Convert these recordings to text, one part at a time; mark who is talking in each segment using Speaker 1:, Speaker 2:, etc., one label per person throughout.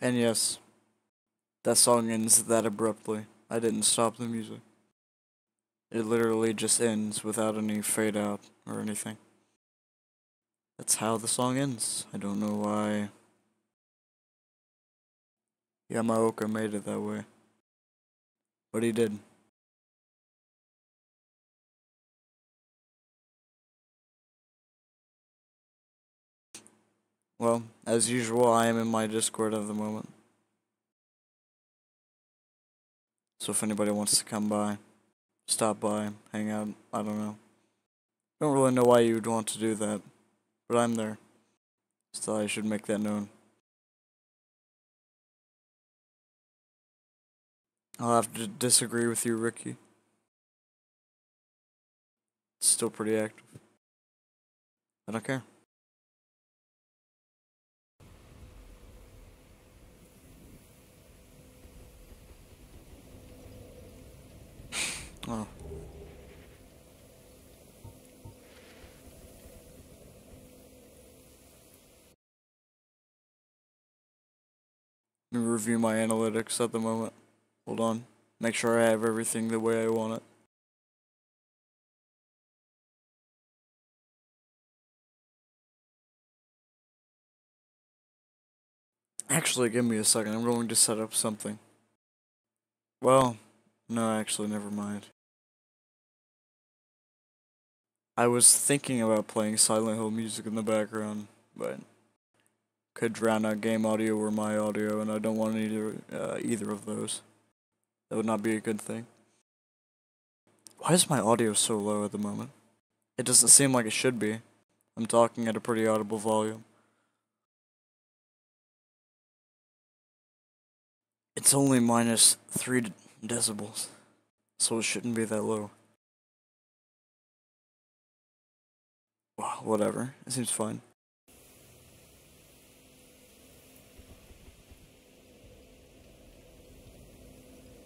Speaker 1: And yes, that song ends that abruptly. I didn't stop the music. It literally just ends without any fade out or anything. That's how the song ends. I don't know why Yamaoka made it that way. But he did. Well, as usual, I am in my Discord at the moment. So if anybody wants to come by, stop by, hang out, I don't know. Don't really know why you would want to do that, but I'm there. Still, I should make that known. I'll have to disagree with you, Ricky. It's still pretty active. I don't care. Oh. Let me review my analytics at the moment. Hold on. Make sure I have everything the way I want it. Actually, give me a second. I'm going to set up something. Well, no, actually, never mind. I was thinking about playing Silent Hill music in the background, but could drown out game audio or my audio, and I don't want either of those. That would not be a good thing. Why is my audio so low at the moment? It doesn't seem like it should be. I'm talking at a pretty audible volume. It's only minus 3 decibels, so it shouldn't be that low. Well, whatever. It seems fine.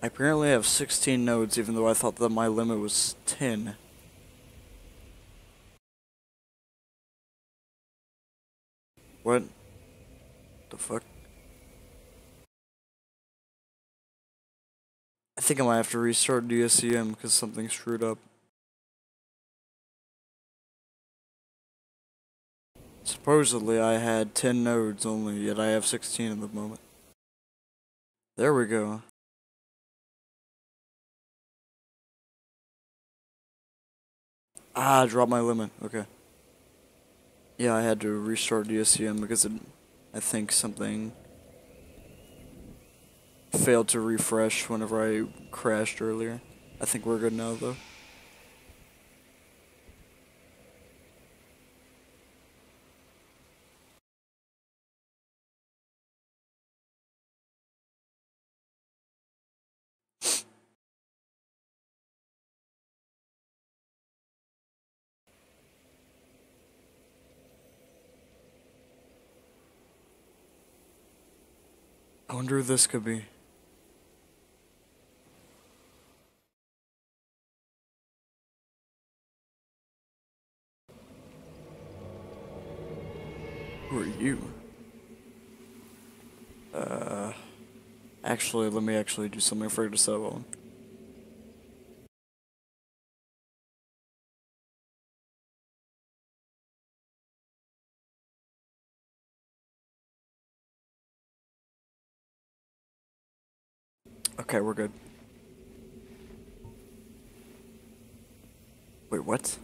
Speaker 1: I apparently have 16 nodes, even though I thought that my limit was 10. What the fuck? I think I might have to restart DSCM because something screwed up. Supposedly I had 10 nodes only, yet I have 16 at the moment. There we go. Ah, I dropped my limit. Okay. Yeah, I had to restart DSCM because I think something failed to refresh whenever I crashed earlier. I think we're good now though. I wonder who this could be. Who are you? Actually, let me actually do something for you to settle on. Okay, we're good. Wait, what?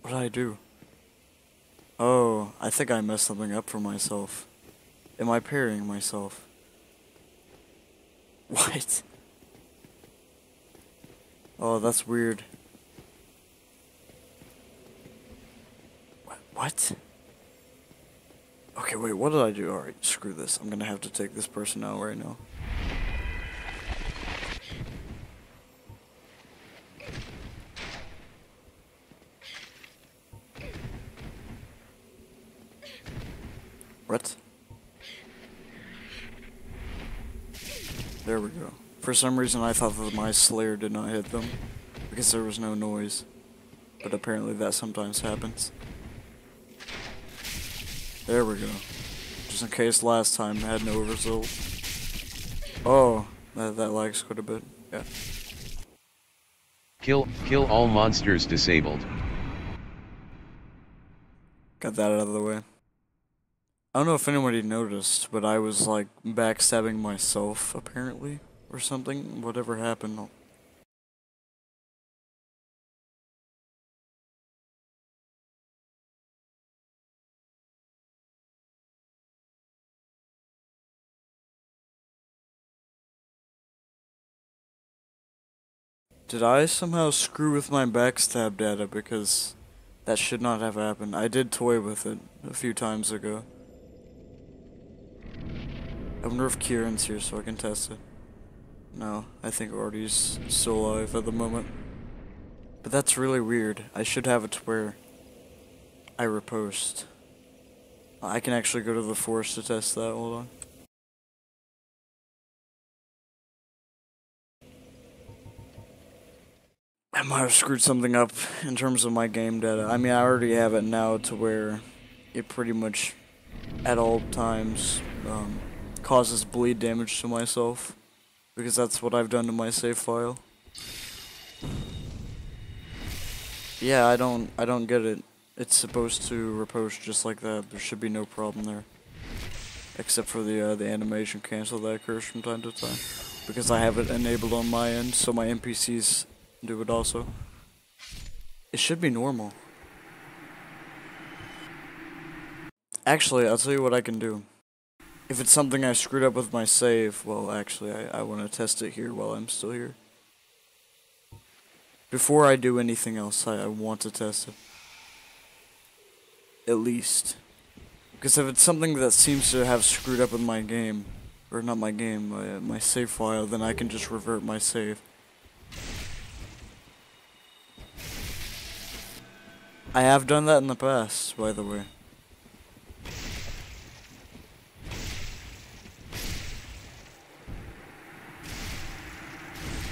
Speaker 1: What did I do? Oh, I think I messed something up for myself. Am I parrying myself? What? Oh, that's weird. What? Okay, wait, what did I do? Alright, screw this. I'm gonna have to take this person out right now. What? There we go. For some reason I thought that my Slayer did not hit them, because there was no noise. But apparently that sometimes happens. There we go. Just just in case last time had no result. Oh, that lags quite a bit. Yeah.
Speaker 2: Kill all monsters disabled.
Speaker 1: Got that out of the way. I don't know if anybody noticed, but I was like backstabbing myself apparently or something. Whatever happened. Did I somehow screw with my backstab data because that should not have happened? I did toy with it a few times ago. I wonder if Kieran's here so I can test it. No, I think Artie's still alive at the moment. But that's really weird. I should have it to where I repost. I can actually go to the forest to test that. Hold on. I might have screwed something up in terms of my game data. I mean, I already have it now to where it pretty much, at all times, causes bleed damage to myself. Because that's what I've done to my save file. Yeah, I don't get it. It's supposed to repost just like that. There should be no problem there. Except for the animation cancel that occurs from time to time. Because I have it enabled on my end, so my NPCs do it also. It should be normal. Actually, I'll tell you what I can do. If it's something I screwed up with my save, well, actually, I want to test it here while I'm still here. Before I do anything else, I want to test it. At least. Because if it's something that seems to have screwed up with my game, or not my game, my save file, then I can just revert my save. I have done that in the past, by the way.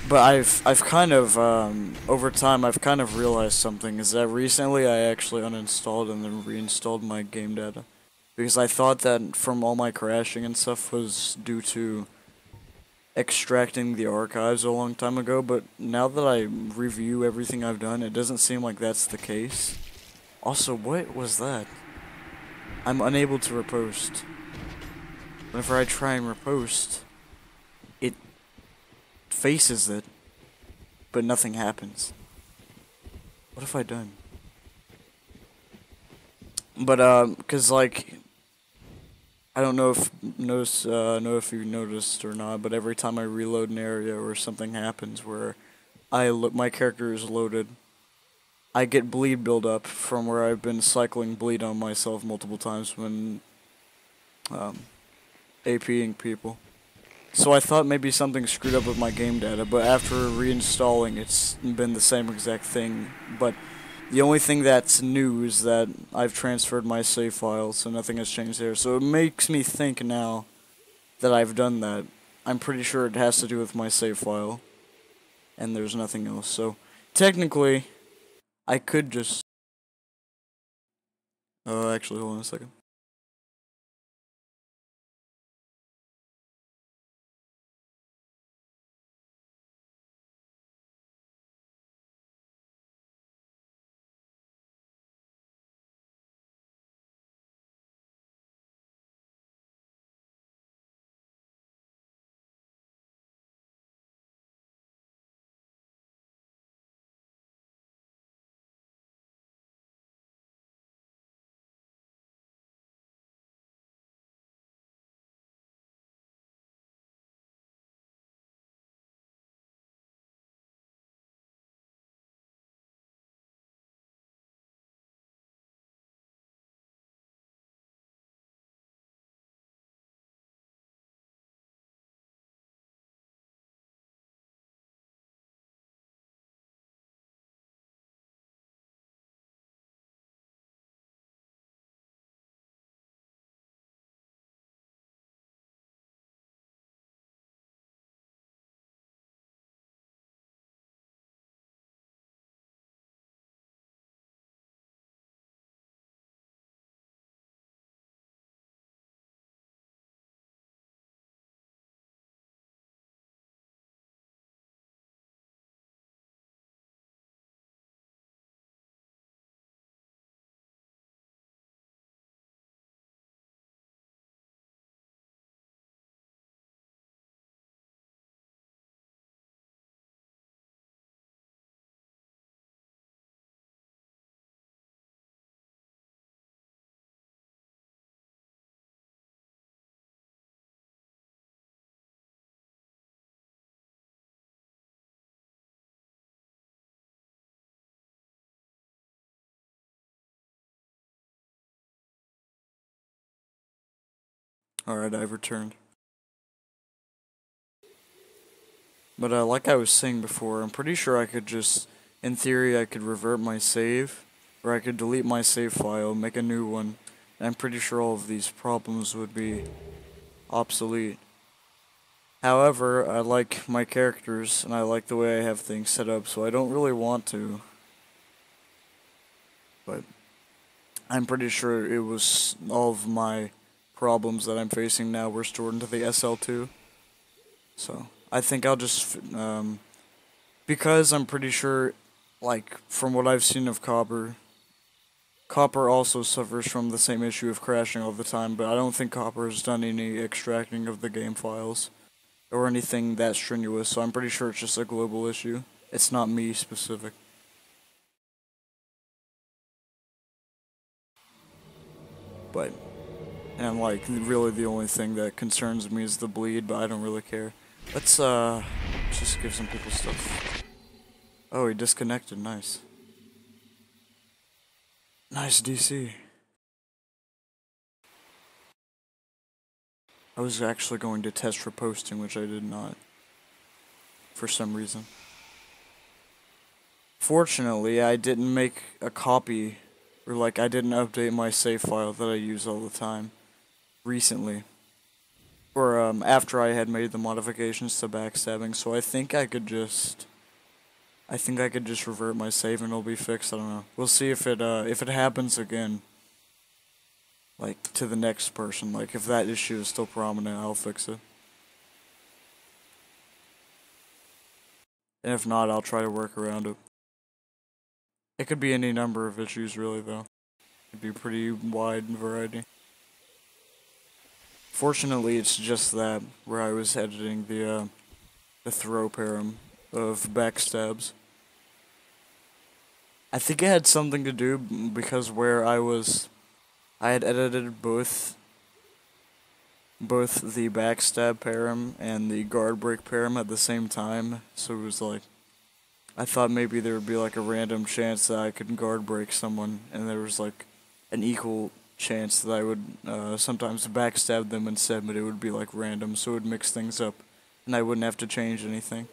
Speaker 1: But I've kind of, over time, I've kind of realized something, is that recently I actually uninstalled and then reinstalled my game data. Because I thought that from all my crashing and stuff was due to extracting the archives a long time ago, but now that I review everything I've done, it doesn't seem like that's the case. Also, what was that? I'm unable to repost. Whenever I try and repost, it faces it, but nothing happens. What have I done? But, cause like, I don't know if know if you noticed or not, but every time I reload an area or something happens where my character is loaded, I get bleed buildup from where I've been cycling bleed on myself multiple times when APing people. So I thought maybe something screwed up with my game data, but after reinstalling, it's been the same exact thing. But the only thing that's new is that I've transferred my save file, so nothing has changed there. So it makes me think now that I've done that. I'm pretty sure it has to do with my save file, and there's nothing else. So technically, I could just... actually, hold on a second. Alright, I've returned. But like I was saying before, I'm pretty sure I could just, in theory, I could revert my save, or I could delete my save file, make a new one, and I'm pretty sure all of these problems would be obsolete. However, I like my characters, and I like the way I have things set up, so I don't really want to. But I'm pretty sure it was all of my problems that I'm facing now were stored into the SL2. So I think I'll just because I'm pretty sure, like from what I've seen of Copper, Copper also suffers from the same issue of crashing all the time. But I don't think Copper has done any extracting of the game files or anything that strenuous. So I'm pretty sure it's just a global issue. It's not me specific. But and like really the only thing that concerns me is the bleed, but I don't really care. Let's just give some people stuff. Oh, he disconnected. Nice. Nice DC. I was actually going to test for posting, which I did not. For some reason. Fortunately, I didn't make a copy, or like I didn't update my save file that I use all the time recently. Or after I had made the modifications to backstabbing, so I think I could just revert my save and it'll be fixed. I don't know. We'll see if it happens again. Like to the next person. Like if that issue is still prominent, I'll fix it. And if not, I'll try to work around it. It could be any number of issues really though. It'd be a pretty wide variety. Fortunately, it's just that where I was editing the throw param of backstabs. I think it had something to do because where I had edited both the backstab param and the guard break param at the same time, so it was like I thought maybe there would be like a random chance that I could guard break someone, and there was like an equal chance that I would sometimes backstab them instead, but it would be like random, so it would mix things up, and I wouldn't have to change anything.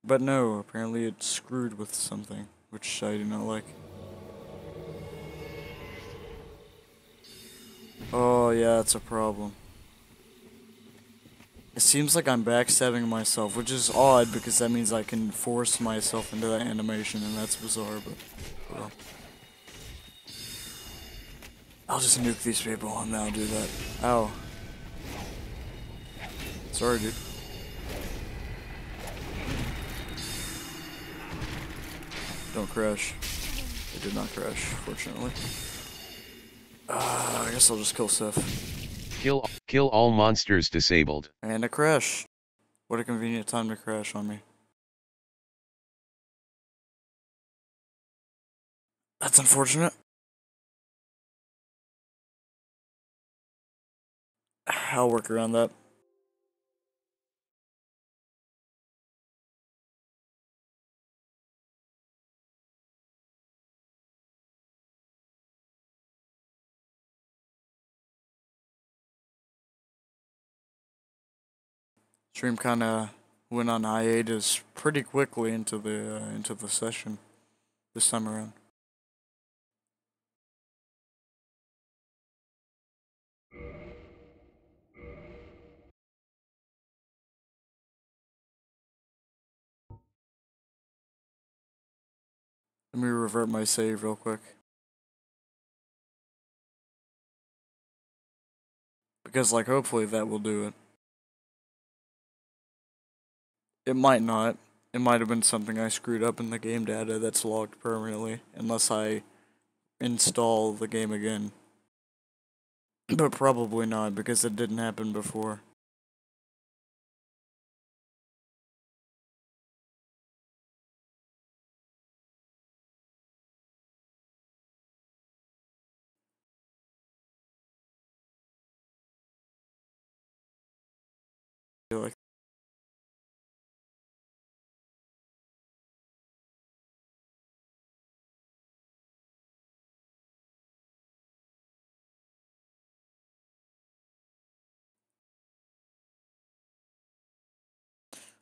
Speaker 1: But no, apparently it screwed with something, which I do not like. Oh yeah, that's a problem. It seems like I'm backstabbing myself, which is odd because that means I can force myself into that animation, and that's bizarre, but well. I'll just nuke these people and then I'll do that. Ow. Sorry, dude. Don't crash. It did not crash, fortunately. I guess I'll just kill Seth.
Speaker 2: Kill all monsters disabled.
Speaker 1: And a crash. What a convenient time to crash on me. That's unfortunate. I'll work around that. Stream kinda went on hiatus pretty quickly into the session this time around. Let me revert my save real quick. Because, like, hopefully that will do it. It might not. It might have been something I screwed up in the game data that's logged permanently, unless I install the game again. But probably not, because it didn't happen before. Like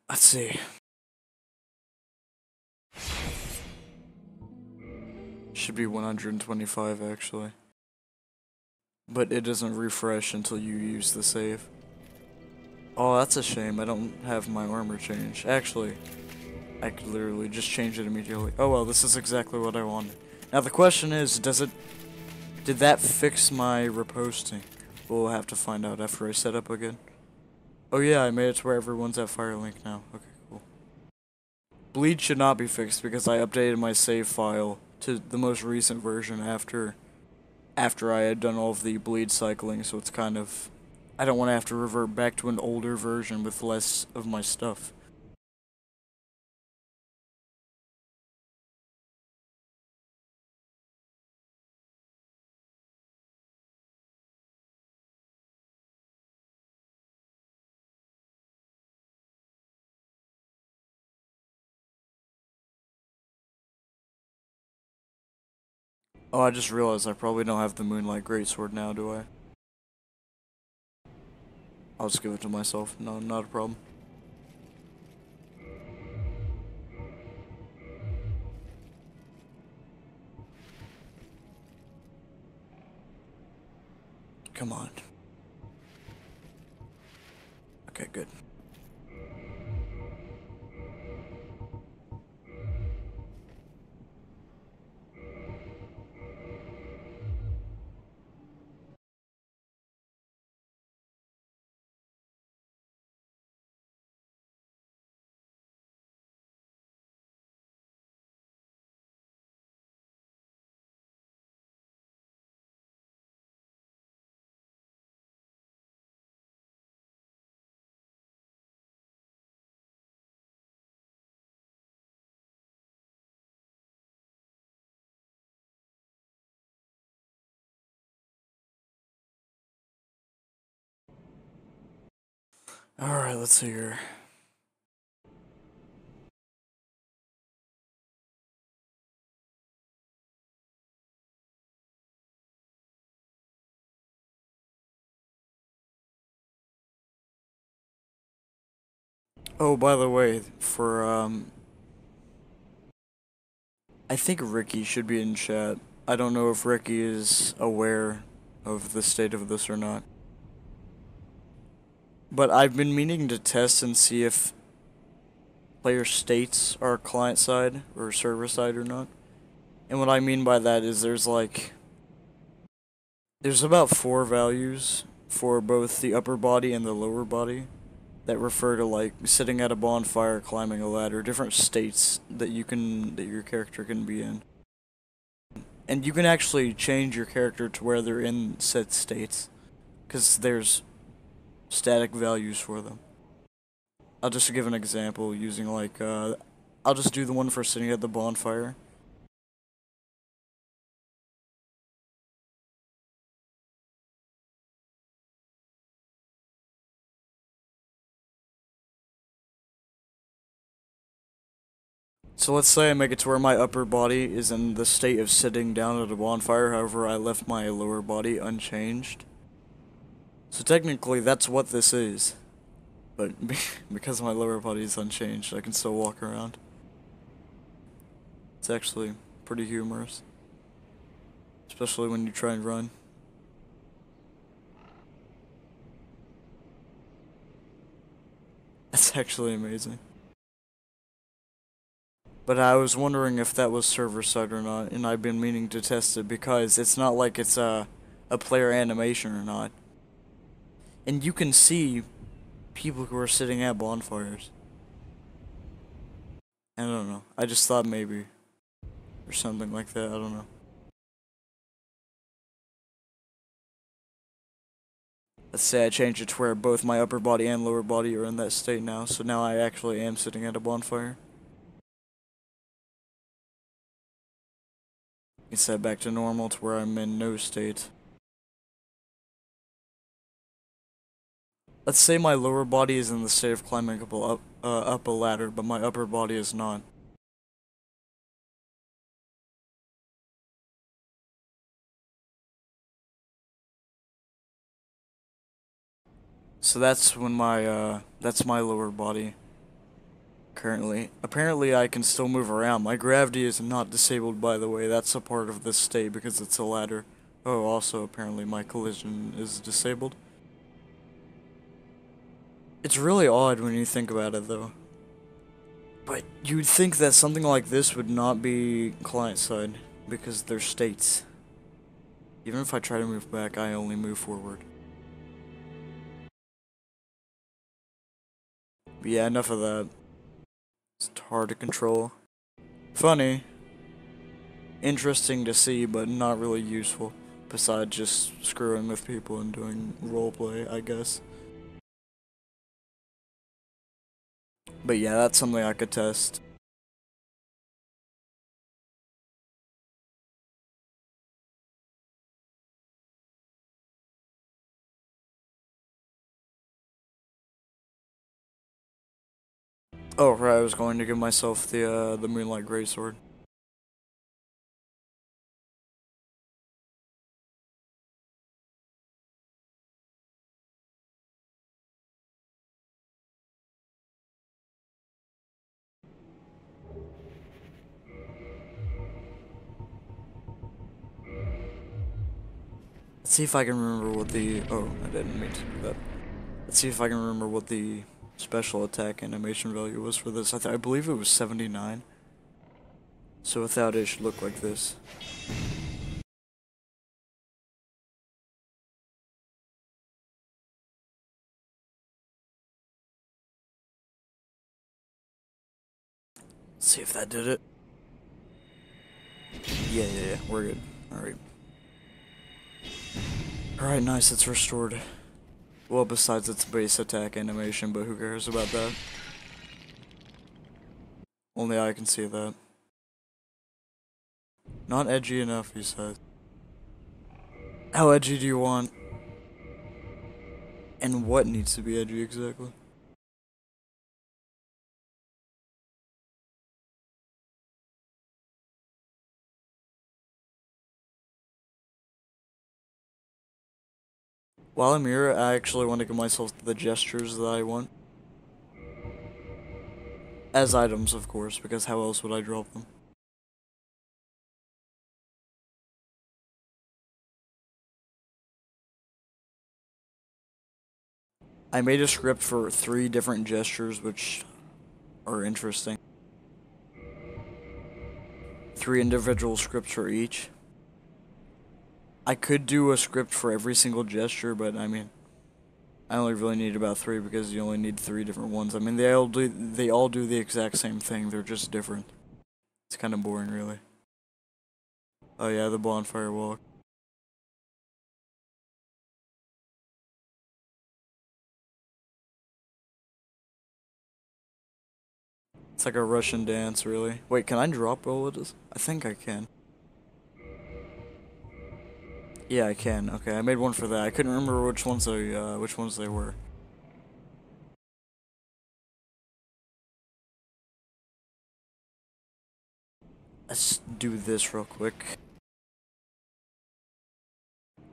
Speaker 1: Let's see. Should be 125 actually. But it doesn't refresh until you use the save. Oh, that's a shame. I don't have my armor changed. Actually, I could literally just change it immediately. Oh well, this is exactly what I wanted. Now the question is, did that fix my reposting? We'll have to find out after I set up again. Oh yeah, I made it to where everyone's at Firelink now. Okay, cool. Bleed should not be fixed because I updated my save file to the most recent version after I had done all of the bleed cycling, so it's kind of... I don't want to have to revert back to an older version with less of my stuff. Oh, I just realized I probably don't have the Moonlight Greatsword now, do I? I'll just give it to myself. No, not a problem. Come on. Okay, good. Alright, let's see here. Oh, by the way, I think Ricky should be in chat. I don't know if Ricky is aware of the state of this or not. But I've been meaning to test and see if player states are client side or server side or not. And what I mean by that is there's about 4 values for both the upper body and the lower body that refer to like sitting at a bonfire, climbing a ladder, different states that your character can be in. And you can actually change your character to where they're in said states, because there's static values for them. I'll just give an example using I'll just do the one for sitting at the bonfire. So let's say I make it to where my upper body is in the state of sitting down at a bonfire, however I left my lower body unchanged. So technically that's what this is. But because my lower body is unchanged, I can still walk around. It's actually pretty humorous. Especially when you try and run. That's actually amazing. But I was wondering if that was server side or not, and I've been meaning to test it because it's not like it's a player animation or not. And you can see people who are sitting at bonfires. I don't know. I just thought maybe. Or something like that, I don't know. Let's say I change it to where both my upper body and lower body are in that state now, so now I actually am sitting at a bonfire. It's set back to normal to where I'm in no state. Let's say my lower body is in the state of climbing up a ladder, but my upper body is not. So that's when that's my lower body. currently. Apparently I can still move around. My gravity is not disabled, by the way. That's a part of this state because it's a ladder. Oh, also apparently my collision is disabled. It's really odd when you think about it, though. But you'd think that something like this would not be client-side, because they're states. Even if I try to move back, I only move forward. But yeah, enough of that. It's hard to control. Funny. Interesting to see, but not really useful. Besides just screwing with people and doing roleplay, I guess. But yeah, that's something I could test. Oh, right, I was going to give myself the Moonlight Greatsword. Let's see if I can remember what the... Oh, I didn't mean to do that. Let's see if I can remember what the special attack animation value was for this. I believe it was 79. So without it, it should look like this. Let's see if that did it. Yeah, we're good. Alright. Alright, nice, it's restored. Well, besides its base attack animation, but who cares about that? Only I can see that. Not edgy enough, he said. How edgy do you want? And what needs to be edgy exactly? While I'm here, I actually want to give myself the gestures that I want. As items, of course, because how else would I drop them? I made a script for 3 different gestures, which are interesting. 3 individual scripts for each. I could do a script for every single gesture, but I mean, I only really need about 3 because you only need 3 different ones. I mean, they all do the exact same thing. They're just different. It's kind of boring, really. Oh yeah, the bonfire walk. It's like a Russian dance, really. Wait, can I drop all of this? I think I can. Yeah, I can. Okay, I made one for that. I couldn't remember which ones they were. Let's do this real quick.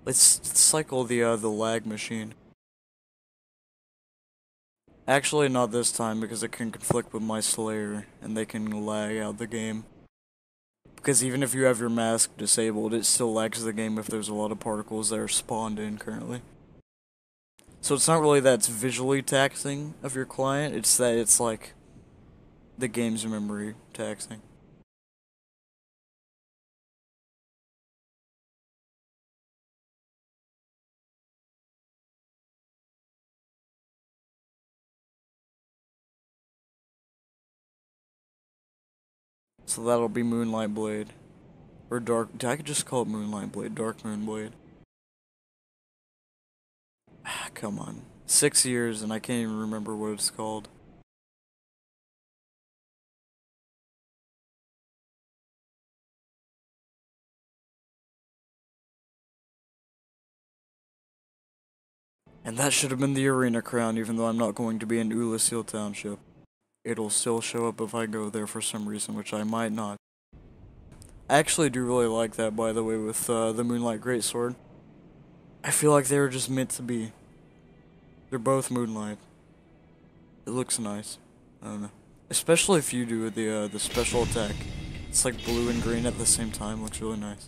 Speaker 1: Let's cycle the lag machine. Actually, not this time because it can conflict with my Slayer, and they can lag out the game. Because even if you have your mask disabled, it still lags the game if there's a lot of particles that are spawned in currently. So it's not really that it's visually taxing of your client, it's that it's like the game's memory taxing. So that'll be Moonlight Blade. Or Dark... I could just call it Moonlight Blade. Dark Moon Blade. Ah, come on. 6 years and I can't even remember what it's called. And that should have been the arena crown, even though I'm not going to be in Ulasil Township. It'll still show up if I go there for some reason, which I might not. I actually do really like that, by the way, with the Moonlight Greatsword. I feel like they were just meant to be. They're both Moonlight. It looks nice. I don't know. Especially if you do the special attack. It's like blue and green at the same time, looks really nice.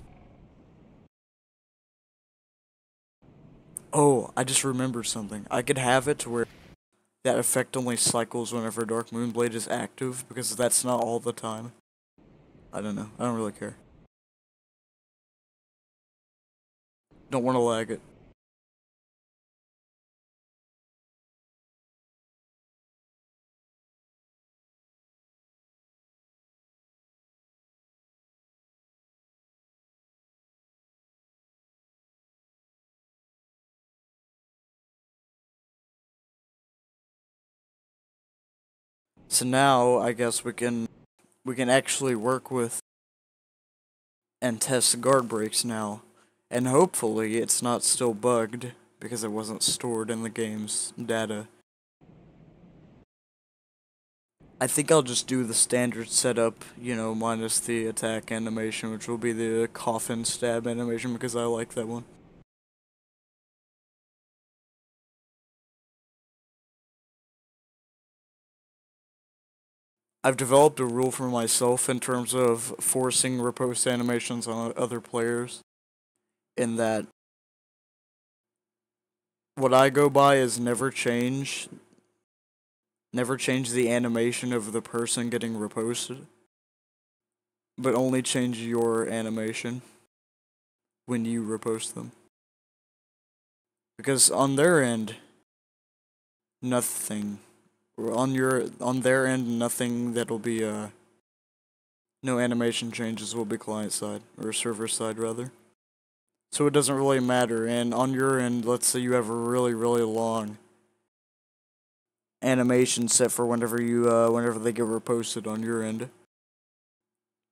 Speaker 1: Oh, I just remembered something. I could have it to where that effect only cycles whenever Dark Moonblade is active, because that's not all the time. I don't know. I don't really care. Don't want to lag it. So now, I guess we can actually work with and test guard breaks now. And hopefully it's not still bugged, because it wasn't stored in the game's data. I think I'll just do the standard setup, you know, minus the attack animation, which will be the coffin stab animation, because I like that one. I've developed a rule for myself in terms of forcing riposte animations on other players, in that what I go by is never change the animation of the person getting riposted, but only change your animation when you riposte them. Because on their end, nothing. Or on their end, nothing that'll be no animation changes will be client side or server side rather. So it doesn't really matter. And on your end, let's say you have a really long animation set for whenever they get reposted on your end.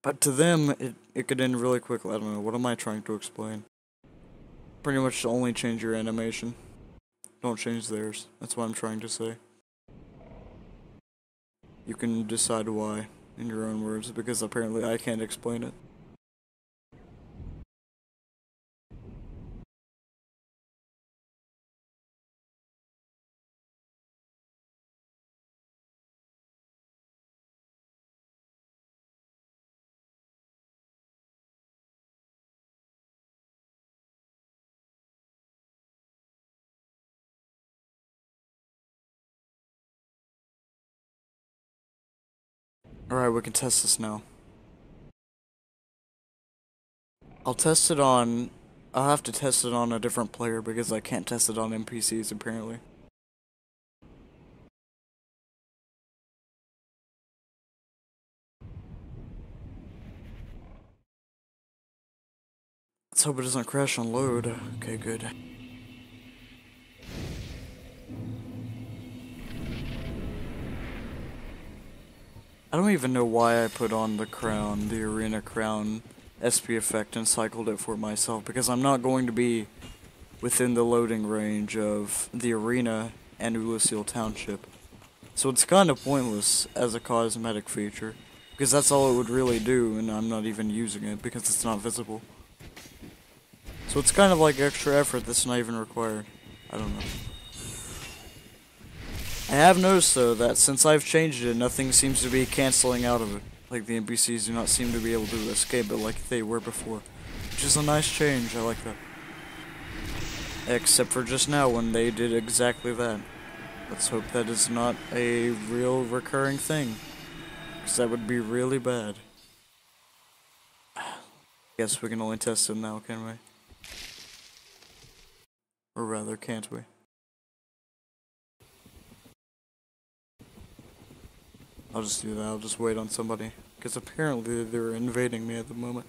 Speaker 1: But to them, it could end really quickly. I don't know. What am I trying to explain? Pretty much only change your animation. Don't change theirs. That's what I'm trying to say. You can decide why in your own words, because apparently I can't explain it. Alright, we can test this now. I'll have to test it on a different player because I can't test it on NPCs apparently. Let's hope it doesn't crash on load. Okay, good. I don't even know why I put on the crown, the arena crown SP effect, and cycled it for myself, because I'm not going to be within the loading range of the arena and Lucille Township. So it's kind of pointless as a cosmetic feature, because that's all it would really do, and I'm not even using it because it's not visible. So it's kind of like extra effort that's not even required. I don't know. I have noticed though that since I've changed it, nothing seems to be canceling out of it. Like the NPCs do not seem to be able to escape it like they were before. Which is a nice change, I like that. Except for just now when they did exactly that. Let's hope that is not a real recurring thing. Because that would be really bad. Guess we can only test it now, can we? Or rather, can't we? I'll just do that. I'll just wait on somebody. Because apparently they're invading me at the moment.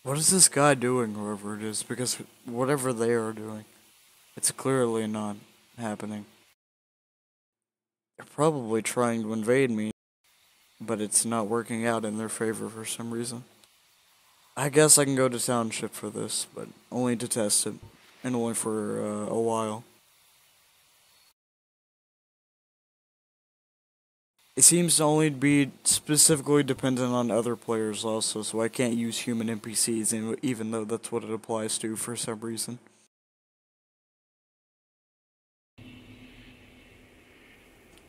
Speaker 1: What is this guy doing, whoever it is? Because whatever they are doing, it's clearly not happening. They're probably trying to invade me, but it's not working out in their favor for some reason. I guess I can go to Township for this, but only to test it, and only for a while. It seems to only be specifically dependent on other players also, so I can't use human NPCs, even though that's what it applies to for some reason.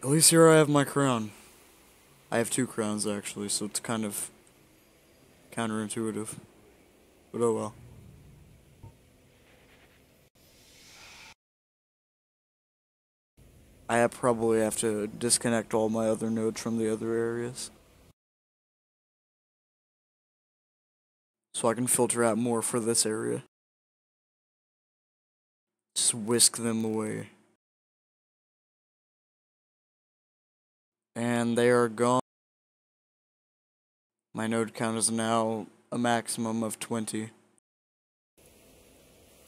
Speaker 1: At least here I have my crown. I have 2 crowns actually, so it's kind of counterintuitive. But oh well. I probably have to disconnect all my other nodes from the other areas, so I can filter out more for this area. Just whisk them away. And they are gone. My node count is now a maximum of 20.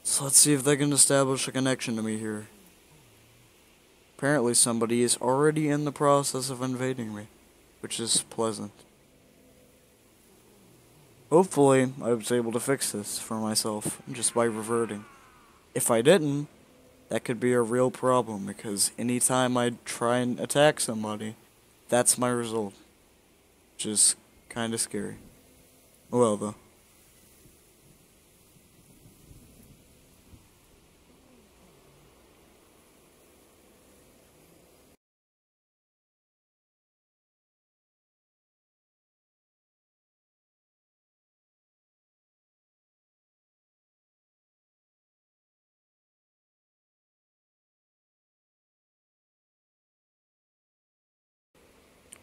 Speaker 1: So let's see if they can establish a connection to me here. Apparently somebody is already in the process of invading me, which is pleasant. Hopefully, I was able to fix this for myself just by reverting. If I didn't, that could be a real problem, because anytime I try and attack somebody, that's my result. Which is kinda scary. Well, though.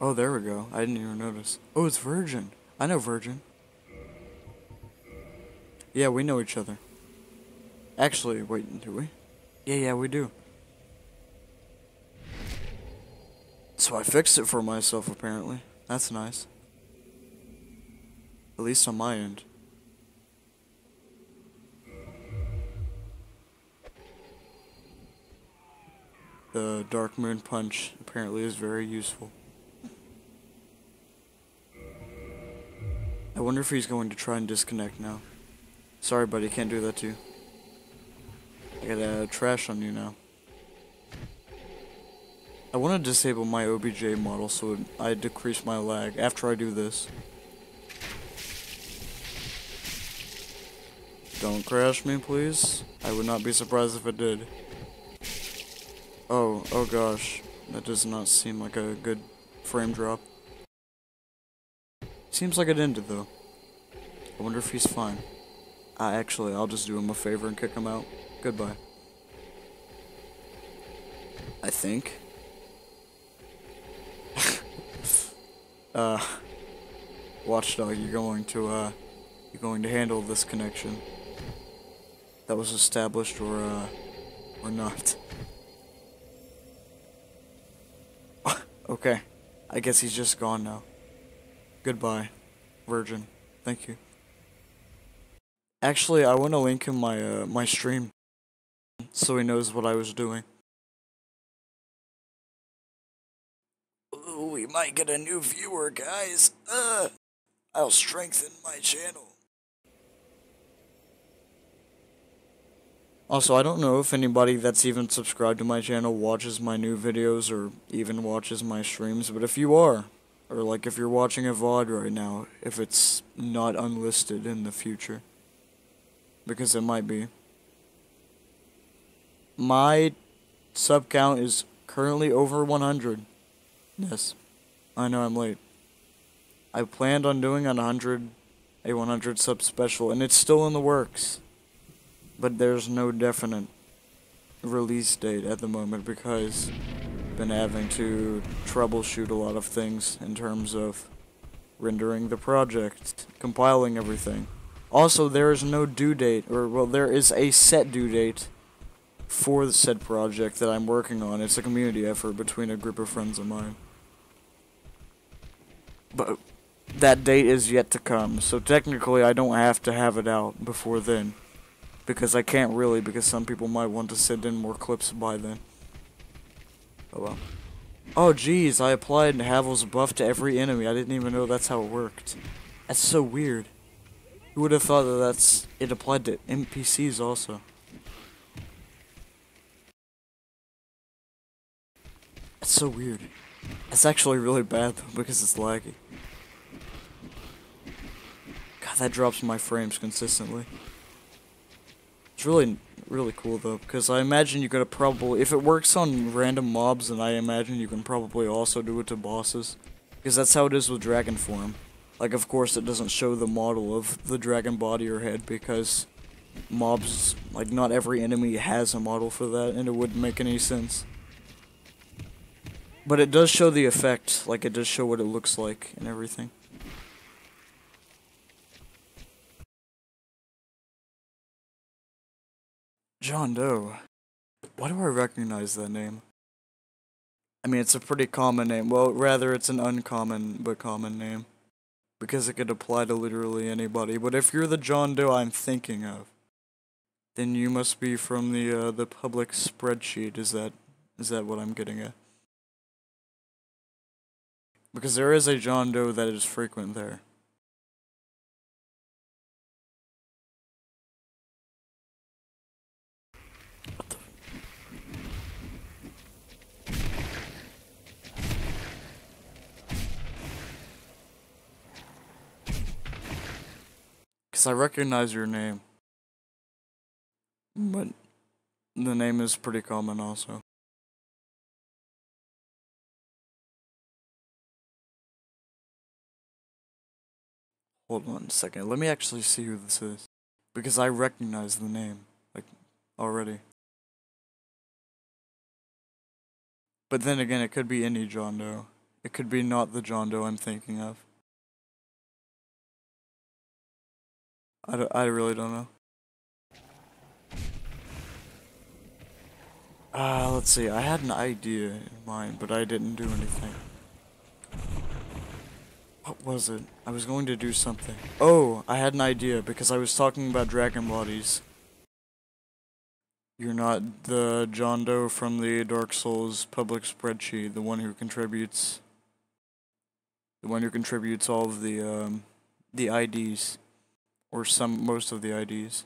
Speaker 1: Oh, there we go. I didn't even notice. Oh, it's Virgin. I know Virgin. Yeah, we know each other. Actually, wait, do we? Yeah, we do. So I fixed it for myself, apparently. That's nice. At least on my end. The Dark Moon Punch apparently is very useful. I wonder if he's going to try and disconnect now. Sorry, buddy, can't do that to you. I got trash on you now. I want to disable my OBJ model so I decrease my lag after I do this. Don't crash me, please. I would not be surprised if it did. Oh gosh. That does not seem like a good frame drop. Seems like it ended, though. I wonder if he's fine. Actually, I'll just do him a favor and kick him out. Goodbye. I think. Watchdog, you're going to handle this connection that was established or not. Okay. I guess he's just gone now. Goodbye, Virgin. Thank you. Actually, I want to link him my stream so he knows what I was doing. Ooh, we might get a new viewer, guys. I'll strengthen my channel. Also, I don't know if anybody that's even subscribed to my channel watches my new videos or even watches my streams, but if you are, or like if you're watching a VOD right now, if it's not unlisted in the future, because it might be. My sub count is currently over 100. Yes, I know I'm late. I planned on doing a 100 sub special, and it's still in the works. But there's no definite release date at the moment because I've been having to troubleshoot a lot of things in terms of rendering the project, compiling everything. Also, there is no due date, well, there is a set due date for the said project that I'm working on. It's a community effort between a group of friends of mine. But that date is yet to come, so technically I don't have to have it out before then. Because I can't really, because some people might want to send in more clips by then. Oh well. Oh jeez, I applied Havel's buff to every enemy. I didn't even know that's how it worked. That's so weird. Who would have thought that it applied to NPCs also? That's so weird. That's actually really bad though, because it's laggy. God, that drops my frames consistently. It's really cool though, because I imagine you could probably, if it works on random mobs, then I imagine you can probably also do it to bosses. Because that's how it is with dragon form. Like, of course, it doesn't show the model of the dragon body or head, because mobs, like, not every enemy has a model for that, and it wouldn't make any sense. But it does show the effect, like, it does show what it looks like and everything. John Doe. Why do I recognize that name? I mean, it's a pretty common name. Well, rather, it's an uncommon but common name. Because it could apply to literally anybody. But if you're the John Doe I'm thinking of, then you must be from the public spreadsheet. Is that what I'm getting at? Because there is a John Doe that is frequent there. Because I recognize your name. But the name is pretty common also. Hold on a second. Let me actually see who this is. Because I recognize the name. Like, already. But then again, it could be any John Doe. It could be not the John Doe I'm thinking of. I really don't know. Let's see. I had an idea in mind, but I didn't do anything. What was it? I was going to do something. Oh, I had an idea because I was talking about dragon bodies. You're not the John Doe from the Dark Souls public spreadsheet, the one who contributes all of the IDs, or most of the IDs.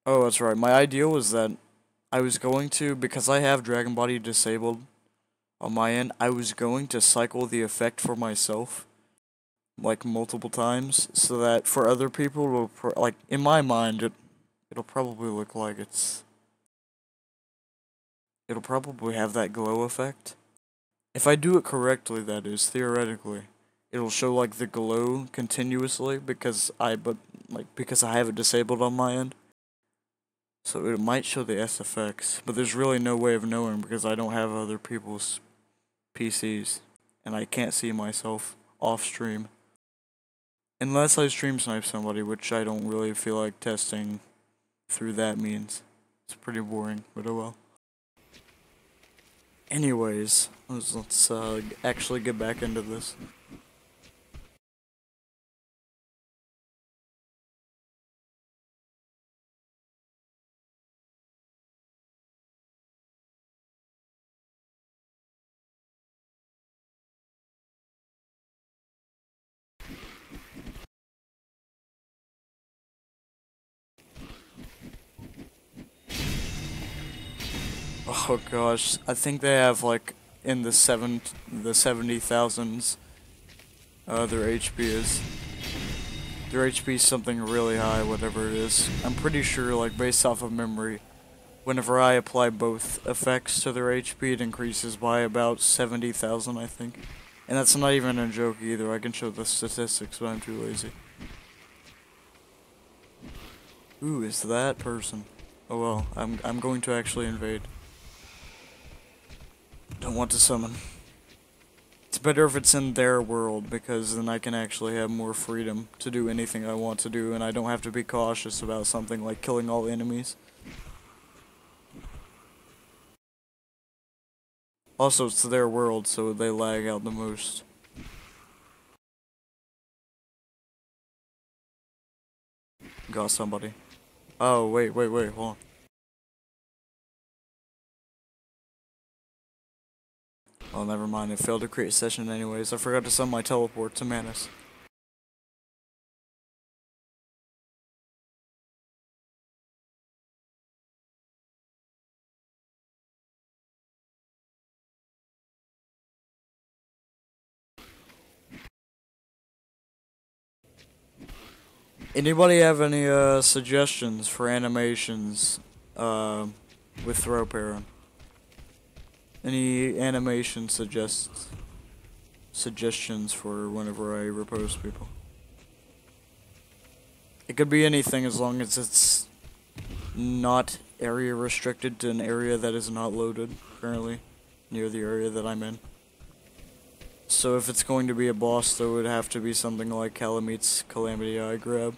Speaker 1: Oh, that's right. My idea was that I was going to, because I have Dragon Body disabled on my end, I was going to cycle the effect for myself, like, multiple times, so that for other people, like, in my mind, it'll probably look like it'll probably have that glow effect. If I do it correctly, that is, theoretically. It'll show, like, the glow continuously, because I have it disabled on my end. So it might show the SFX, but there's really no way of knowing because I don't have other people's PCs, and I can't see myself off stream. Unless I stream snipe somebody, which I don't really feel like testing through that means. It's pretty boring, but oh well. Anyways, let's actually get back into this. Oh gosh, I think they have like in the 70,000s. Their HP is. Their HP is something really high, whatever it is. I'm pretty sure, like based off of memory, whenever I apply both effects to their HP, it increases by about 70,000, I think. And that's not even a joke either. I can show the statistics, but I'm too lazy. Who is that person? Oh well, I'm going to actually invade. Don't want to summon. It's better if it's in their world, because then I can actually have more freedom to do anything I want to do, and I don't have to be cautious about something like killing all enemies. Also, it's their world, so they lag out the most. Got somebody. Oh, wait, hold on. Oh, never mind. It failed to create a session anyways. I forgot to send my teleport to Manus. Anybody have any suggestions for animations with throw parent? Any animation suggestions for whenever I repose people? It could be anything as long as it's not area restricted to an area that is not loaded currently near the area that I'm in. So if it's going to be a boss, though, it would have to be something like Calameet's Calamity Eye Grab,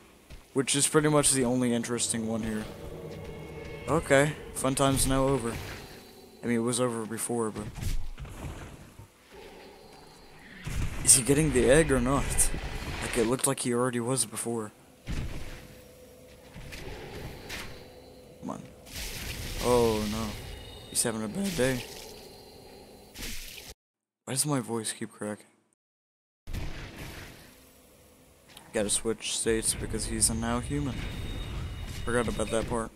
Speaker 1: which is pretty much the only interesting one here. Okay, fun time's now over. I mean, it was over before, but... Is he getting the egg or not? Like, it looked like he already was before. Come on. Oh, no. He's having a bad day. Why does my voice keep cracking? Gotta switch states because he's a now human. Forgot about that part.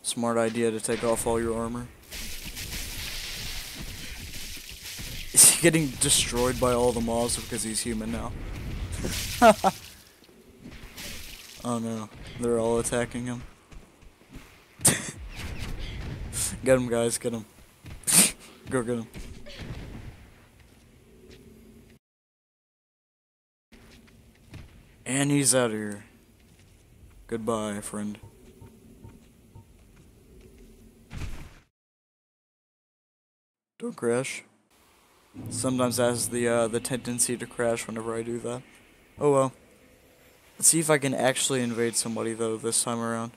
Speaker 1: Smart idea to take off all your armor. Is he getting destroyed by all the mobs because he's human now? Oh no, they're all attacking him. Get him, guys, get him. Go get him. And he's out of here. Goodbye, friend. Don't crash. Sometimes that has the tendency to crash whenever I do that. Oh well. Let's see if I can actually invade somebody though this time around.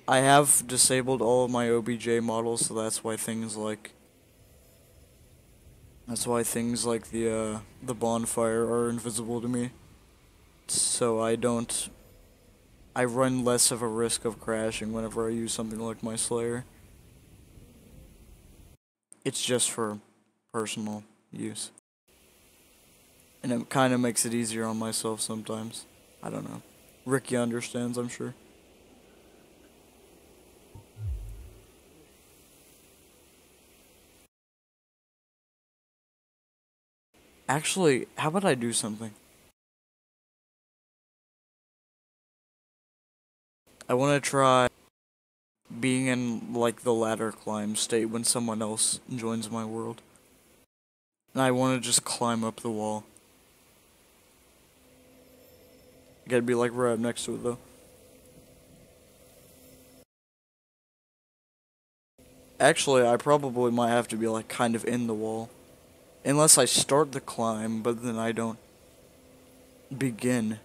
Speaker 1: I have disabled all of my OBJ models, so that's why things like the bonfire are invisible to me. So I run less of a risk of crashing whenever I use something like my Slayer. It's just for personal use. And it kind of makes it easier on myself sometimes. I don't know. Ricky understands, I'm sure. Actually, how about I do something? I want to try being in, like, the ladder climb state when someone else joins my world. And I want to just climb up the wall. I gotta be, like, right up next to it, though. Actually, I probably might have to be, like, kind of in the wall. Unless I start the climb, but then I don't begin.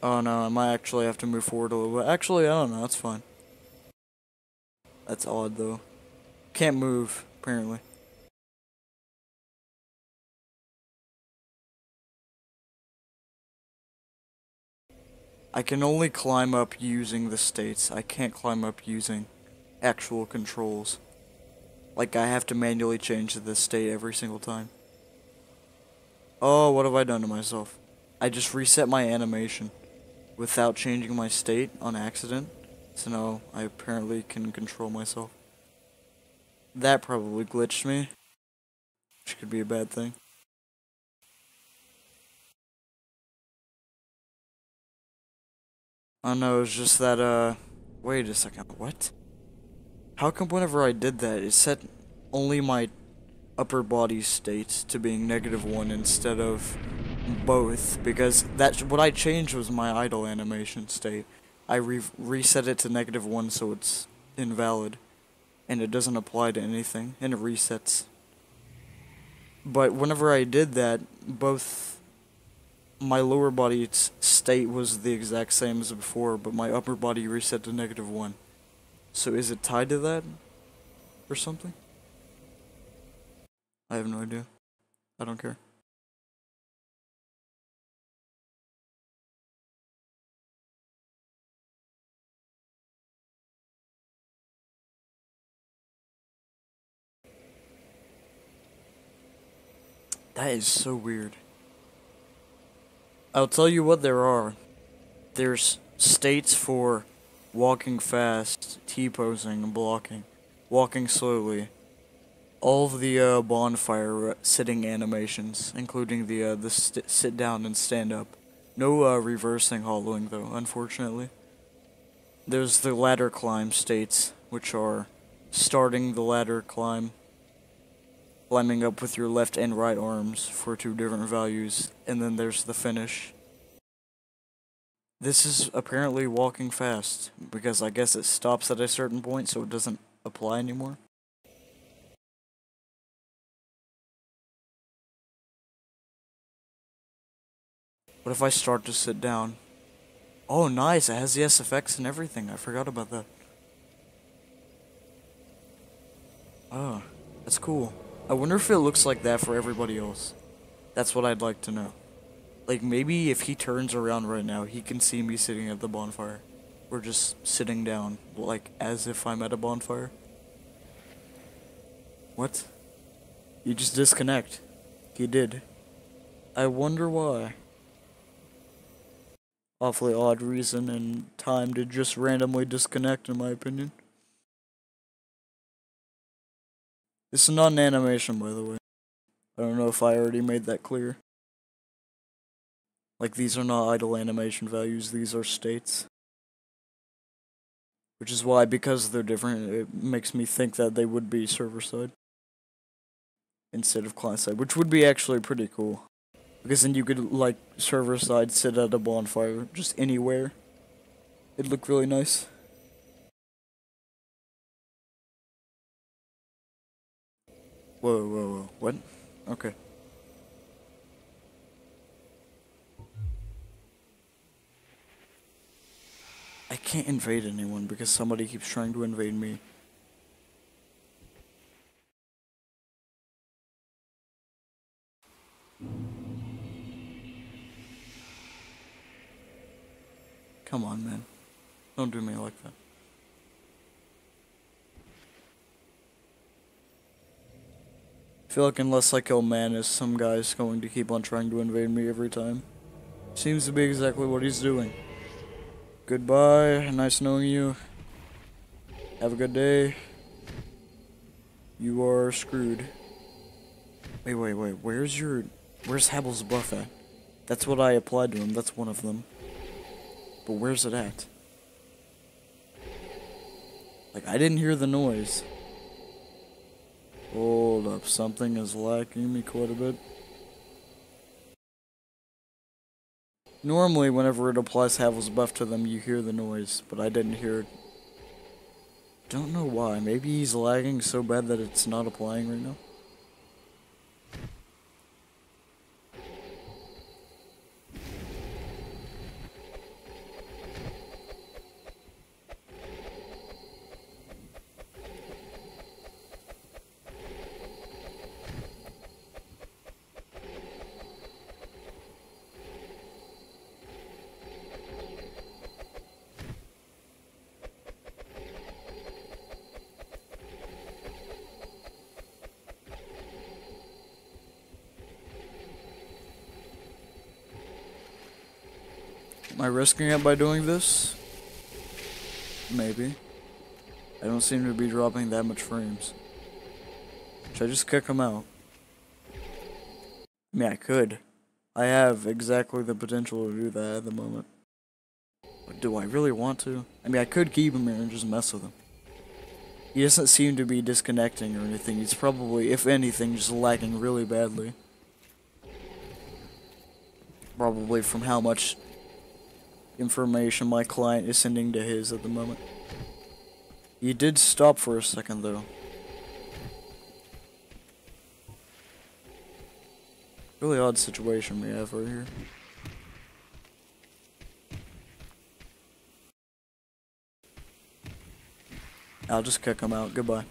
Speaker 1: Oh no, I might actually have to move forward a little bit. Actually, I don't know, that's fine. That's odd, though. Can't move, apparently. I can only climb up using the states. I can't climb up using actual controls. Like, I have to manually change the state every single time. Oh, what have I done to myself? I just reset my animation without changing my state on accident. So now I apparently can control myself. That probably glitched me, which could be a bad thing. Oh no, it's just that, wait a second, what? How come whenever I did that, it set only my upper body state to being -1 instead of both? Because what I changed was my idle animation state. I reset it to -1 so it's invalid. And it doesn't apply to anything, and it resets. But whenever I did that, both my lower body's state was the exact same as before, but my upper body reset to -1. So is it tied to that? Or something? I have no idea. I don't care. That is so weird. I'll tell you what there are. There's states for walking fast, T-posing, and blocking, walking slowly, all of the bonfire sitting animations, including the sit down and stand up. No reversing hollowing though, unfortunately. There's the ladder climb states, which are starting the ladder climb, climbing up with your left and right arms for 2 different values, and then there's the finish. This is apparently walking fast, because I guess it stops at a certain point so it doesn't apply anymore. What if I start to sit down? Oh nice, it has the SFX and everything, I forgot about that. Oh, that's cool. I wonder if it looks like that for everybody else. That's what I'd like to know. Like, maybe if he turns around right now, he can see me sitting at the bonfire. Or just sitting down, like, as if I'm at a bonfire. What? You just disconnect. He did. I wonder why. Awfully odd reason and time to just randomly disconnect, in my opinion. This is not an animation, by the way. I don't know if I already made that clear. Like, these are not idle animation values, these are states. Which is why, because they're different, it makes me think that they would be server-side instead of client-side, which would be actually pretty cool. Because then you could, like, server-side sit at a bonfire, just anywhere. It'd look really nice. Whoa, whoa, whoa. What? Okay. I can't invade anyone because somebody keeps trying to invade me. Come on, man. Don't do me like that. I feel like unless I kill Manus, some guy's going to keep on trying to invade me every time. Seems to be exactly what he's doing. Goodbye, nice knowing you. Have a good day. You are screwed. Wait, where's Havel's buff at? That's what I applied to him, that's one of them. But where's it at? Like, I didn't hear the noise. Hold up, something is lacking me quite a bit. Normally, whenever it applies Havel's buff to them, you hear the noise, but I didn't hear it. Don't know why. Maybe he's lagging so bad that it's not applying right now. Am I risking it by doing this? Maybe. I don't seem to be dropping that much frames. Should I just kick him out? I mean, I could. I have exactly the potential to do that at the moment. But do I really want to? I mean, I could keep him here and just mess with him. He doesn't seem to be disconnecting or anything. He's probably, if anything, just lagging really badly. Probably from how much information my client is sending to his at the moment. He did stop for a second though. Really odd situation we have right here. I'll just kick him out. Goodbye.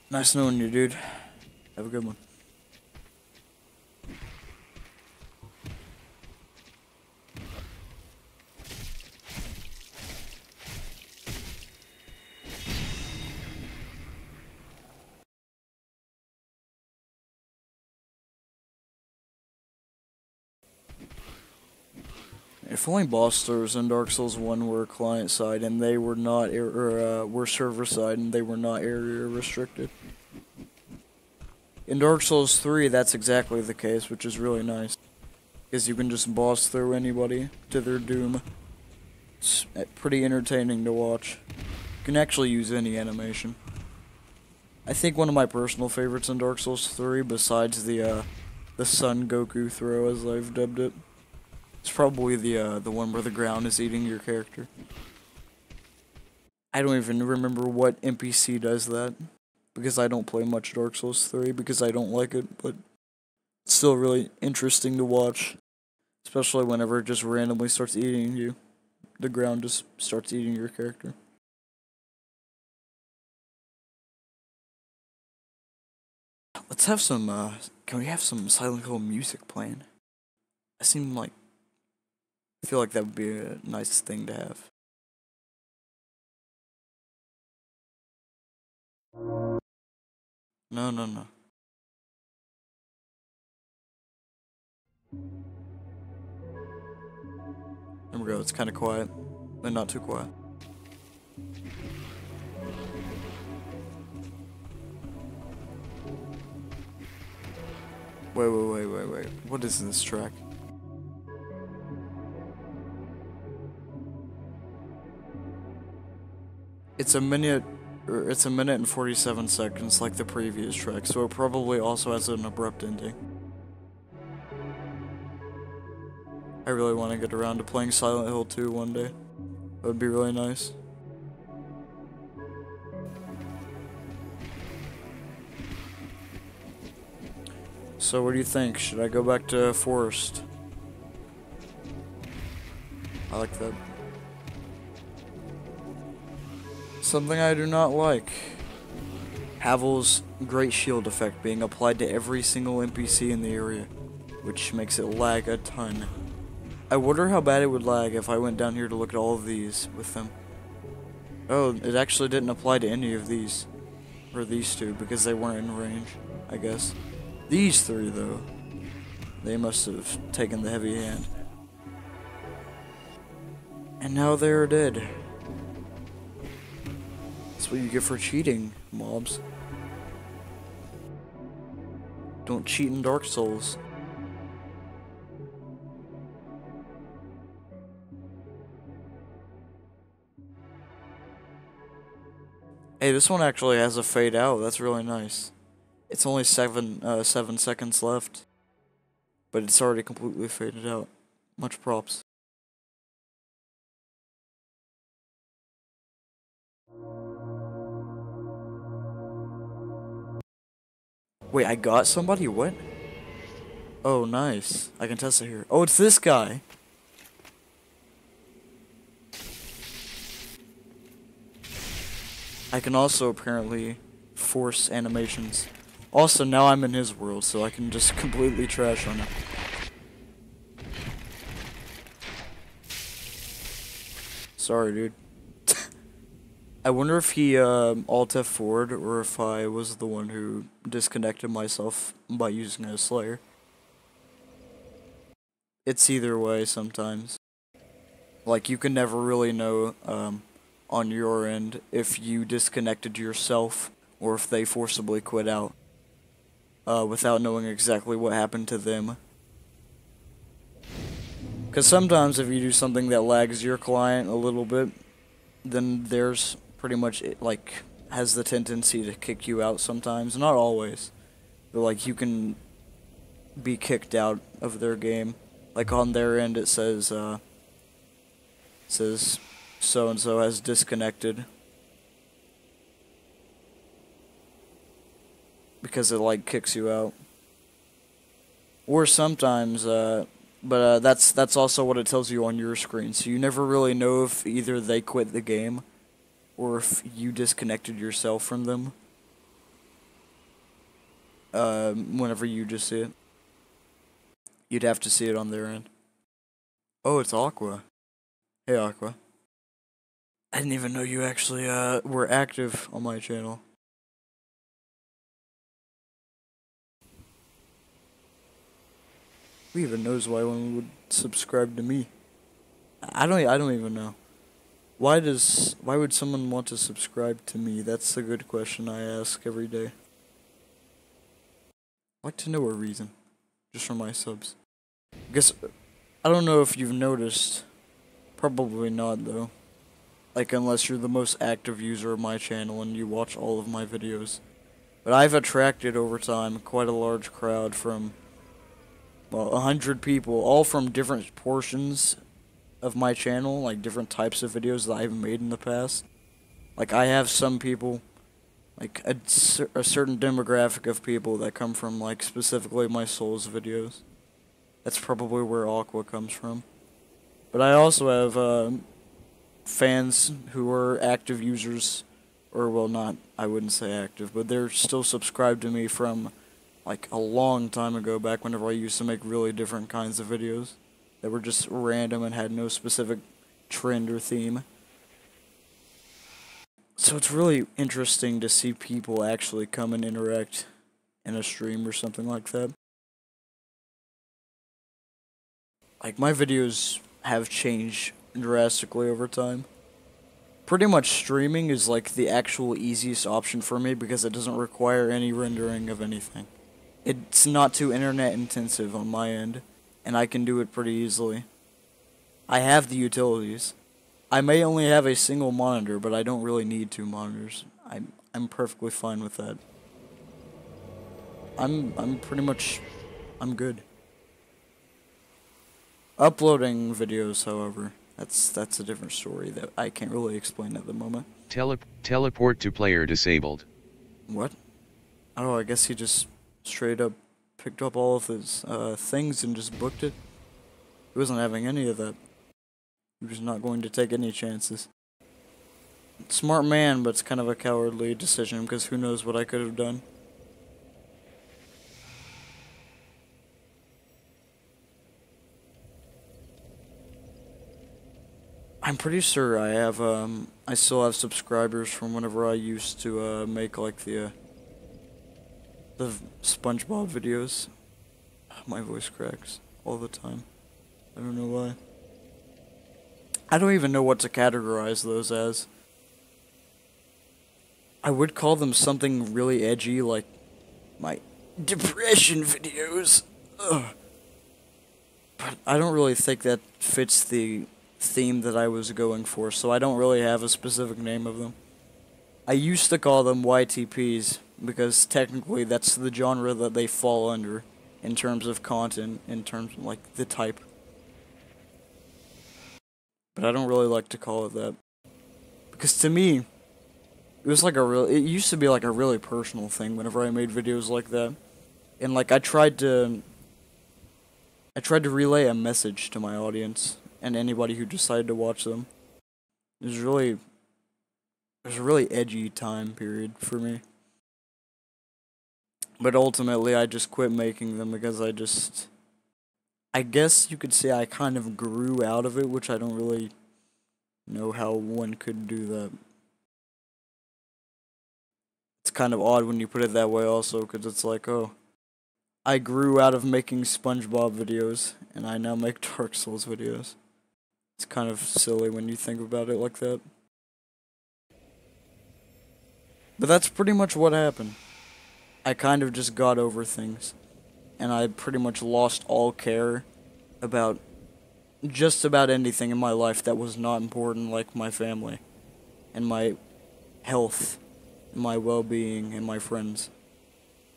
Speaker 1: Nice knowing you, dude. Have a good one. If only boss stores in Dark Souls 1 were client side and they were not were server side and they were not area restricted. In Dark Souls 3 that's exactly the case, which is really nice. Because you can just boss through anybody to their doom. It's pretty entertaining to watch. You can actually use any animation. I think one of my personal favorites in Dark Souls 3, besides the Sun Goku throw as I've dubbed it, it's probably the one where the ground is eating your character. I don't even remember what NPC does that, because I don't play much Dark Souls 3, because I don't like it, but it's still really interesting to watch. Especially whenever it just randomly starts eating you. The ground just starts eating your character. Let's have some, can we have some Silent Hill music playing? I feel like that would be a nice thing to have. No, no, no. There we go, it's kind of quiet, but not too quiet. Wait. What is this track? It's a minute and 47 seconds like the previous track, so it probably also has an abrupt ending. I really want to get around to playing Silent Hill 2 one day. That would be really nice. So what do you think? Should I go back to Forest? I like that. Something I do not like. Havel's Great Shield effect being applied to every single NPC in the area, which makes it lag a ton. I wonder how bad it would lag if I went down here to look at all of these with them. Oh, it actually didn't apply to any of these. Or these two, because they weren't in range, I guess. These three, though, they must have taken the heavy hand. And now they're dead. That's what you get for cheating, mobs. Don't cheat in Dark Souls. Hey, this one actually has a fade out. That's really nice. It's only 7 seconds left, but it's already completely faded out. Much props. Wait, I got somebody? What? Oh, nice. I can test it here. Oh, it's this guy. I can also apparently force animations. Also, now I'm in his world, so I can just completely trash on him. Sorry, dude. I wonder if he Alt F4'd or if I was the one who disconnected myself by using a Slayer. It's either way sometimes. Like, you can never really know on your end if you disconnected yourself or if they forcibly quit out without knowing exactly what happened to them. Because sometimes if you do something that lags your client a little bit, then there's pretty much, has the tendency to kick you out sometimes. Not always. But, like, you can be kicked out of their game. Like, on their end it says so-and-so has disconnected. because it like kicks you out. Or sometimes, but that's also what it tells you on your screen. So you never really know if either they quit the game or if you disconnected yourself from them. Whenever you just see it, you'd have to see it on their end. Oh, it's Aqua. Hey, Aqua. I didn't even know you actually were active on my channel. Who even knows why one would subscribe to me? I don't even know. Why would someone want to subscribe to me? That's a good question I ask every day. I'd like to know a reason, just for my subs. I don't know if you've noticed. Probably not though. Like unless you're the most active user of my channel and you watch all of my videos. But I've attracted over time quite a large crowd from, well, 100 people, all from different portions of my channel, like different types of videos that I've made in the past. Like I have some people, like a certain demographic of people that come from like specifically my Souls videos. That's probably where Aqua comes from. But I also have fans who are active users, or well, not, I wouldn't say active, but they're still subscribed to me from like a long time ago, back whenever I used to make really different kinds of videos that were just random and had no specific trend or theme. So it's really interesting to see people actually come and interact in a stream or something like that. Like my videos have changed drastically over time. Pretty much streaming is like the actual easiest option for me because it doesn't require any rendering of anything. It's not too internet intensive on my end, and I can do it pretty easily. I have the utilities. I may only have a single monitor, but I don't really need two monitors. I'm perfectly fine with that. I'm good. Uploading videos, however, that's a different story that I can't really explain at the moment.
Speaker 2: Teleport to player disabled.
Speaker 1: What? Oh, I guess he just straight up picked up all of his things and just booked it. He wasn't having any of that. He was not going to take any chances. Smart man, but it's kind of a cowardly decision because who knows what I could have done. I'm pretty sure I still have subscribers from whenever I used to make like the SpongeBob videos. My voice cracks all the time. I don't know why. I don't even know what to categorize those as. I would call them something really edgy, like my depression videos. Ugh. But I don't really think that fits the theme that I was going for, so I don't really have a specific name of them. I used to call them YTPs, because technically that's the genre that they fall under, in terms of content, in terms of, like, the type. But I don't really like to call it that. Because to me, it was like it used to be like a really personal thing whenever I made videos like that. And like I tried to relay a message to my audience and anybody who decided to watch them. It was a really edgy time period for me. But ultimately I just quit making them because I guess you could say I kind of grew out of it, which I don't really know how one could do that. It's kind of odd when you put it that way also, because it's like, oh, I grew out of making SpongeBob videos, and I now make Dark Souls videos. It's kind of silly when you think about it like that. But that's pretty much what happened. I kind of just got over things, and I pretty much lost all care about just about anything in my life that was not important, like my family, and my health, and my well-being, and my friends,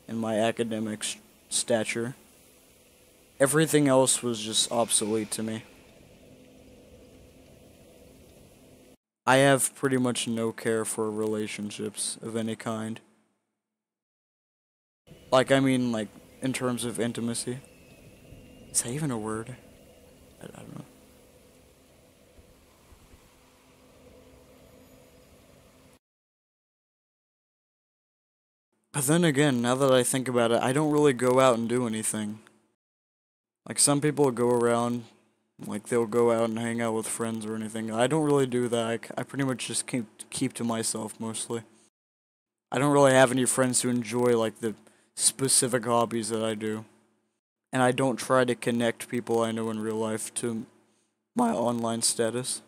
Speaker 1: and my academic stature. Everything else was just obsolete to me. I have pretty much no care for relationships of any kind. Like, I mean, like, in terms of intimacy. Is that even a word? I don't know. But then again, now that I think about it, I don't really go out and do anything. Like, some people go around, like, they'll go out and hang out with friends or anything. I don't really do that. I pretty much just keep to myself, mostly. I don't really have any friends who enjoy, like, the specific hobbies that I do. And I don't try to connect people I know in real life to my online status.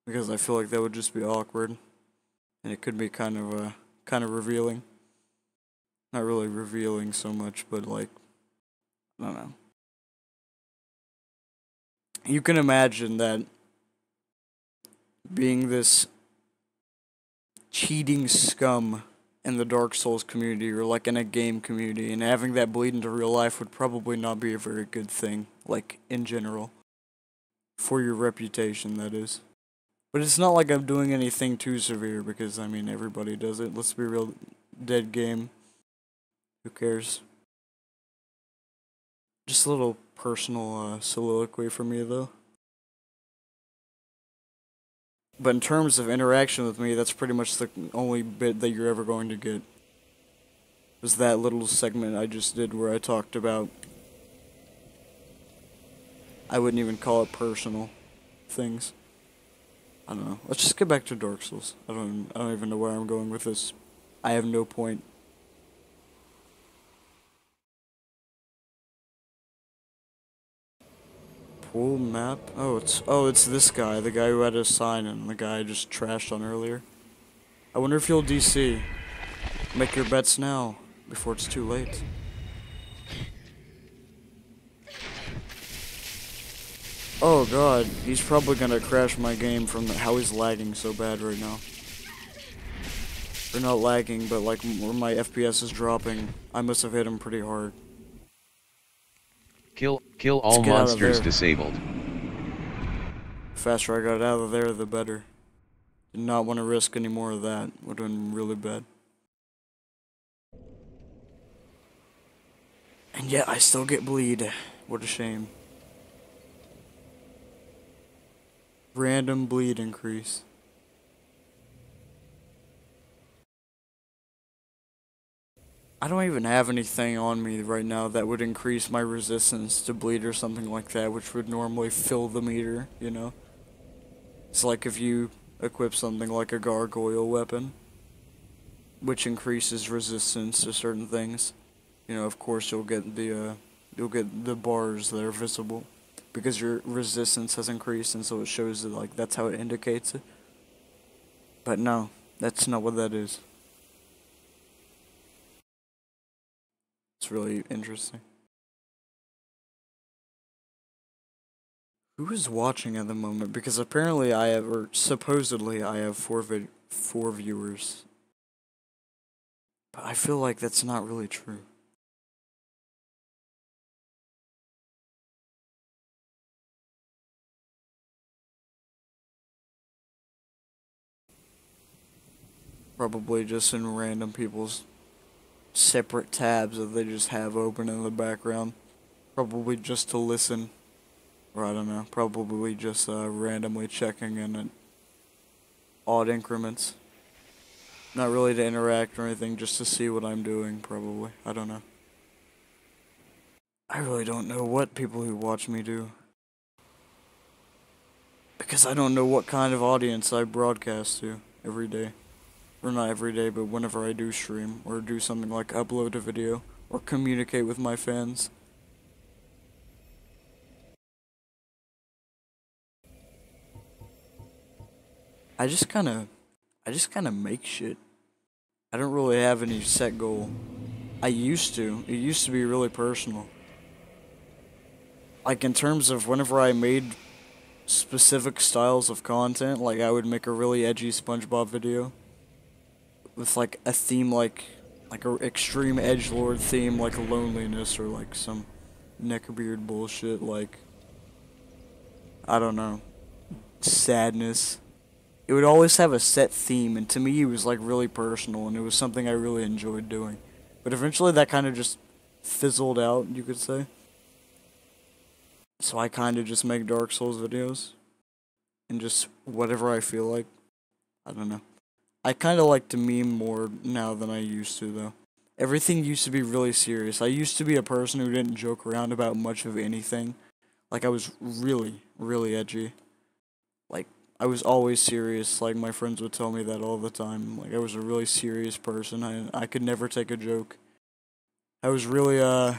Speaker 1: Because I feel like that would just be awkward. And it could be kind of revealing. Not really revealing so much, but like, I don't know. You can imagine that being this cheating scum in the Dark Souls community or like in a game community and having that bleed into real life would probably not be a very good thing, like in general. For your reputation, that is. But it's not like I'm doing anything too severe because, I mean, everybody does it. Let's be real, dead game. Who cares? Just a little personal soliloquy for me, though. But in terms of interaction with me, that's pretty much the only bit that you're ever going to get. Was that little segment I just did where I talked about... I wouldn't even call it personal things. I don't know. Let's just get back to Dark Souls. I don't even know where I'm going with this. I have no point. Pool map? Oh, it's this guy, the guy who had a sign and the guy I just trashed on earlier. I wonder if he'll DC. Make your bets now, before it's too late. Oh god, he's probably gonna crash my game from how he's lagging so bad right now. Or not lagging, but like where my FPS is dropping. I must have hit him pretty hard.
Speaker 2: Kill all monsters disabled.
Speaker 1: The faster I got out of there, the better. Did not want to risk any more of that. Would have been really bad. And yet I still get bleed. What a shame. Random bleed increase. I don't even have anything on me right now that would increase my resistance to bleed or something like that, which would normally fill the meter, you know? It's like if you equip something like a gargoyle weapon, which increases resistance to certain things. You know, of course you'll get the bars that are visible. Because your resistance has increased, and so it shows that, like, that's how it indicates it. But no, that's not what that is. It's really interesting. Who is watching at the moment? Because apparently I have, or supposedly I have four viewers. But I feel like that's not really true. Probably just in random people's separate tabs that they just have open in the background. Probably just to listen. Or I don't know, probably just randomly checking in at odd increments. Not really to interact or anything, just to see what I'm doing, probably. I don't know. I really don't know what people who watch me do. Because I don't know what kind of audience I broadcast to every day. Or not every day, but whenever I do stream, or do something like upload a video, or communicate with my fans. I just kinda make shit. I don't really have any set goal. I used to. It used to be really personal. Like in terms of whenever I made specific styles of content, like I would make a really edgy SpongeBob video. With like a theme like a extreme edgelord theme like loneliness or like some neckbeard bullshit like I don't know, sadness. It would always have a set theme, and to me it was like really personal and it was something I really enjoyed doing. But eventually that kind of just fizzled out, you could say. So I kind of just make Dark Souls videos. And just whatever I feel like. I don't know. I kind of like to meme more now than I used to, though. Everything used to be really serious. I used to be a person who didn't joke around about much of anything. Like, I was really, really edgy. Like, I was always serious. Like, my friends would tell me that all the time. Like, I was a really serious person. I could never take a joke. I was really,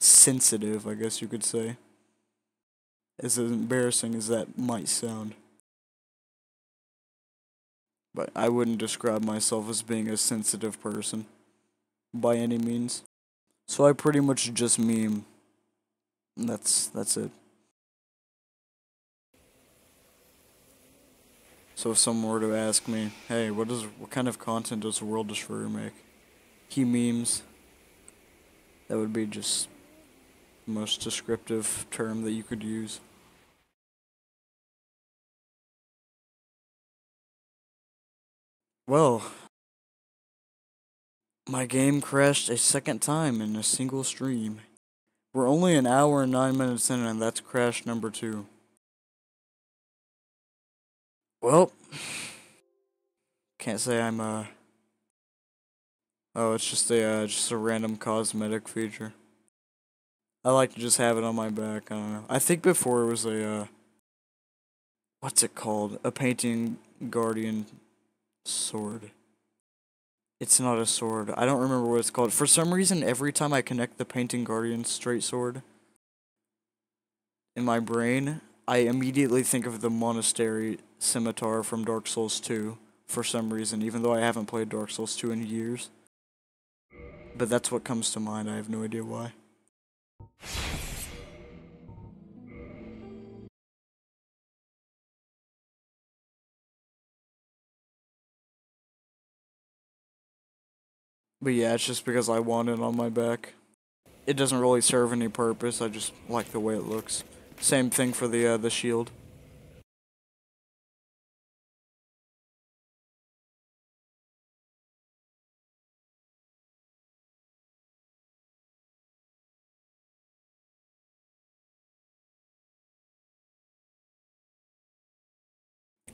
Speaker 1: sensitive, I guess you could say. As embarrassing as that might sound. But I wouldn't describe myself as being a sensitive person. By any means. So I pretty much just meme. That's it. So if someone were to ask me, hey, what kind of content does World Destroyer make? He memes. That would be just the most descriptive term that you could use. Well, my game crashed a second time in a single stream. We're only an hour and 9 minutes in, and that's crash number 2. Well, can't say I'm oh, it's just a random cosmetic feature. I like to just have it on my back. I don't know. I think before it was a what's it called? A painting guardian sword. It's not a sword. I don't remember what it's called. For some reason, every time I connect the painting guardian straight sword in my brain, I immediately think of the monastery scimitar from Dark Souls 2 for some reason, even though I haven't played Dark Souls 2 in years. But that's what comes to mind. I have no idea why. But yeah, it's just because I want it on my back. It doesn't really serve any purpose. I just like the way it looks. Same thing for the shield.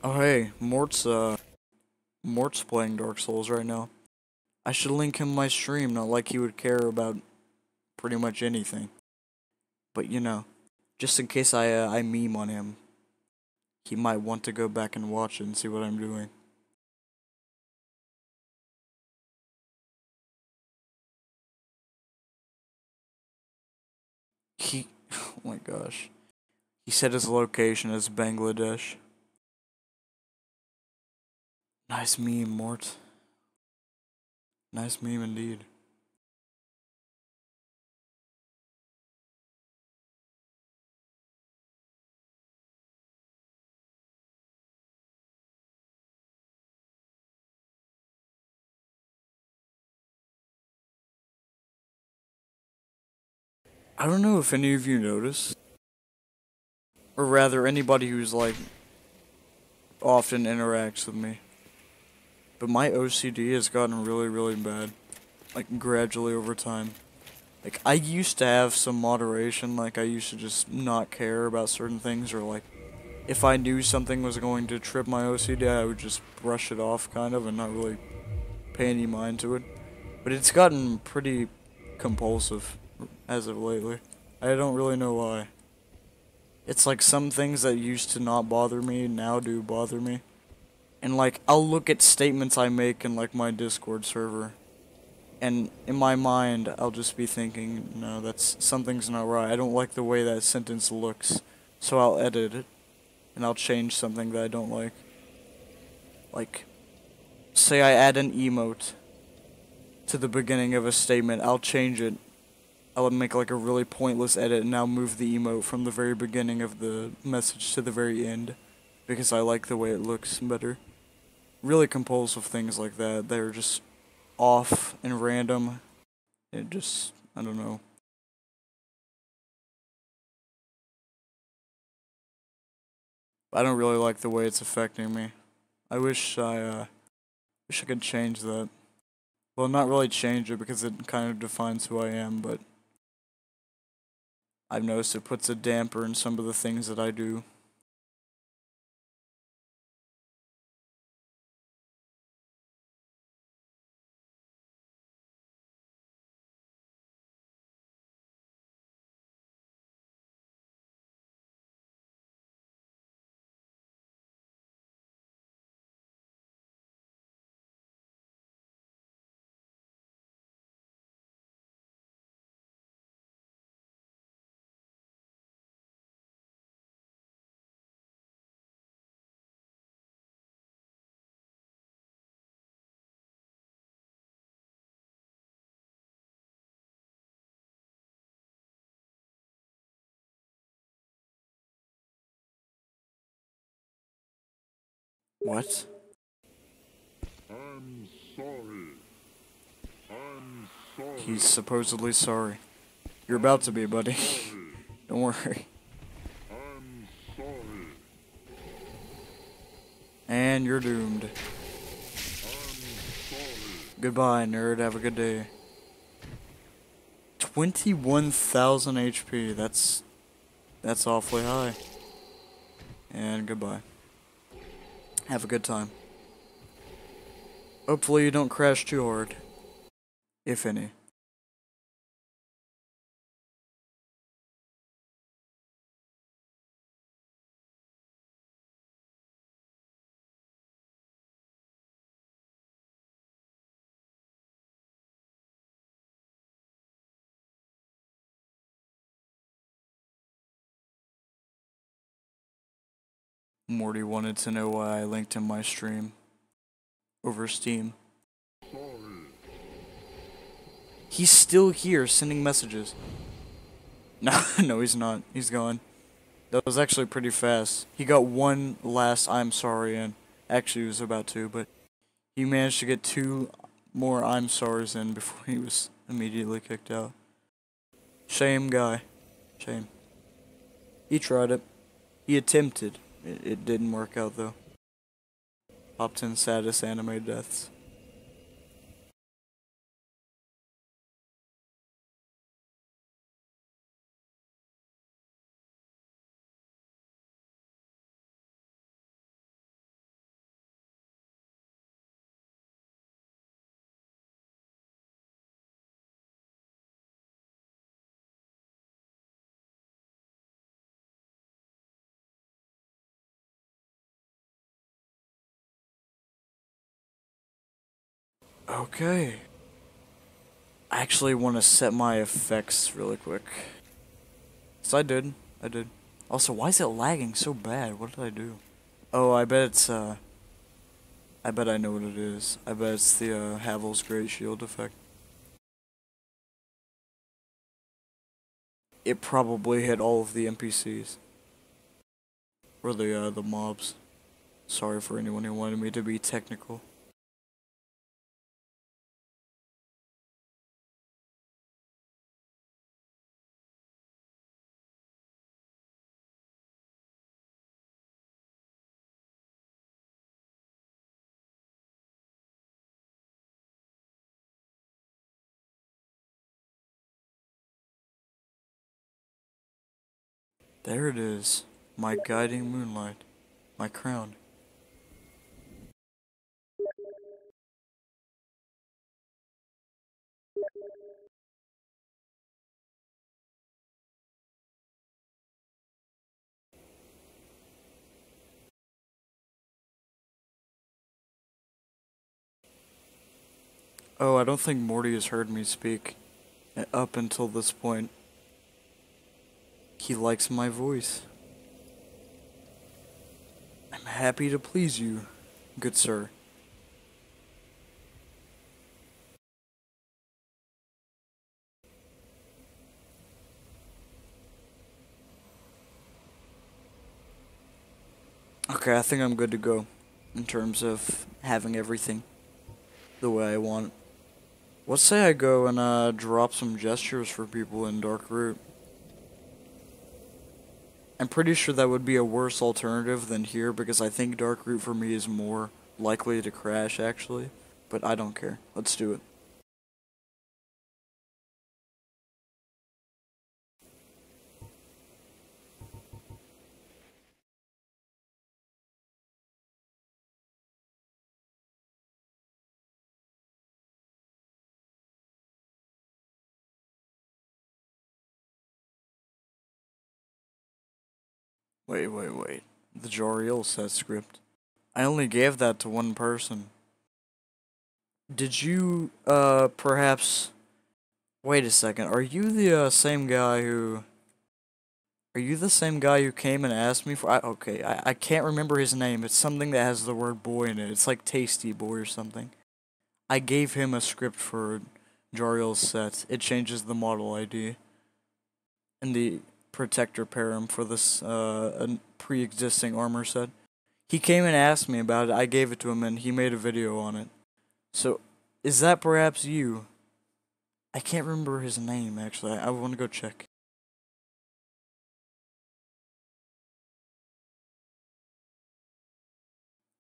Speaker 1: Oh hey, Mort's playing Dark Souls right now. I should link him my stream, not like he would care about pretty much anything. But you know, just in case I meme on him, he might want to go back and watch it and see what I'm doing. Oh my gosh. He said his location is Bangladesh. Nice meme, Mort. Nice meme indeed. I don't know if any of you noticed, or rather anybody who's like often interacts with me, but my OCD has gotten really, really bad, like gradually over time. Like I used to have some moderation, like I used to just not care about certain things, or like if I knew something was going to trip my OCD, I would just brush it off kind of and not really pay any mind to it. But it's gotten pretty compulsive as of lately. I don't really know why. It's like some things that used to not bother me now do bother me. And like I'll look at statements I make in like my Discord server, and in my mind I'll just be thinking, no, that's something's not right. I don't like the way that sentence looks. So I'll edit it and I'll change something that I don't like. Like say I add an emote to the beginning of a statement, I'll change it. I'll make like a really pointless edit and I'll move the emote from the very beginning of the message to the very end because I like the way it looks better. Really compulsive things like that. They're just off and random. It just, I don't know. I don't really like the way it's affecting me. I wish I could change that. Well, not really change it because it kind of defines who I am, but I've noticed it puts a damper in some of the things that I do. What?
Speaker 3: I'm sorry. I'm sorry.
Speaker 1: He's supposedly sorry. You're about to be, buddy.
Speaker 3: Sorry.
Speaker 1: Don't worry.
Speaker 3: I'm sorry.
Speaker 1: And you're doomed.
Speaker 3: I'm sorry.
Speaker 1: Goodbye, nerd. Have a good day. 21,000 HP. That's awfully high. And goodbye. Have a good time. Hopefully you don't crash too hard. If any. Morty wanted to know why I linked in my stream over Steam.
Speaker 3: Sorry.
Speaker 1: He's still here sending messages. No, no, he's not. He's gone. That was actually pretty fast. He got one last I'm sorry in. Actually, he was about to, but he managed to get 2 more I'm sorries in before he was immediately kicked out. Shame, guy. Shame. He tried it. He attempted. It didn't work out, though. Top 10 saddest anime deaths. Okay. I actually want to set my effects really quick. So I did. Also, why is it lagging so bad? What did I do? Oh, I bet it's, I bet I know what it is. I bet it's the, Havel's Great Shield effect. It probably hit all of the NPCs. Or the mobs. Sorry for anyone who wanted me to be technical. There it is. My guiding moonlight. My crown. Oh, I don't think Morty has heard me speak up until this point. He likes my voice. I'm happy to please you, good sir. Okay, I think I'm good to go in terms of having everything the way I want. Let's say I go and drop some gestures for people in Darkroot. I'm pretty sure that would be a worse alternative than here because I think Darkroot for me is more likely to crash actually, but I don't care. Let's do it. Wait. The Joriel set script. I only gave that to one person. Did you, perhaps... Wait a second, are you the, same guy who... Are you the same guy who came and asked me for... I can't remember his name. It's something that has the word boy in it. It's like Tasty Boy or something. I gave him a script for Jariel's set. It changes the model ID. And the protector param for this, pre-existing armor set. He came and asked me about it. I gave it to him and he made a video on it. So, is that perhaps you? I can't remember his name, actually. I want to go check.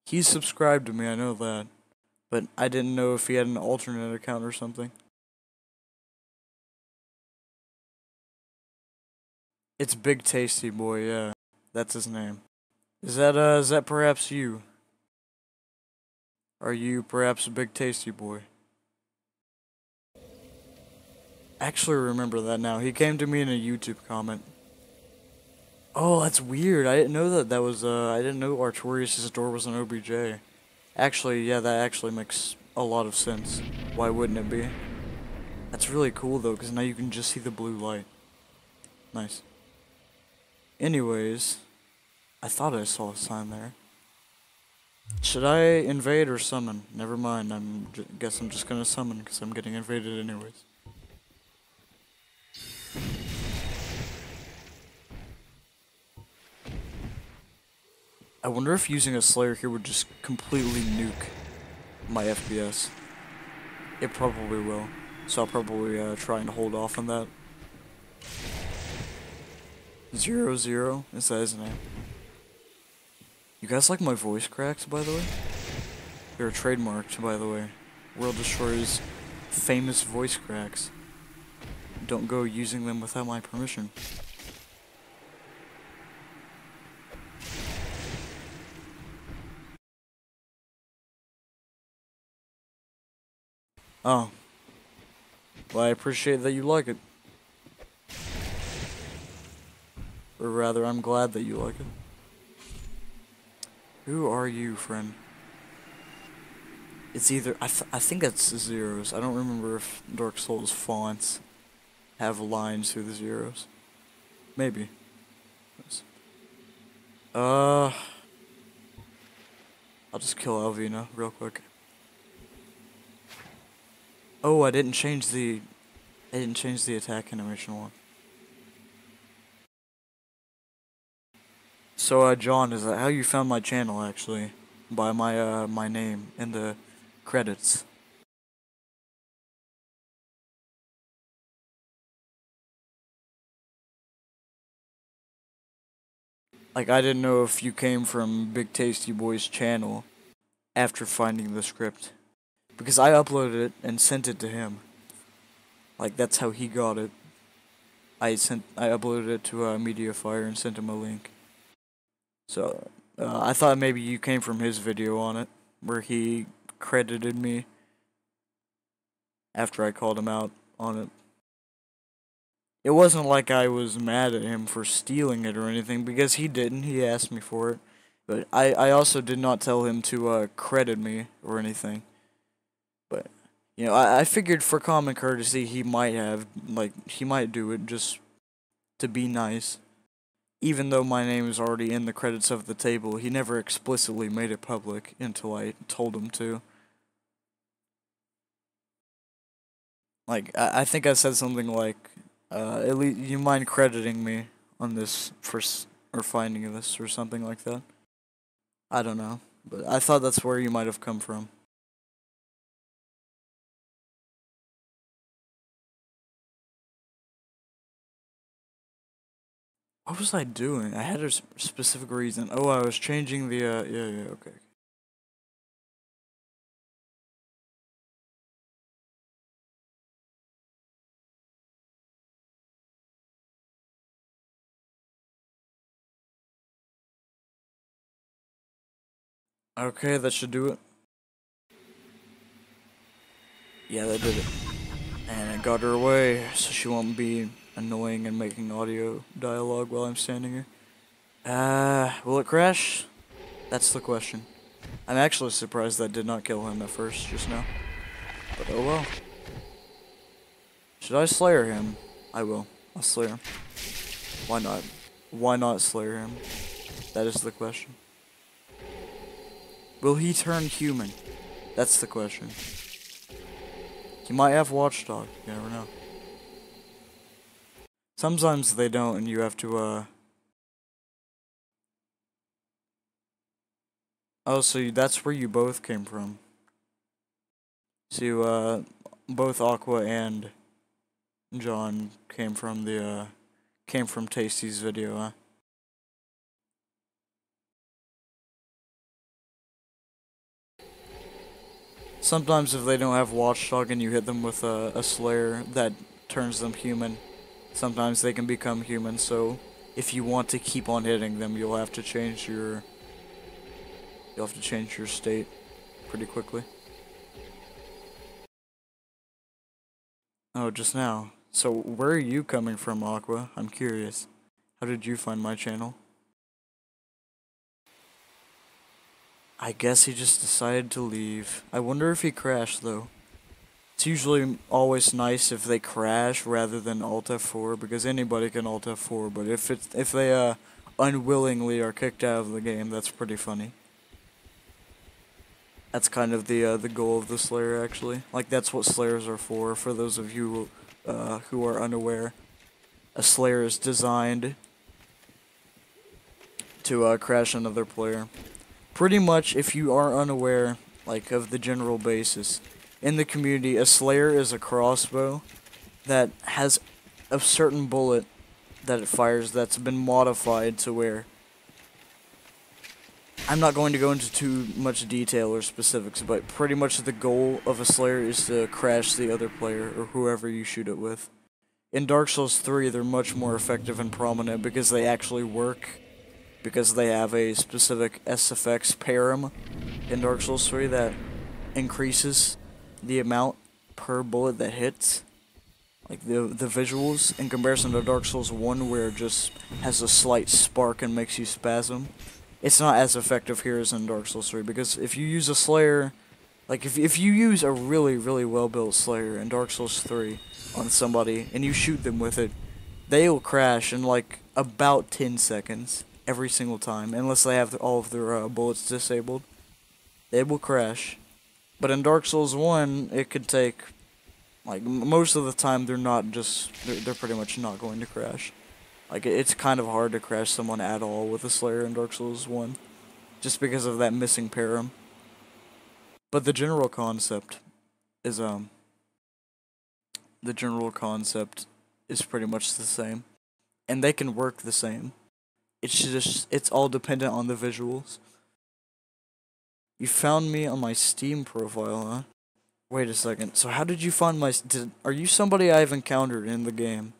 Speaker 1: He's subscribed to me, I know that. But I didn't know if he had an alternate account or something. It's Big Tasty Boy, yeah. That's his name. Is that perhaps you? Are you perhaps a Big Tasty Boy? Actually remember that now. He came to me in a YouTube comment. Oh, that's weird. I didn't know that was, I didn't know Artorias' door was an OBJ. Actually, yeah, that actually makes a lot of sense. Why wouldn't it be? That's really cool, though, because now you can just see the blue light. Nice. Anyways, I thought I saw a sign there. Should I invade or summon? Never mind, guess I'm just gonna summon, because I'm getting invaded anyways. I wonder if using a Slayer here would just completely nuke my FPS. It probably will. So I'll probably try and hold off on that. 00, is that his name? You guys like my voice cracks, by the way? They're trademarked, by the way. World Destroyer's famous voice cracks. Don't go using them without my permission. Oh. Well, I appreciate that you like it. Or rather, I'm glad that you like it. Who are you, friend? It's either... I think that's zeros. I don't remember if Dark Souls fonts have lines through the zeros. Maybe. I'll just kill Alvina real quick. Oh, I didn't change the attack animation one. So, John, is that how you found my channel, actually? By my, my name in the credits. Like, I didn't know if you came from Big Tasty Boy's channel after finding the script. Because I uploaded it and sent it to him. Like, that's how he got it. I uploaded it to Mediafire and sent him a link. So, I thought maybe you came from his video on it, where he credited me after I called him out on it. It wasn't like I was mad at him for stealing it or anything, because he didn't. He asked me for it. But I also did not tell him to credit me or anything. But, you know, I figured for common courtesy he might do it just to be nice. Even though my name is already in the credits of the table, he never explicitly made it public until I told him to. Like, I think I said something like, at least you mind crediting me on this or finding this or something like that. I don't know, but I thought that's where you might have come from. What was I doing? I had a specific reason. Oh, I was changing the, yeah, okay. Okay, that should do it. Yeah, that did it. And it got her away, so she won't be annoying and making audio dialogue while I'm standing here. Will it crash? That's the question. I'm actually surprised that did not kill him at first, just now. But oh well. Should I slayer him? I will. I'll slayer him. Why not? Why not slayer him? That is the question. Will he turn human? That's the question. He might have Watchdog, you never know. Sometimes they don't, and you have to, Oh, so that's where you both came from. So, both Aqua and John came from Tasty's video, huh? Sometimes if they don't have Watchdog and you hit them with a Slayer that turns them human, sometimes they can become human, so if you want to keep on hitting them, you'll have to change your state pretty quickly. Oh, just now. So where are you coming from, Aqua? I'm curious. How did you find my channel? I guess he just decided to leave. I wonder if he crashed, though. It's usually always nice if they crash rather than Alt F4, because anybody can Alt F4, but if they unwillingly are kicked out of the game, that's pretty funny. That's kind of the goal of the Slayer, actually. Like, that's what Slayers are for those of you who are unaware. A Slayer is designed to crash another player. Pretty much, if you are unaware, like, of the general basis, in the community, a Slayer is a crossbow that has a certain bullet that it fires that's been modified to where... I'm not going to go into too much detail or specifics, but pretty much the goal of a Slayer is to crash the other player, or whoever you shoot it with. In Dark Souls 3, they're much more effective and prominent because they actually work, because they have a specific SFX param in Dark Souls 3 that increases the amount per bullet that hits. Like the visuals, in comparison to Dark Souls 1 where it just has a slight spark and makes you spasm. It's not as effective here as in Dark Souls 3, because if you use a Slayer, like if you use a really, really well-built Slayer in Dark Souls 3 on somebody, and you shoot them with it, they will crash in like about 10 seconds every single time, unless they have all of their bullets disabled. They will crash. But in Dark Souls 1, it could take, like, most of the time they're pretty much not going to crash. Like, it's kind of hard to crash someone at all with a Slayer in Dark Souls 1, just because of that missing param. But the general concept is, pretty much the same. And they can work the same. It's all dependent on the visuals. You found me on my Steam profile, huh? Wait a second, so how did you find are you somebody I've encountered in the game?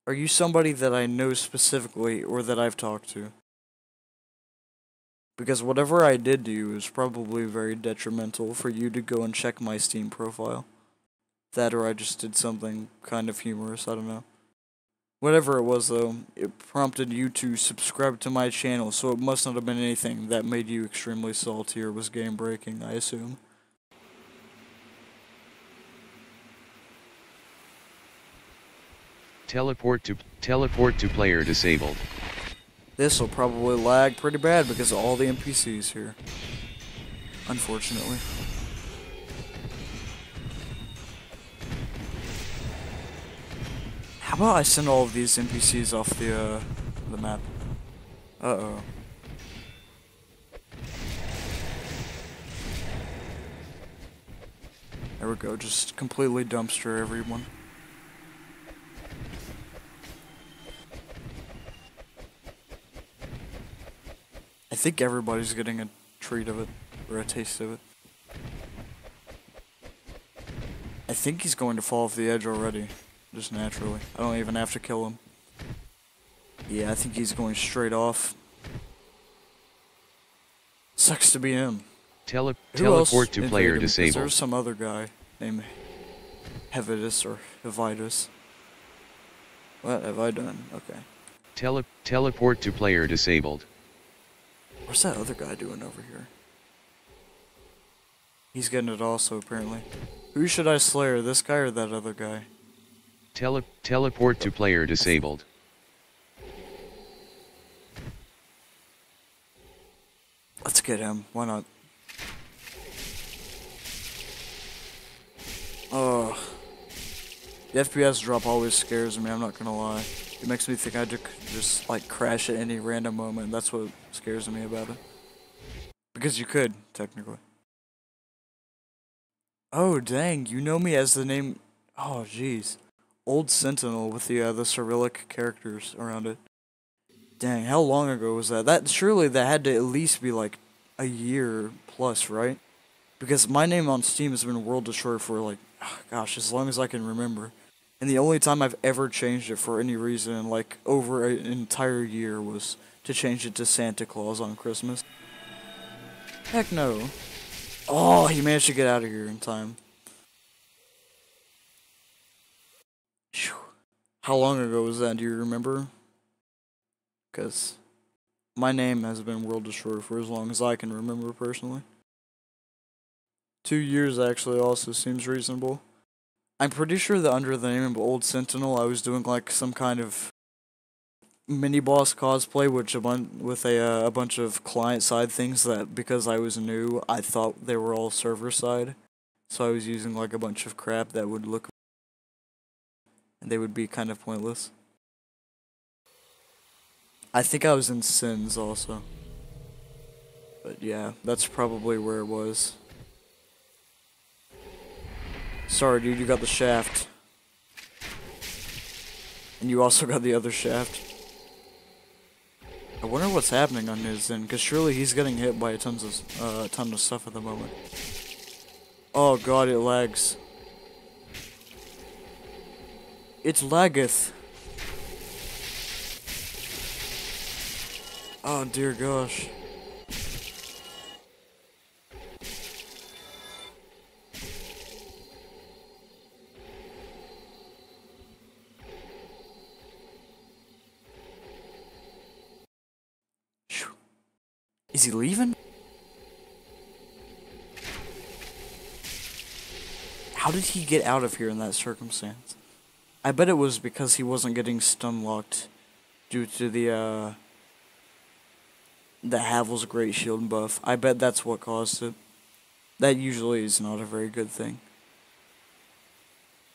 Speaker 1: Are you somebody that I know specifically, or that I've talked to? Because whatever I did to you is probably very detrimental for you to go and check my Steam profile. That, or I just did something kind of humorous, I don't know. Whatever it was, though, it prompted you to subscribe to my channel, so it must not have been anything that made you extremely salty or was game-breaking, I assume.
Speaker 2: Teleport to player disabled.
Speaker 1: This'll probably lag pretty bad because of all the NPCs here. Unfortunately. How about I send all of these NPCs off the map? Uh-oh. There we go, just completely dumpster everyone. I think everybody's getting a treat of it, or a taste of it. I think he's going to fall off the edge already, just naturally. I don't even have to kill him. Yeah, I think he's going straight off. Sucks to be him.
Speaker 2: Teleport to player disabled.
Speaker 1: There's some other guy named Hevidus or Hevidus. What have I done? Okay.
Speaker 2: Teleport to player disabled.
Speaker 1: What's that other guy doing over here? He's getting it also, apparently. Who should I slayer, this guy or that other guy?
Speaker 2: Teleport to player disabled.
Speaker 1: Let's get him, why not? Oh, the FPS drop always scares me, I'm not gonna lie. It makes me think I could just like crash at any random moment. That's what scares me about it. Because you could, technically. Oh dang, you know me as the name. Oh jeez, Old Sentinel with the Cyrillic characters around it. Dang, how long ago was that? Surely that had to at least be like a year plus, right? Because my name on Steam has been World Destroyer for like, gosh, as long as I can remember. And the only time I've ever changed it for any reason, like over an entire year, was to change it to Santa Claus on Christmas. Heck no. Oh, he managed to get out of here in time. Phew. How long ago was that? Do you remember? Because my name has been World Destroyer for as long as I can remember personally. 2 years actually also seems reasonable. I'm pretty sure that under the name of Old Sentinel, I was doing like some kind of mini-boss cosplay, which with a bunch of client-side things that, because I was new, I thought they were all server-side. So I was using like a bunch of crap that would look, and they would be kind of pointless. I think I was in Sins also. But yeah, that's probably where it was. Sorry, dude, you got the shaft. And you also got the other shaft. I wonder what's happening on his end, because surely he's getting hit by a ton of stuff at the moment. Oh god, it lags. It's laggeth. Oh dear gosh. Is he leaving? How did he get out of here in that circumstance? I bet it was because he wasn't getting stun locked due to the Havel's Great Shield buff. I bet that's what caused it. That usually is not a very good thing.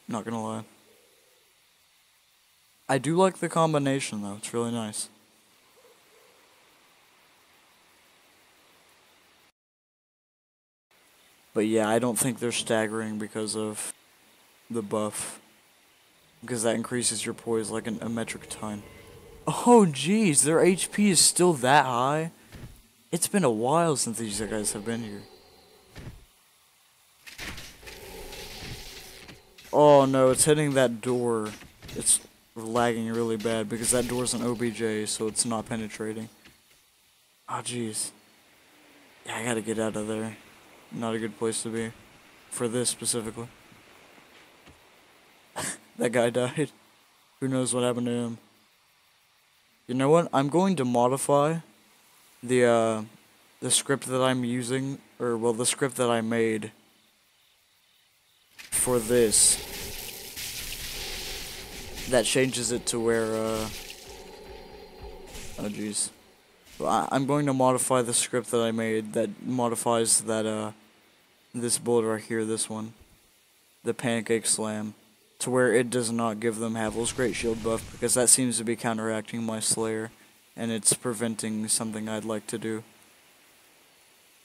Speaker 1: Not gonna lie. I do like the combination though, it's really nice. But yeah, I don't think they're staggering because of the buff. Because that increases your poise like a metric ton. Oh jeez, their HP is still that high? It's been a while since these guys have been here. Oh no, it's hitting that door. It's lagging really bad because that door's an OBJ, so it's not penetrating. Oh jeez. Yeah, I gotta get out of there. Not a good place to be. For this specifically. That guy died. Who knows what happened to him. You know what? I'm going to modify the script that I'm using, or well, the script that I made for this. That changes it to where, oh jeez. Well, I'm going to modify the script that I made that modifies that, this bullet right here, this one. The Pancake Slam. To where it does not give them Havel's Great Shield buff, because that seems to be counteracting my Slayer, and it's preventing something I'd like to do.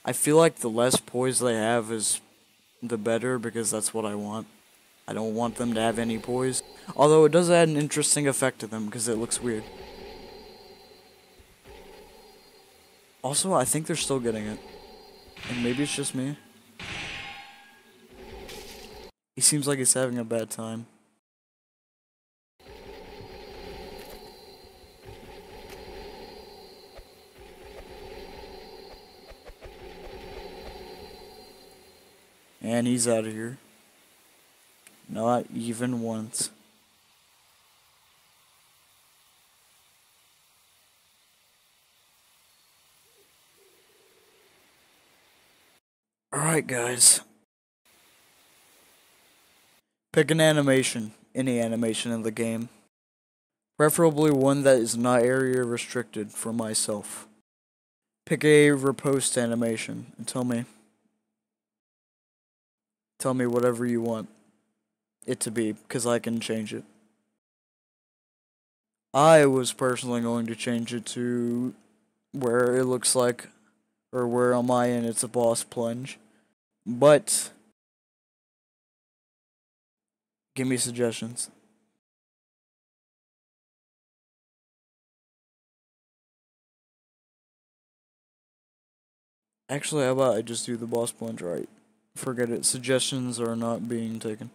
Speaker 1: I feel like the less poise they have is the better, because that's what I want. I don't want them to have any poise, although it does add an interesting effect to them, because it looks weird. Also, I think they're still getting it, and maybe it's just me. He seems like he's having a bad time. And he's out of here. Not even once. Alright, guys. Pick an animation, any animation in the game. Preferably one that is not area restricted for myself. Pick a riposte animation and tell me whatever you want it to be, because I can change it. I was personally going to change it to where it looks like, or where on my end it's a boss plunge. But give me suggestions. Actually, how about I just do the boss plunge right? Forget it. Suggestions are not being taken.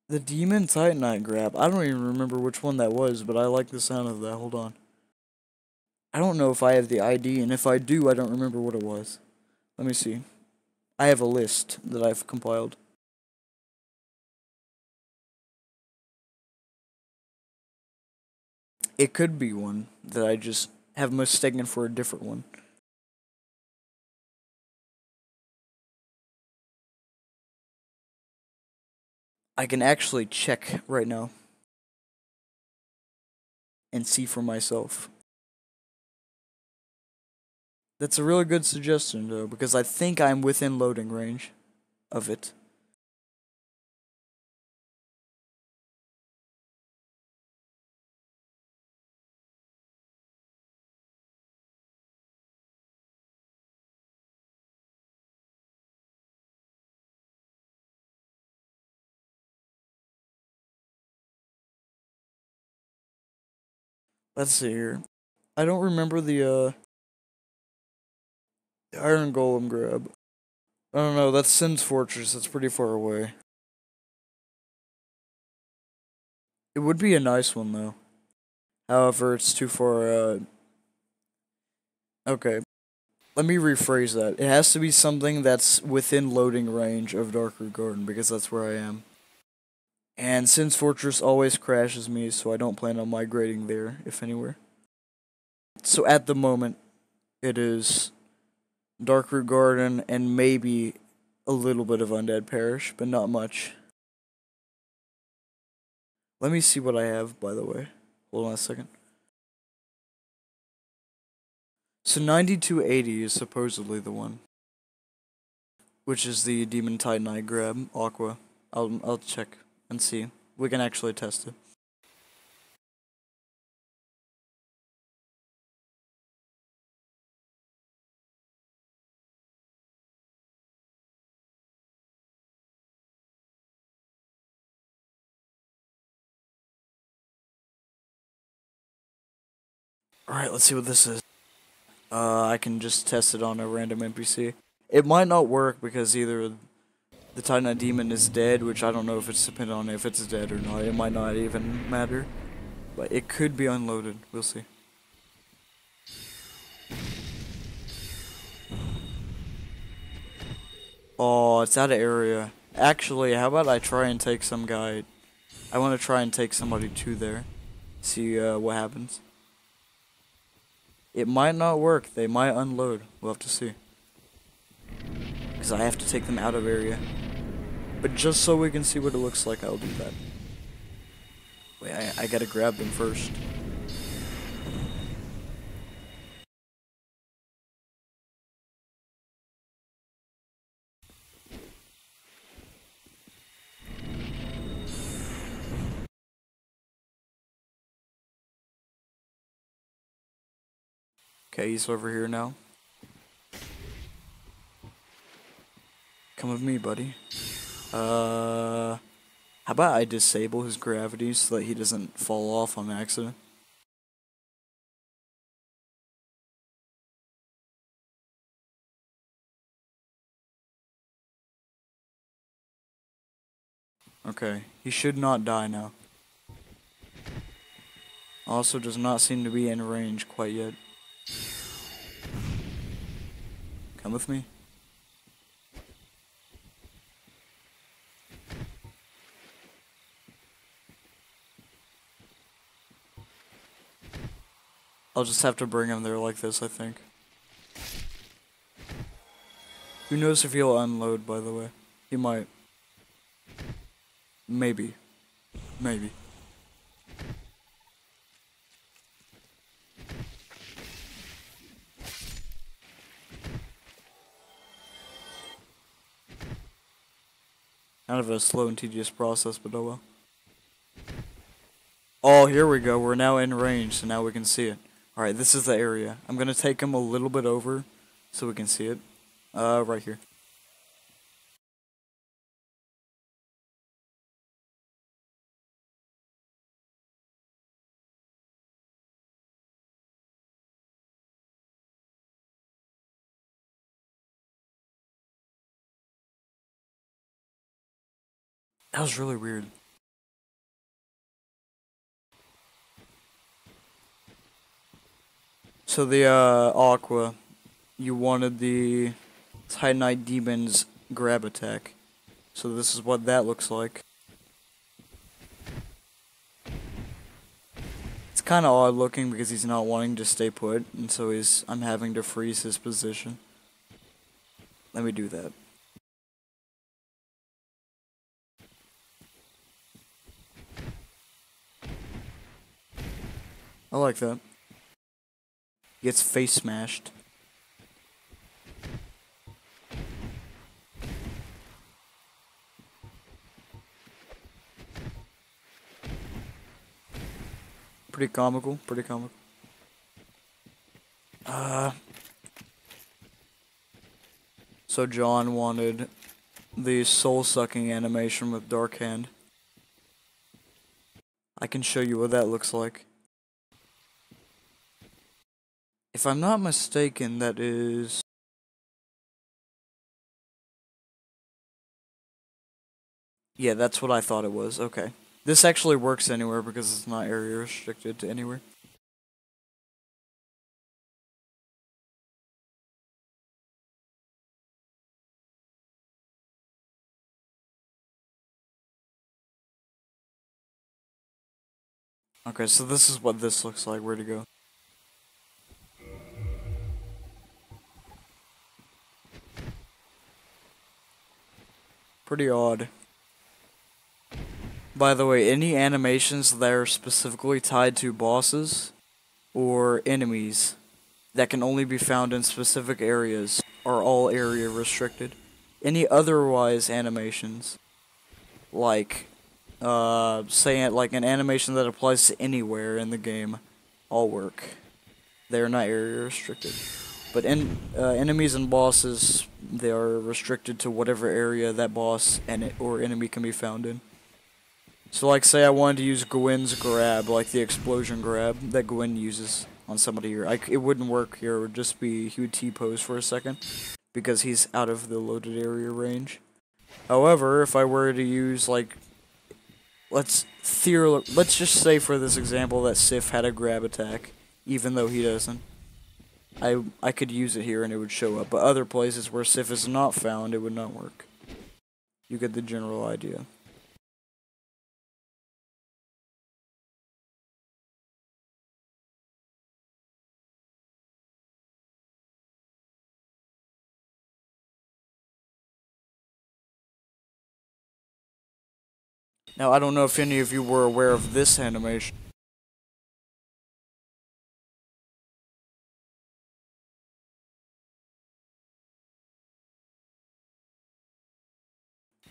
Speaker 1: The Demon Titanite grab. I don't even remember which one that was, but I like the sound of that. Hold on. I don't know if I have the ID, and if I do, I don't remember what it was. Let me see. I have a list that I've compiled. It could be one that I just have mistaken for a different one. I can actually check right now and see for myself. That's a really good suggestion, though, because I think I'm within loading range of it. Let's see here. I don't remember the Iron Golem grab. I don't know, that's Sin's Fortress, that's pretty far away. It would be a nice one, though. However, it's too far, Okay. Let me rephrase that. It has to be something that's within loading range of Darkroot Garden, because that's where I am. And Sin's Fortress always crashes me, so I don't plan on migrating there, if anywhere. So at the moment, it is Darkroot Garden and maybe a little bit of Undead Parish, but not much. Let me see what I have, by the way. Hold on a second. So 9280 is supposedly the one, which is the Demon Titanite grab, Aqua. I'll check and see. We can actually test it. Alright, let's see what this is. I can just test it on a random NPC. It might not work because either the Titanite Demon is dead, which I don't know if it's dependent on if it's dead or not. It might not even matter. But it could be unloaded. We'll see. Oh, it's out of area. Actually, how about I try and take some guy... I want to try and take somebody to there. See what happens. It might not work. They might unload. We'll have to see. Because I have to take them out of area. But just so we can see what it looks like, I'll do that. Wait, I gotta grab them first. Okay, he's over here now. Come with me, buddy. How about I disable his gravity so that he doesn't fall off on accident? Okay, he should not die now. Also does not seem to be in range quite yet. Come with me. I'll just have to bring him there like this, I think. Who knows if he'll unload, by the way. He might. Maybe. Maybe. Kind of a slow and tedious process, but oh well. Oh, here we go. We're now in range, so now we can see it. Alright, this is the area. I'm gonna take him a little bit over so we can see it. Right here. That was really weird. So the Aqua, you wanted the Titanite Demon's grab attack. So this is what that looks like. It's kind of odd looking because he's not wanting to stay put, and so I'm having to freeze his position. Let me do that. I like that. He gets face smashed. Pretty comical, pretty comical. So John wanted the soul-sucking animation with Dark Hand. I can show you what that looks like. If I'm not mistaken, that is... Yeah, that's what I thought it was. Okay. This actually works anywhere because it's not area restricted to anywhere. Okay, so this is what this looks like. Where to go? Pretty odd. By the way, any animations that are specifically tied to bosses or enemies that can only be found in specific areas are all area restricted. Any otherwise animations, like, say like an animation that applies to anywhere in the game, all work. They're not area restricted. But enemies and bosses, they are restricted to whatever area that boss or enemy can be found in. So like say I wanted to use Gwyn's grab, like the explosion grab that Gwyn uses on somebody here. It wouldn't work here, it would just be, he would T-pose for a second, because he's out of the loaded area range. However, if I were to use like, let's just say for this example that Sif had a grab attack, even though he doesn't. I could use it here and it would show up, but other places where Sif is not found, it would not work. You get the general idea. Now, I don't know if any of you were aware of this animation.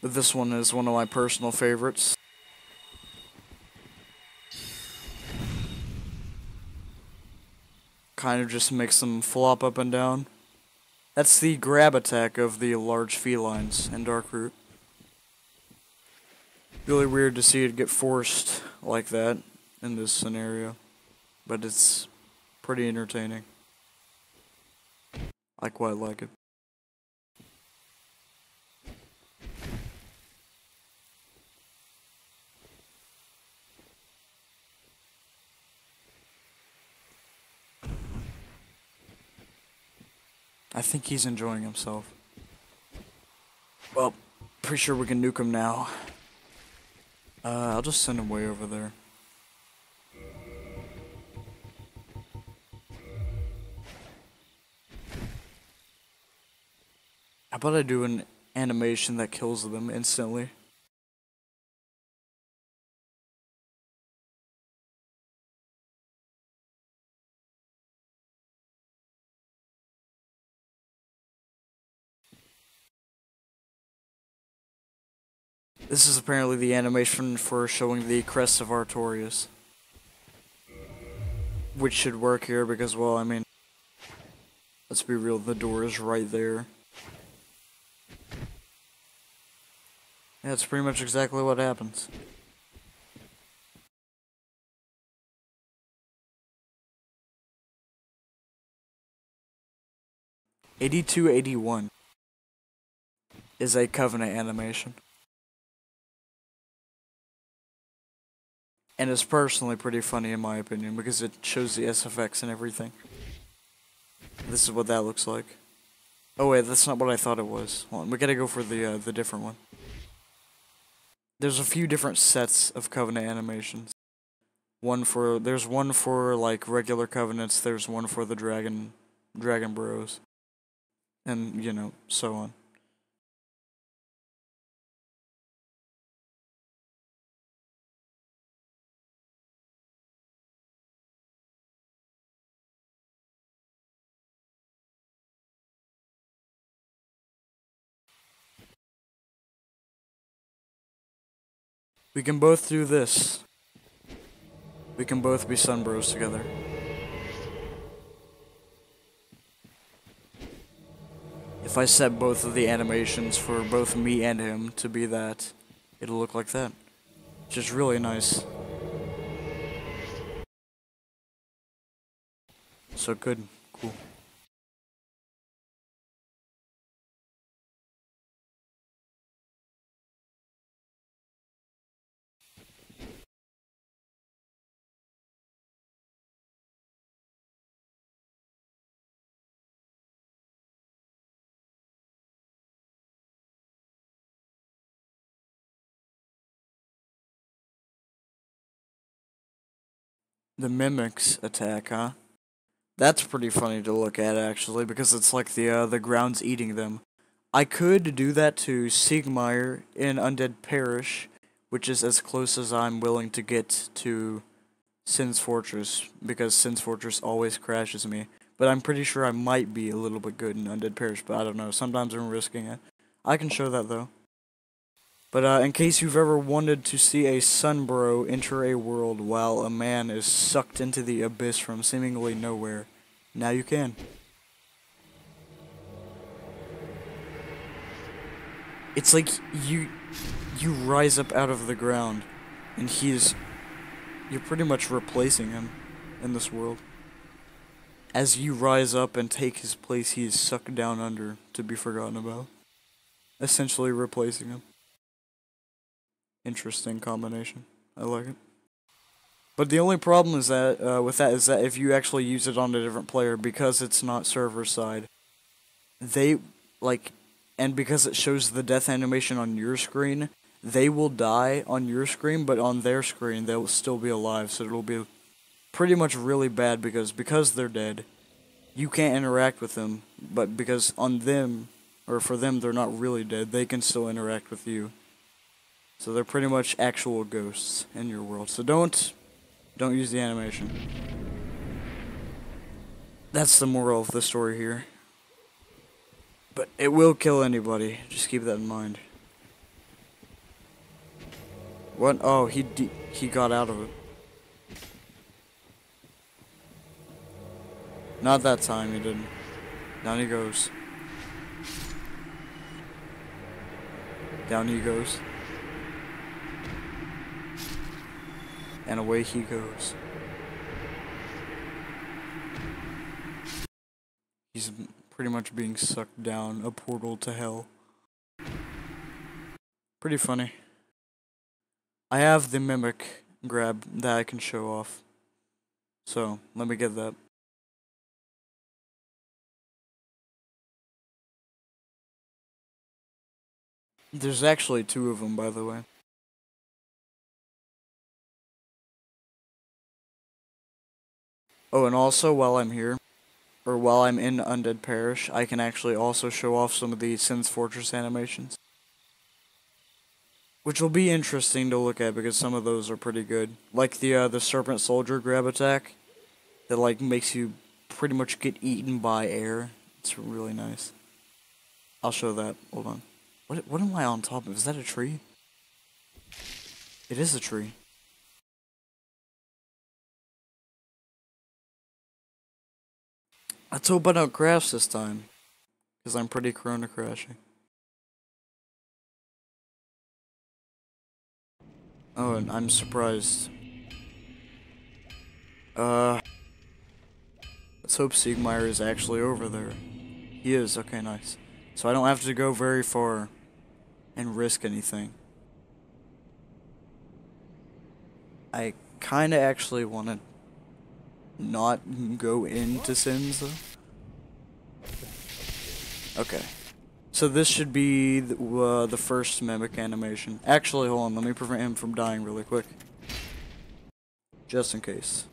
Speaker 1: But this one is one of my personal favorites. Kind of just makes them flop up and down. That's the grab attack of the large felines in Darkroot. Really weird to see it get forced like that in this scenario, but it's pretty entertaining. I quite like it. I think he's enjoying himself. Well, pretty sure we can nuke him now. I'll just send him way over there. How about I do an animation that kills them instantly? This is apparently the animation for showing the crest of Artorias. Which should work here because, well, I mean, let's be real, the door is right there. Yeah, it's pretty much exactly what happens. '82-'81 is a Covenant animation. And it's personally pretty funny in my opinion because it shows the SFX and everything. This is what that looks like. Oh wait, that's not what I thought it was. Hold on, we gotta go for the different one. There's a few different sets of Covenant animations. There's one for like regular Covenants, there's one for the Dragon Bros. And, you know, so on. We can both do this. We can both be Sun Bros together. If I set both of the animations for both me and him to be that, it'll look like that. Which is really nice. So good. Cool. The Mimics attack, huh? That's pretty funny to look at, actually, because it's like the ground's eating them. I could do that to Siegmeyer in Undead Parish, which is as close as I'm willing to get to Sin's Fortress, because Sin's Fortress always crashes me. But I'm pretty sure I might be a little bit good in Undead Parish, but I don't know. Sometimes I'm risking it. I can show that, though. But in case you've ever wanted to see a Sunbro enter a world while a man is sucked into the abyss from seemingly nowhere, now you can. It's like you rise up out of the ground, and you're pretty much replacing him in this world. As you rise up and take his place, he is sucked down under to be forgotten about. Essentially replacing him. Interesting combination. I like it. But the only problem is that with that is that if you actually use it on a different player, because it's not server side, and because it shows the death animation on your screen, they will die on your screen, but on their screen they will still be alive. So it'll be pretty much really bad because they're dead, you can't interact with them. But because on them, or for them, they're not really dead, they can still interact with you. So they're pretty much actual ghosts in your world. So don't use the animation. That's the moral of the story here. But it will kill anybody. Just keep that in mind. What? Oh, he got out of it. Not that time, he didn't. Down he goes. Down he goes. And away he goes. He's pretty much being sucked down a portal to hell. Pretty funny. I have the Mimic grab that I can show off. So, let me get that. There's actually 2 of them, by the way. Oh, and also, while I'm here, or while I'm in Undead Parish, I can actually also show off some of the Sin's Fortress animations. Which will be interesting to look at because some of those are pretty good. Like the Serpent Soldier grab attack that like makes you pretty much get eaten by air. It's really nice. I'll show that. Hold on. What am I on top of? Is that a tree? It is a tree. Let's hope I don't crash this time. Because I'm pretty prone to crashing. Oh, and I'm surprised. Let's hope Siegmeyer is actually over there. He is, okay, nice. So I don't have to go very far and risk anything. I kinda actually wanna not go into Sins, though. Okay. So this should be the first Mimic animation. Actually, hold on, let me prevent him from dying really quick. Just in case.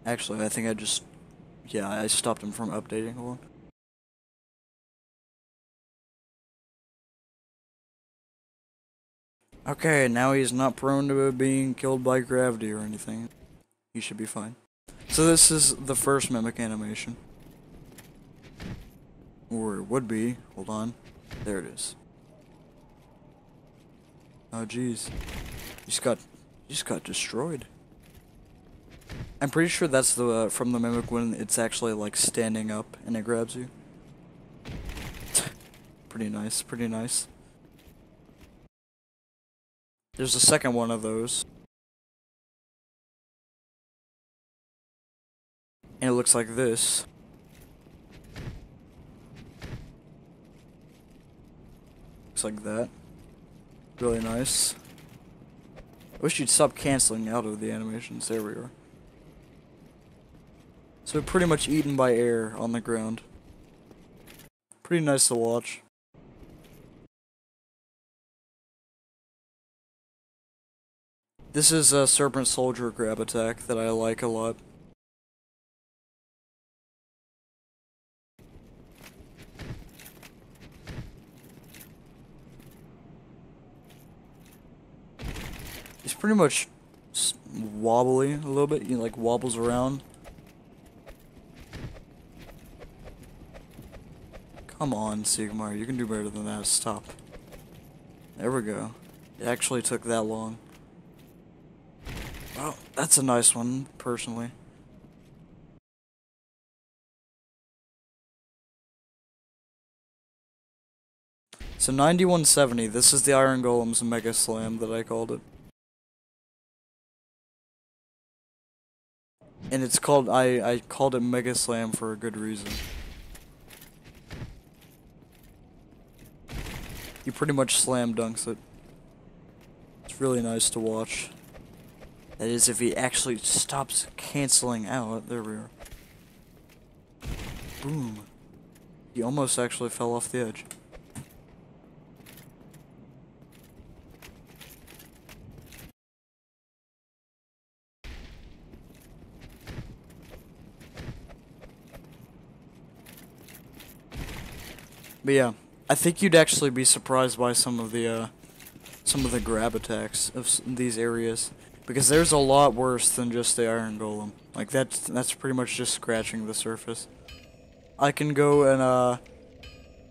Speaker 1: Actually, I think I just... Yeah, I stopped him from updating. Hold on. Okay, now he's not prone to being killed by gravity or anything. He should be fine. So this is the first Mimic animation. Or it would be. Hold on. There it is. Oh jeez. You just got destroyed. I'm pretty sure that's the from the Mimic when it's actually like standing up and it grabs you. Pretty nice, pretty nice. There's a second one of those. And it looks like this. Looks like that. Really nice. I wish you'd stop canceling out of the animations. There we are. So pretty much eaten by air on the ground. Pretty nice to watch. This is a Serpent Soldier grab attack that I like a lot. It's pretty much wobbly a little bit. You know, like wobbles around. Come on, Siegmeyer, you can do better than that. Stop. There we go. It actually took that long. Well, that's a nice one, personally. So 9170, this is the Iron Golem's Mega Slam that I called it. And it's called, I called it Mega Slam for a good reason. He pretty much slam dunks it. It's really nice to watch. That is, if he actually stops canceling out. There we are. Boom. He almost actually fell off the edge. But yeah, I think you'd actually be surprised by some of the grab attacks of these areas, because there's a lot worse than just the Iron Golem. Like that's pretty much just scratching the surface. I can go and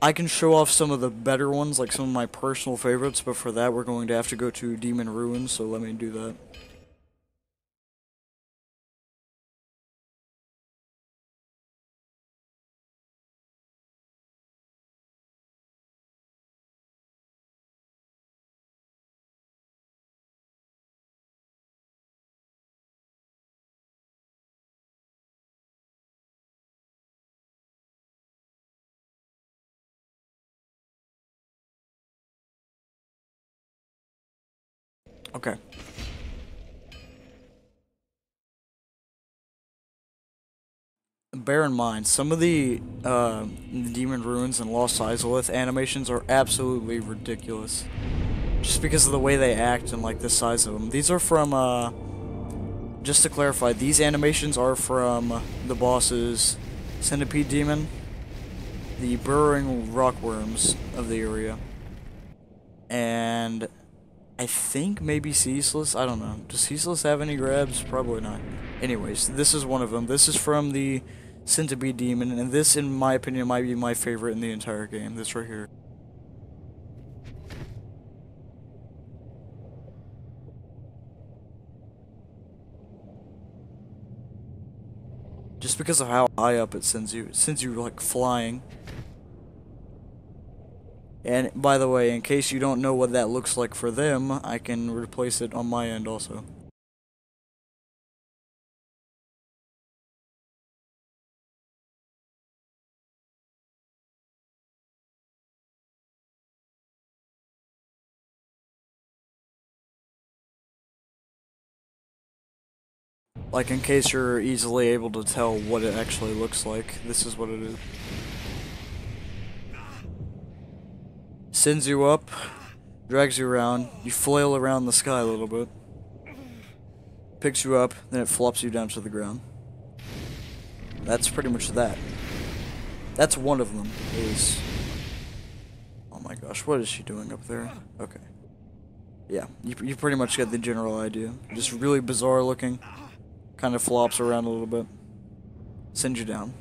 Speaker 1: I can show off some of the better ones, like some of my personal favorites, but for that we're going to have to go to Demon Ruins, so let me do that. Okay. Bear in mind, some of the Demon Ruins and Lost Izalith animations are absolutely ridiculous. Just because of the way they act and like the size of them. These are from, just to clarify, these animations are from the boss's Centipede Demon, the burrowing rockworms of the area, and I think maybe Ceaseless. I don't know. Does Ceaseless have any grabs? Probably not. Anyways, this is one of them. This is from the Centipede Demon, and this, in my opinion, might be my favorite in the entire game. This right here. Just because of how high up it sends you like flying. And by the way, in case you don't know what that looks like for them, I can replace it on my end also. Like, in case you're easily able to tell what it actually looks like, this is what it is. Sends you up, drags you around, you flail around the sky a little bit, picks you up, then it flops you down to the ground. That's pretty much that. That's one of them, is... Oh my gosh, what is she doing up there? Okay. Yeah, you pretty much get the general idea. Just really bizarre looking. Kind of flops around a little bit. Sends you down.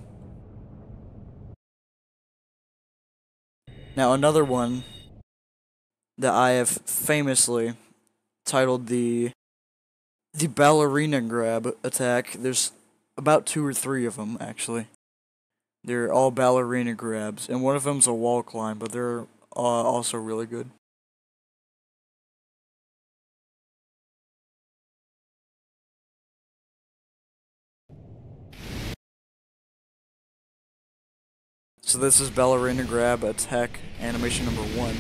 Speaker 1: Now another one that I have famously titled the ballerina grab attack. There's about 2 or 3 of them actually. They're all ballerina grabs, and one of them's a wall climb, but they're also really good. So this is ballerina grab attack animation number 1.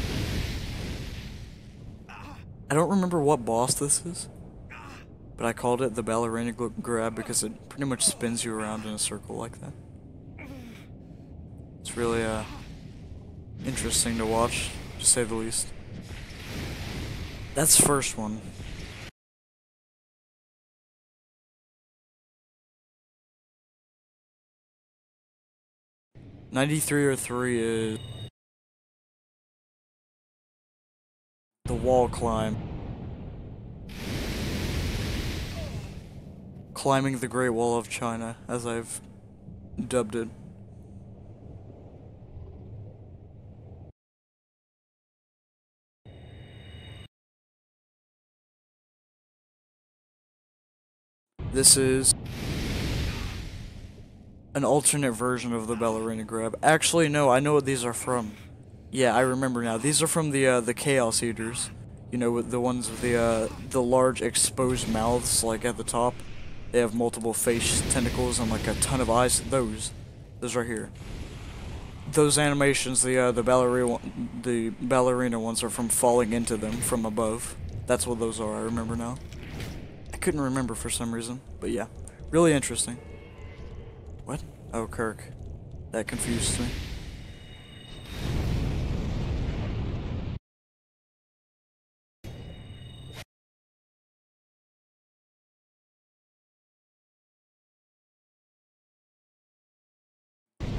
Speaker 1: I don't remember what boss this is, but I called it the ballerina grab because it pretty much spins you around in a circle like that. It's really interesting to watch, to say the least. That's the first one. $9303 is the wall climb. Climbing the Great Wall of China, as I've dubbed it. This is an alternate version of the ballerina grab. Actually, no, I know what these are from. Yeah, I remember now. These are from the Chaos Eaters. You know, with the ones with the large exposed mouths, like at the top. They have multiple face tentacles and like a ton of eyes. Those right here. Those animations, the ballerina ones are from falling into them from above. That's what those are. I remember now. I couldn't remember for some reason, but yeah, really interesting. What? Oh, Kirk. That confused me.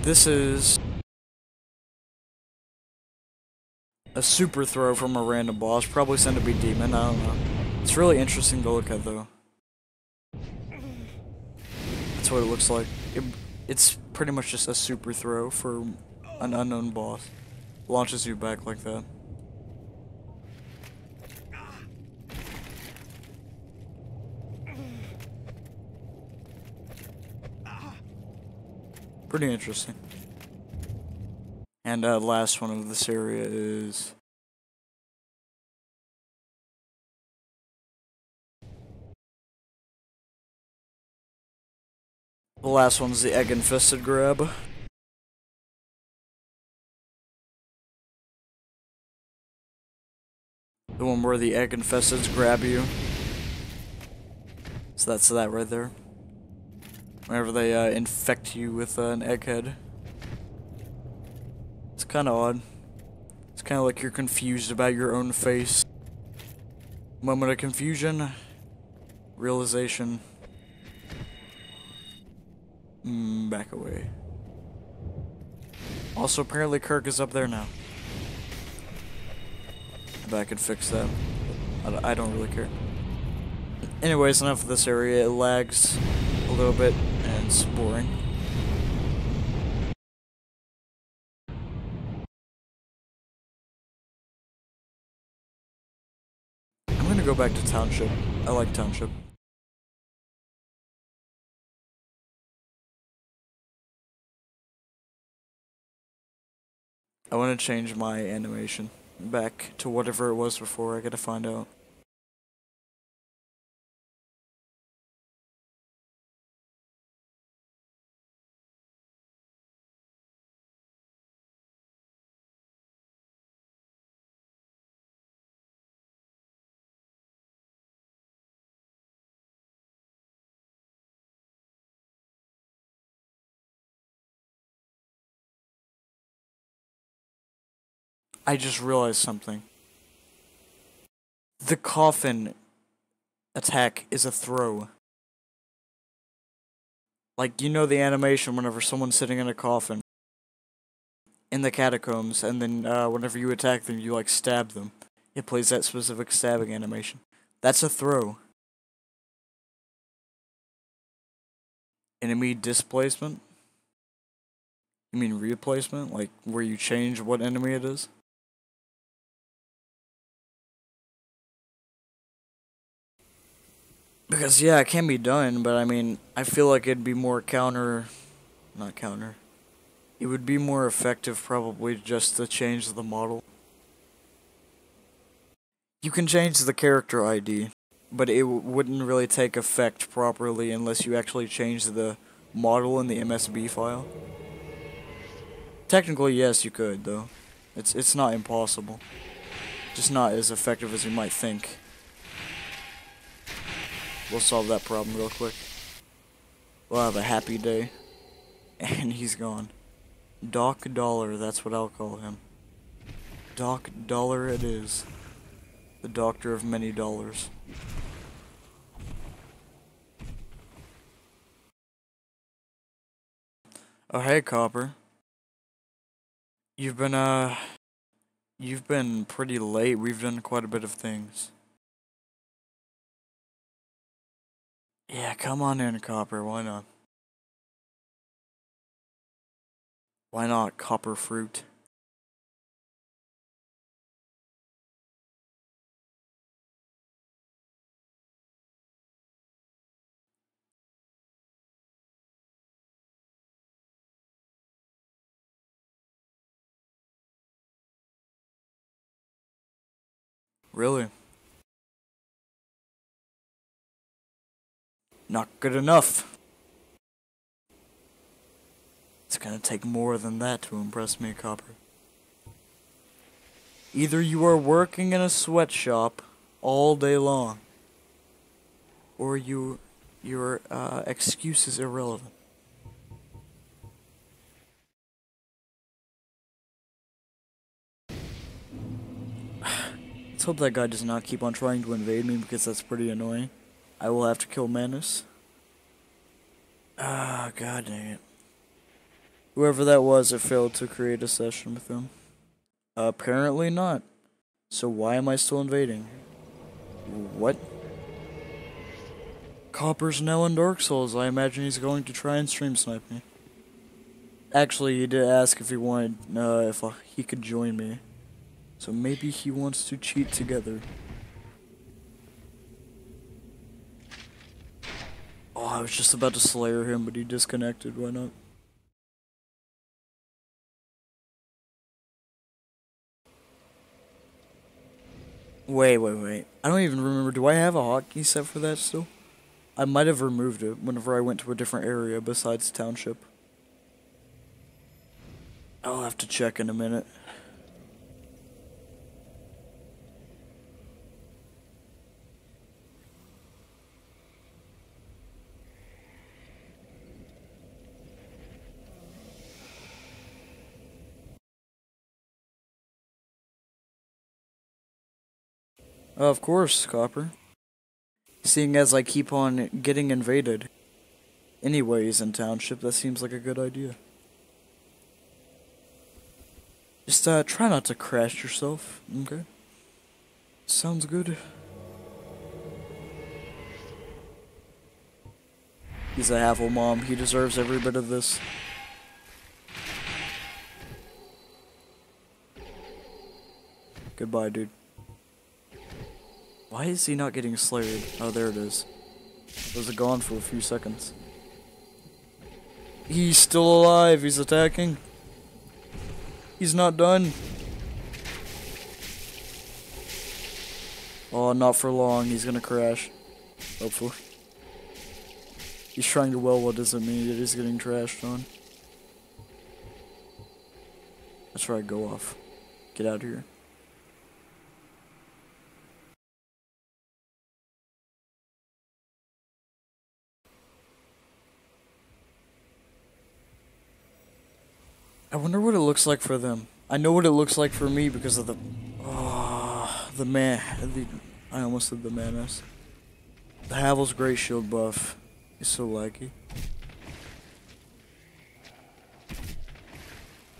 Speaker 1: This is a super throw from a random boss, probably Centipede Demon, I don't know. It's really interesting to look at though. That's what it looks like. It's pretty much just a super throw for an unknown boss. Launches you back like that. Pretty interesting. And last one of this area is the last one's the Egg Infested grab. The one where the egg infesteds grab you. So that's that right there. Whenever they infect you with an egghead. It's kind of odd. It's kind of like you're confused about your own face. Moment of confusion. Realization. Back away. Also, apparently Kirk is up there now. But I could fix that. I don't really care. Anyways, enough of this area. It lags a little bit, and it's boring. I'm gonna go back to Township. I like Township. I want to change my animation back to whatever it was before. I gotta find out. I just realized something. The coffin attack is a throw. Like, you know the animation whenever someone's sitting in a coffin in the catacombs, and then whenever you attack them, you like stab them. It plays that specific stabbing animation. That's a throw. Enemy displacement? You mean replacement? Like, where you change what enemy it is? Because, yeah, it can be done, but I mean, I feel like it'd be more not counter. It would be more effective probably just to change the model. You can change the character ID, but it wouldn't really take effect properly unless you actually change the model in the MSB file. Technically, yes, you could, though. It's not impossible. Just not as effective as you might think. We'll solve that problem real quick. We'll have a happy day. And he's gone. Doc Dollar, that's what I'll call him. Doc Dollar it is. The doctor of many dollars. Oh, hey, Copper. You've been pretty late. We've done quite a bit of things. Yeah, come on in, Copper. Why not? Why not Copper Fruit? Really? Not good enough. It's gonna take more than that to impress me, Copper. Either you are working in a sweatshop all day long, or your excuse is irrelevant. Let's hope that guy does not keep on trying to invade me, because that's pretty annoying. I will have to kill Manus. Ah, god dang it. Whoever that was, it failed to create a session with him. Apparently not. So why am I still invading? What? Copper's now in Dark Souls. I imagine he's going to try and stream snipe me. Actually, he did ask if he wanted, if he could join me. So maybe he wants to cheat together. Oh, I was just about to slayer him, but he disconnected. Why not? Wait. I don't even remember. Do I have a hotkey set for that still? I might have removed it whenever I went to a different area besides Township. I'll have to check in a minute. Of course, Copper. Seeing as I keep on getting invaded. Anyways, in Township, that seems like a good idea. Just try not to crash yourself, okay? Sounds good. He's a Havelmom. He deserves every bit of this. Goodbye, dude. Why is he not getting slayed? Oh, there it is. Was it gone for a few seconds? He's still alive. He's attacking. He's not done. Oh, not for long. He's gonna crash. Hopefully. He's trying to well, what does it mean that he's getting trashed on? That's right, go off. Get out of here. I wonder what it looks like for them. I know what it looks like for me because of the... I almost said the Manus. The Havel's Great Shield buff is so laggy.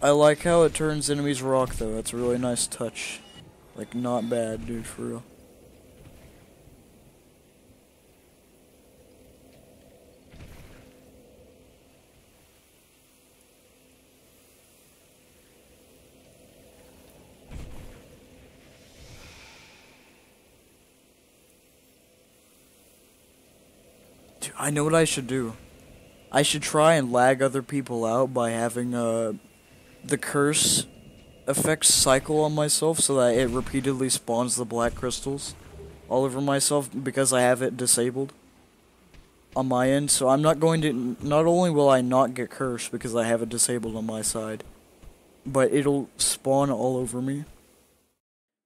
Speaker 1: I like how it turns enemies rock though. That's a really nice touch. Like, not bad, dude, for real. Dude, I know what I should do. I should try and lag other people out by having the curse effect cycle on myself so that it repeatedly spawns the black crystals all over myself because I have it disabled on my end. So I'm not going to, not only will I not get cursed because I have it disabled on my side, but it'll spawn all over me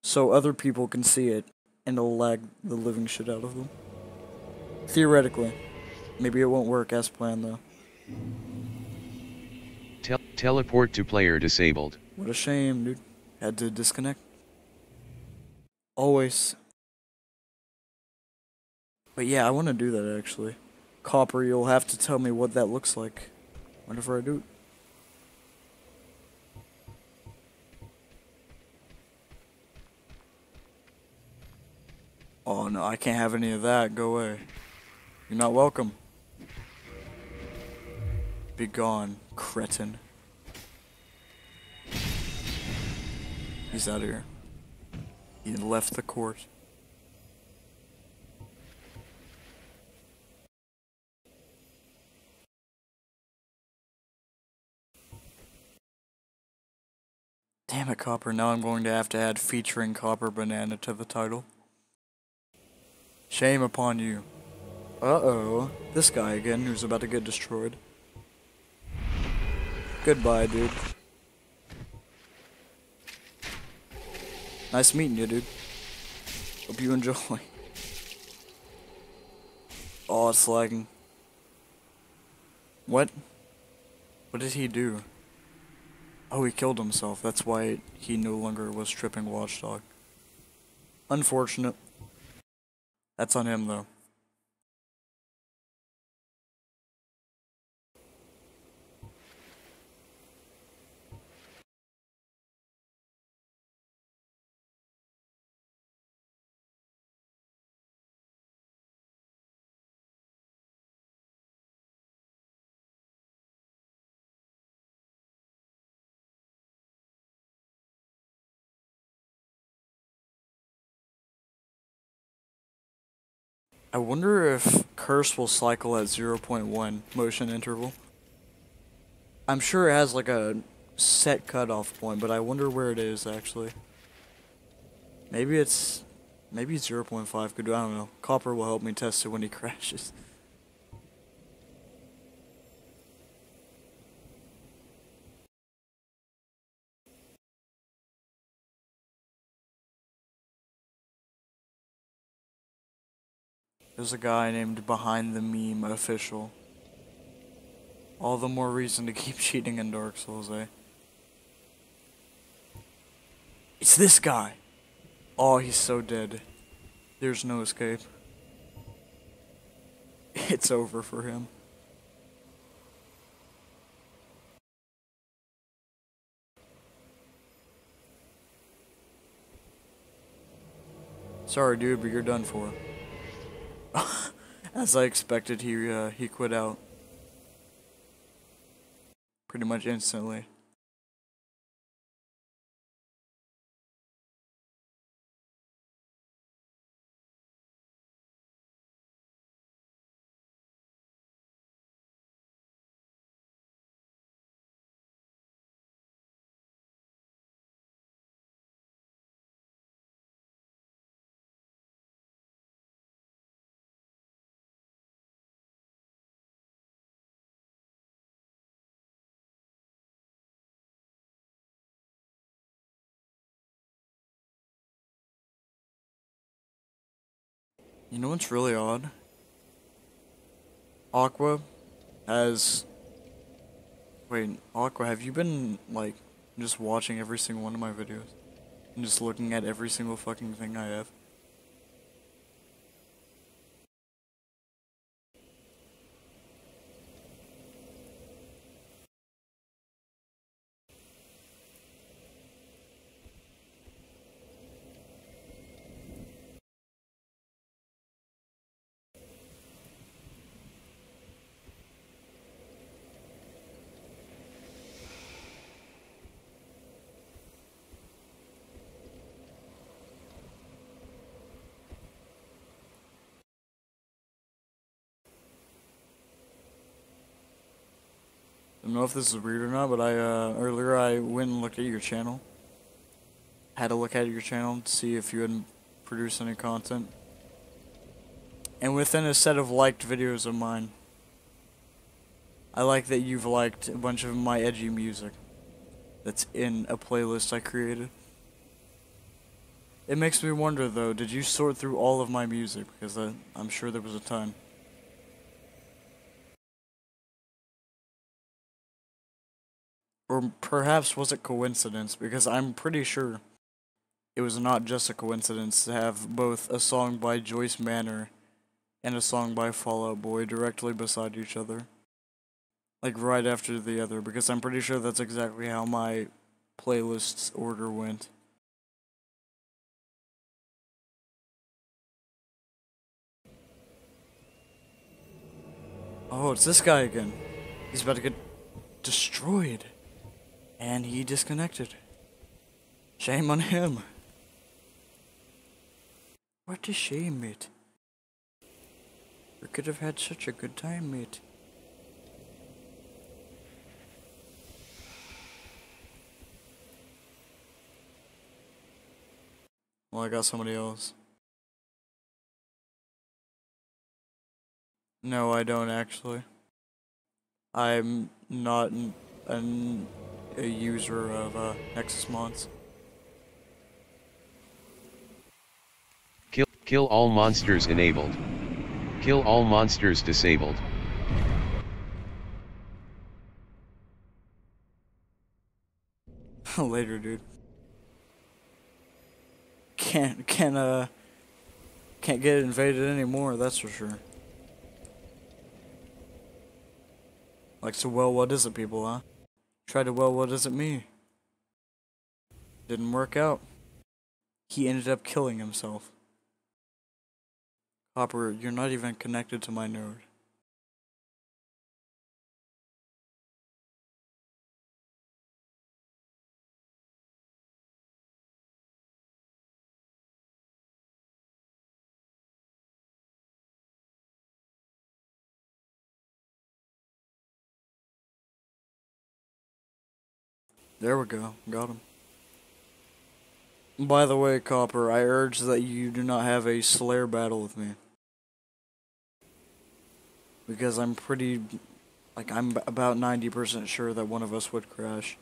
Speaker 1: so other people can see it and it'll lag the living shit out of them. Theoretically. Maybe it won't work as planned though.
Speaker 2: Teleport to player disabled.
Speaker 1: What a shame, dude. Had to disconnect. Always. But yeah, I want to do that actually. Copper, you'll have to tell me what that looks like whenever I do it. Oh no, I can't have any of that. Go away. You're not welcome. Be gone, cretin. He's out of here. He left the court. Damn it, Copper. Now I'm going to have to add featuring Copper Banana to the title. Shame upon you. Uh-oh. This guy again who's about to get destroyed. Goodbye, dude. Nice meeting you, dude. Hope you enjoy. Oh, it's lagging. What? What did he do? Oh, he killed himself. That's why he no longer was tripping Watchdog. Unfortunate. That's on him, though. I wonder if Curse will cycle at 0.1 motion interval. I'm sure it has like a set cutoff point, but I wonder where it is actually. Maybe it's 0.5 could do, I don't know. Copper will help me test it when he crashes. There's a guy named Behind the Meme Official. All the more reason to keep cheating in Dark Souls, eh? It's this guy! Oh, he's so dead. There's no escape. It's over for him. Sorry, dude, but you're done for. As I expected, he quit out. Pretty much instantly. You know what's really odd? Aqua has... Wait, Aqua, have you been, like, just watching every single one of my videos? And just looking at every single fucking thing I have? I don't know if this is weird or not, but earlier I went and looked at your channel. Had to look at your channel to see if you had produced any content. And within a set of liked videos of mine, I like that you've liked a bunch of my edgy music that's in a playlist I created. It makes me wonder though, did you sort through all of my music? Because I'm sure there was a time. Or perhaps was it coincidence? Because I'm pretty sure it was not just a coincidence to have both a song by Joyce Manor and a song by Fall Out Boy directly beside each other. Like right after the other, because I'm pretty sure that's exactly how my playlist's order went. Oh, it's this guy again. He's about to get destroyed. And he disconnected. Shame on him. What a shame, mate. We could have had such a good time, mate. Well, I got somebody else. No, I don't actually. I'm not a user of Nexus mods.
Speaker 2: Kill all monsters enabled. Kill all monsters disabled.
Speaker 1: Later, dude. Can't get invaded anymore, that's for sure. Like, so well, what is it, people, huh? Tried to, well, what is it me? Didn't work out. He ended up killing himself. Hopper, you're not even connected to my node. There we go. Got him. By the way, Copper, I urge that you do not have a Slayer battle with me. Because I'm pretty... Like, I'm about 90% sure that one of us would crash.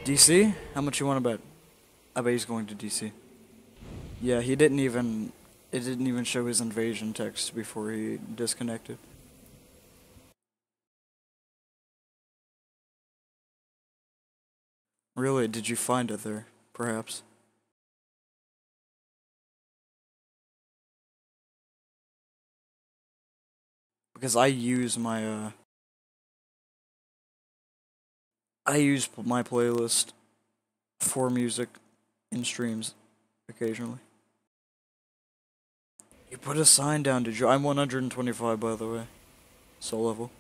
Speaker 1: DC? How much you want to bet? I bet he's going to DC. Yeah, he didn't even... It didn't even show his invasion text before he disconnected. Really? Did you find it there? perhaps. Because I use my playlist for music in streams occasionally. You put a sign down, did you? I'm 125, by the way. Soul level.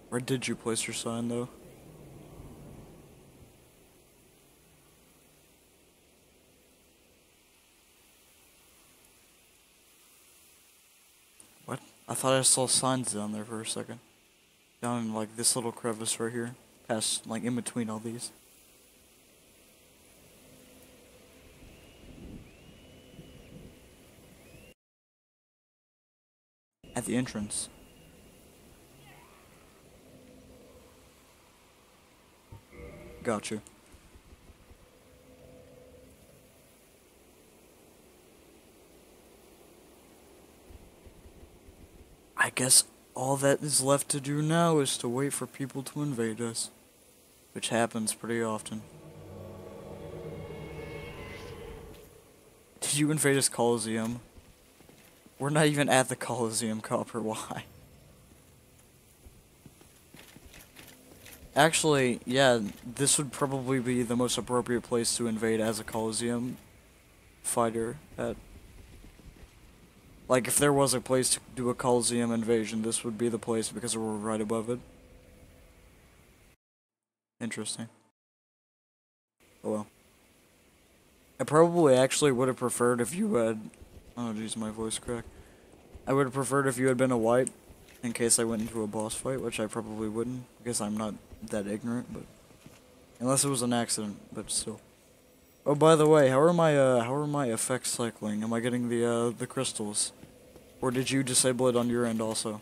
Speaker 1: Where did you place your sign, though? What? I thought I saw signs down there for a second. Down in, like, this little crevice right here. Past, like, in between all these. At the entrance. Gotcha. I guess all that is left to do now is to wait for people to invade us. Which happens pretty often. Did you invade this Coliseum? We're not even at the Coliseum, Copper, why? Actually, yeah, this would probably be the most appropriate place to invade as a Coliseum fighter at. Like, if there was a place to do a Coliseum invasion, this would be the place because we're right above it. Interesting. Oh well. I probably actually would have preferred if you had... Oh jeez, my voice cracked. I would have preferred if you had been a wipe, in case I went into a boss fight, which I probably wouldn't, because I'm not that ignorant, but... Unless it was an accident, but still. Oh, by the way, how are my effects cycling? Am I getting the crystals? Or did you disable it on your end also?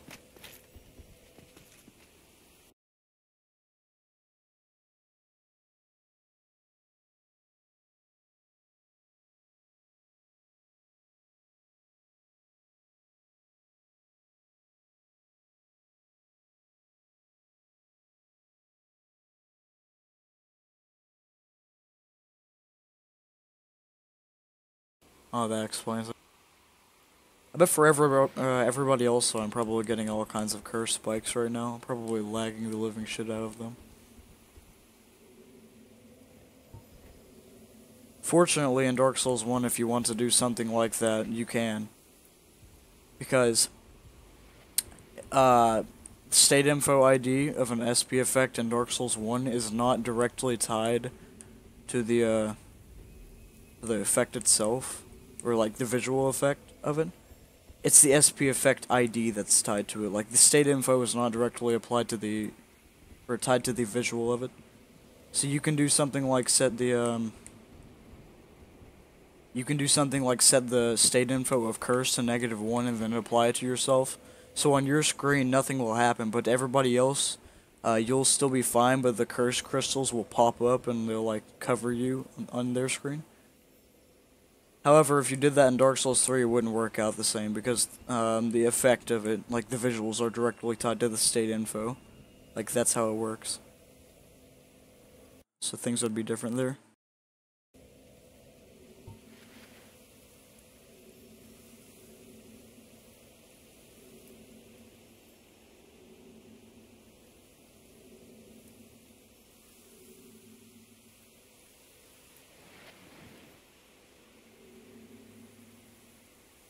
Speaker 1: Oh, that explains it. I bet for everybody else, I'm probably getting all kinds of curse spikes right now. Probably lagging the living shit out of them. Fortunately, in Dark Souls 1, if you want to do something like that, you can. Because, state info ID of an SP effect in Dark Souls 1 is not directly tied to the effect itself, or like the visual effect of it. It's the SP effect ID that's tied to it. Like, the state info is not directly applied to the, or tied to the visual of it. So you can do something like set the, you can do something like set the state info of curse to -1 and then apply it to yourself. So on your screen, nothing will happen, but to everybody else, you'll still be fine, but the curse crystals will pop up and they'll, like, cover you on their screen. However, if you did that in Dark Souls 3, it wouldn't work out the same, because the effect of it, like the visuals, are directly tied to the state info. Like, that's how it works. So things would be different there.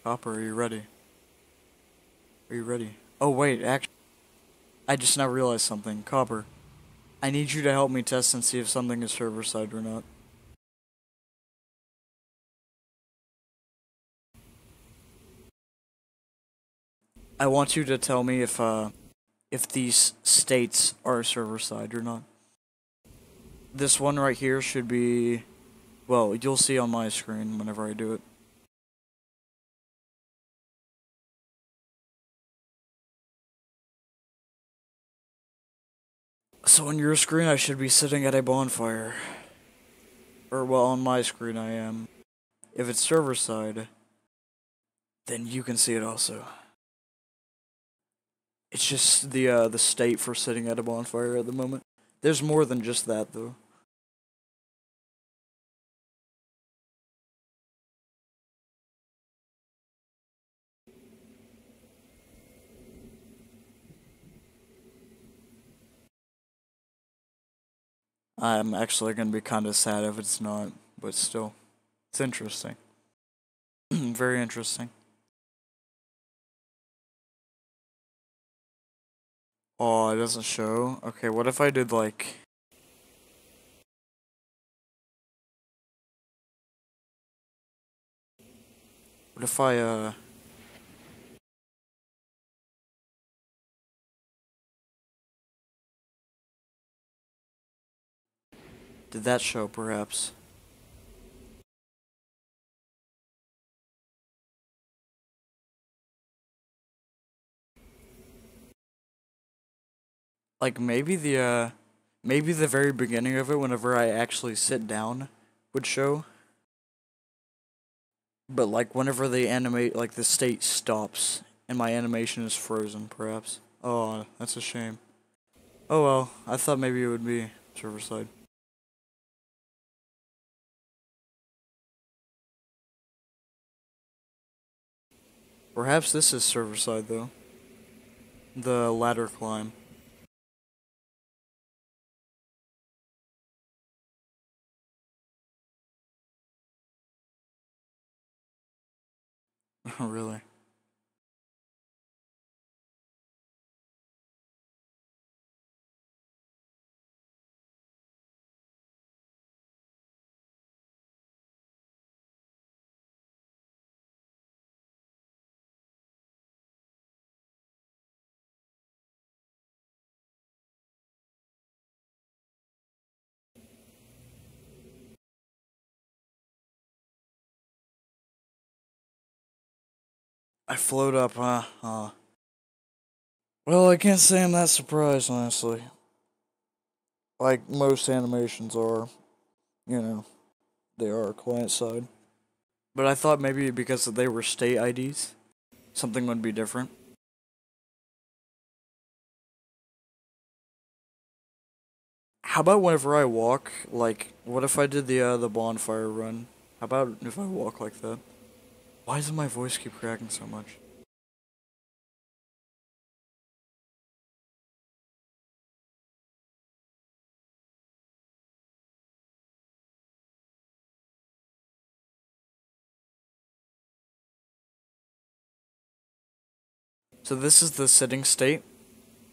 Speaker 1: Copper, are you ready? Are you ready? Oh wait, actually, I just now realized something. Copper, I need you to help me test and see if something is server-side or not. I want you to tell me if these states are server-side or not. This one right here should be... Well, you'll see on my screen whenever I do it. So on your screen, I should be sitting at a bonfire. Or, well, on my screen I am. If it's server side, then you can see it also. It's just the state for sitting at a bonfire at the moment. There's more than just that, though. I'm actually gonna be kind of sad if it's not, but still, it's interesting. Very interesting. Oh, it doesn't show? Okay, what if I did like... What if I, did that show, perhaps? Like, maybe the very beginning of it, whenever I actually sit down, would show. But, like, whenever they animate, like, the state stops, and my animation is frozen, perhaps. Oh, that's a shame. Oh well, I thought maybe it would be server side. Perhaps this is server side, though. The ladder climb. Oh, really? I float up, huh? Well, I can't say I'm that surprised, honestly. Like most animations are, you know, they are client side. But I thought maybe because they were state IDs, something would be different. How about whenever I walk, like, what if I did the bonfire run? How about if I walk like that? Why does my voice keep cracking so much? So this is the sitting state.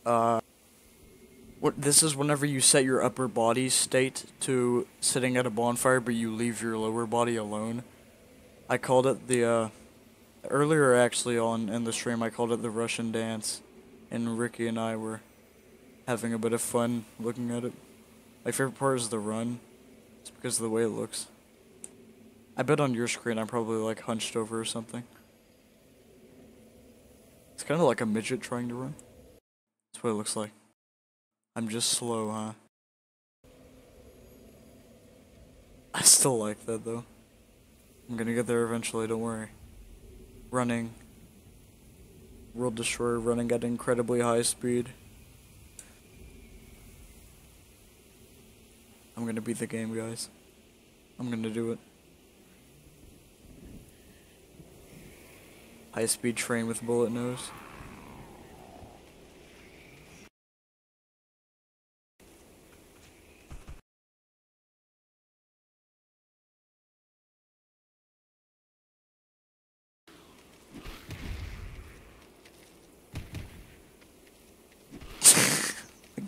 Speaker 1: This is whenever you set your upper body state to sitting at a bonfire, but you leave your lower body alone. I called it earlier actually in the stream, I called it the Russian dance, and Ricky and I were having a bit of fun looking at it. My favorite part is the run. It's because of the way it looks. I bet on your screen I'm probably like hunched over or something. It's kind of like a midget trying to run. That's what it looks like. I'm just slow, huh? I still like that though. I'm gonna get there eventually, don't worry. Running. World Destroyer running at incredibly high speed. I'm gonna beat the game, guys. I'm gonna do it. High speed train with bullet nose.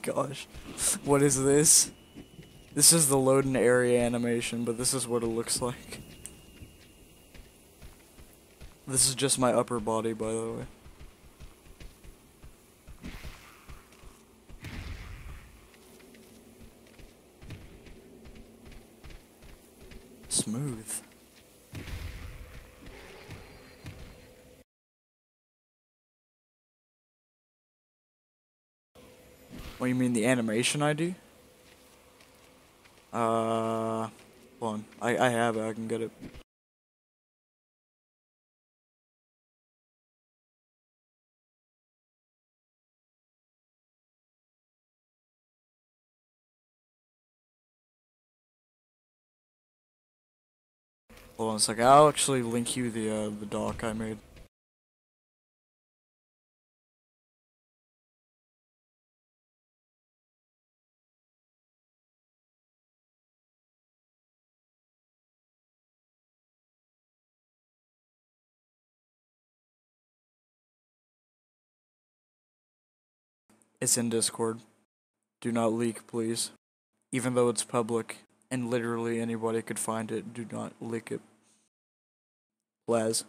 Speaker 1: Gosh, what is this? This is the loading area animation, but this is what it looks like. This is just my upper body, by the way. Smooth. What, you mean the animation ID? Hold on. I have it, I can get it. Hold on a second, I'll actually link you the doc I made. It's in Discord. Do not leak, please. Even though it's public and literally anybody could find it, do not leak it. Laz.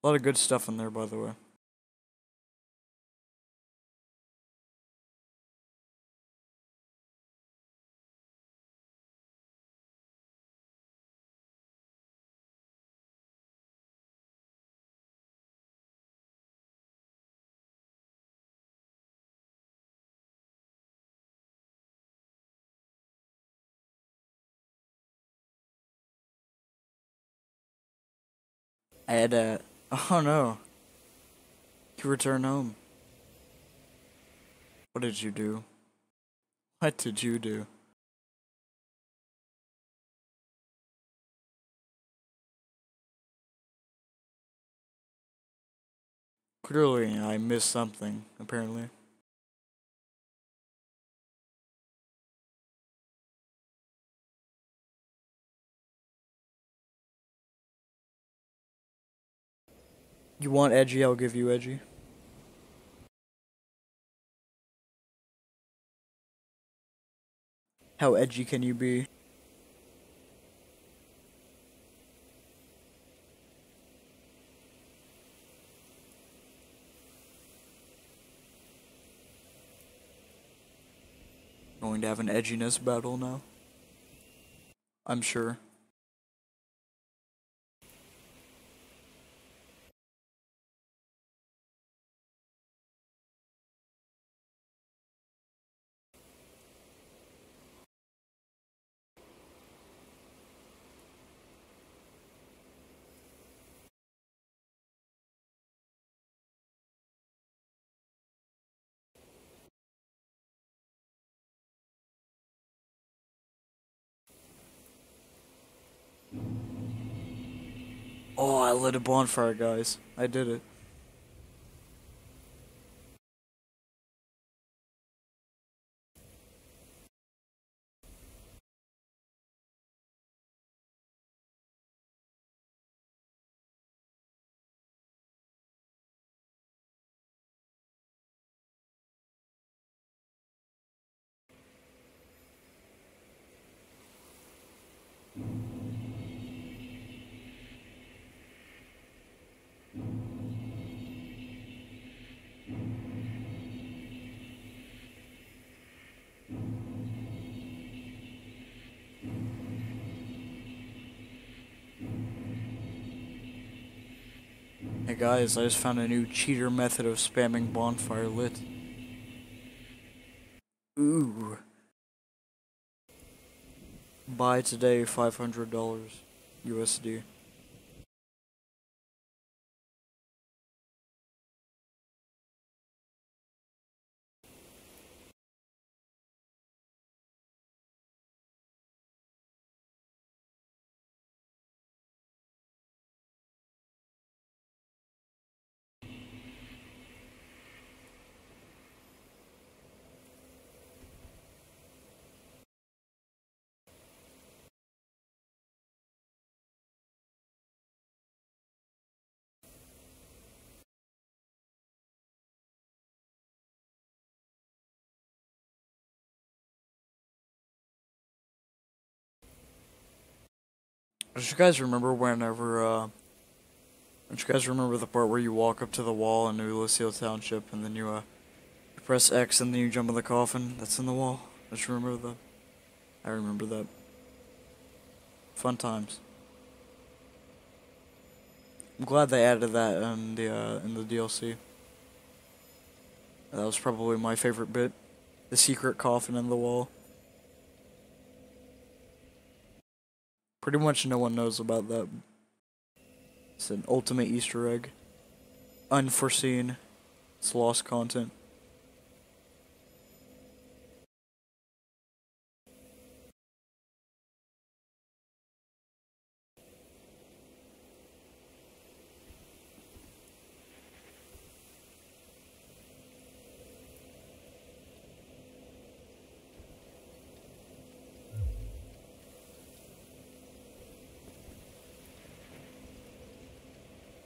Speaker 1: A lot of good stuff in there, by the way. Add oh no. You return home. What did you do? What did you do? Clearly, I missed something, apparently. You want edgy, I'll give you edgy. How edgy can you be? Going to have an edginess battle now? I'm sure. Oh, I lit a bonfire, guys. I did it. Hey guys, I just found a new cheater method of spamming bonfire lit. Ooh. Buy today $500 USD. Don't you guys remember don't you guys remember the part where you walk up to the wall in New Lucille Township and then you press X and then you jump in the coffin that's in the wall? Don't you remember that? I remember that. Fun times. I'm glad they added that in the DLC. That was probably my favorite bit. The secret coffin in the wall. Pretty much no one knows about that. It's an ultimate Easter egg. Unforeseen. It's lost content.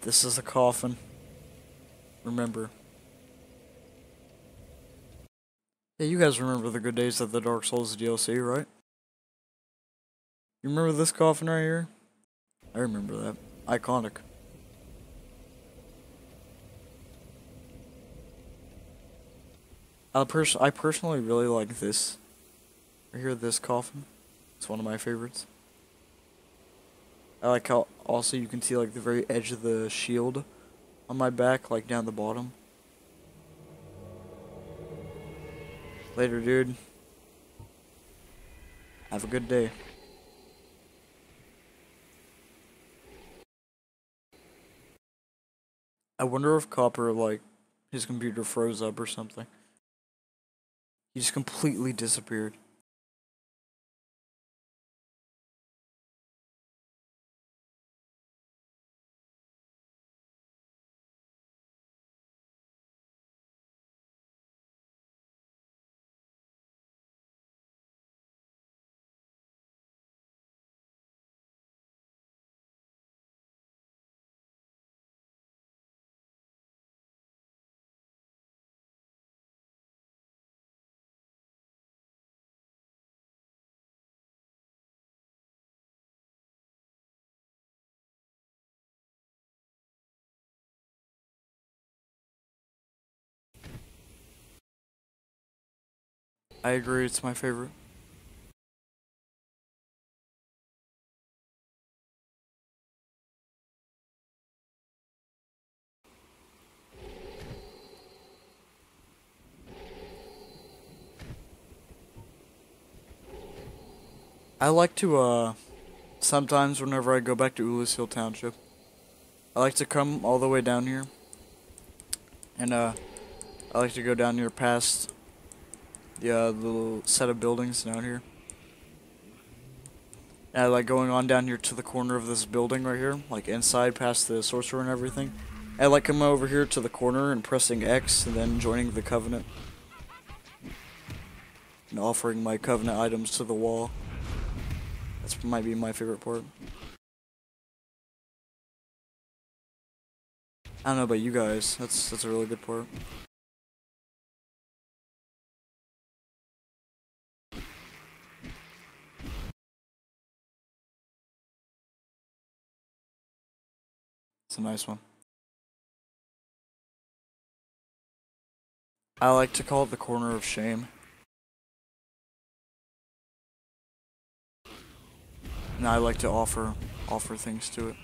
Speaker 1: This is a coffin. Remember. Yeah, you guys remember the good days of the Dark Souls DLC, right? You remember this coffin right here? I remember that. Iconic. I personally really like this. Right here, this coffin. It's one of my favorites. I like how also you can see like the very edge of the shield on my back, like down the bottom. Later, dude. Have a good day. I wonder if Copper, like, his computer froze up or something. He just completely disappeared. I agree, it's my favorite. I like to, sometimes whenever I go back to Ulis Hill Township, I like to come all the way down here. And, I like to go down here past the little set of buildings down here. And I like going on down here to the corner of this building right here, like inside past the sorcerer and everything. I like coming over here to the corner and pressing X and then joining the Covenant. And offering my Covenant items to the wall. That might be my favorite part. I don't know about you guys, that's a really good part. It's a nice one. I like to call it the corner of shame. And I like to offer things to it.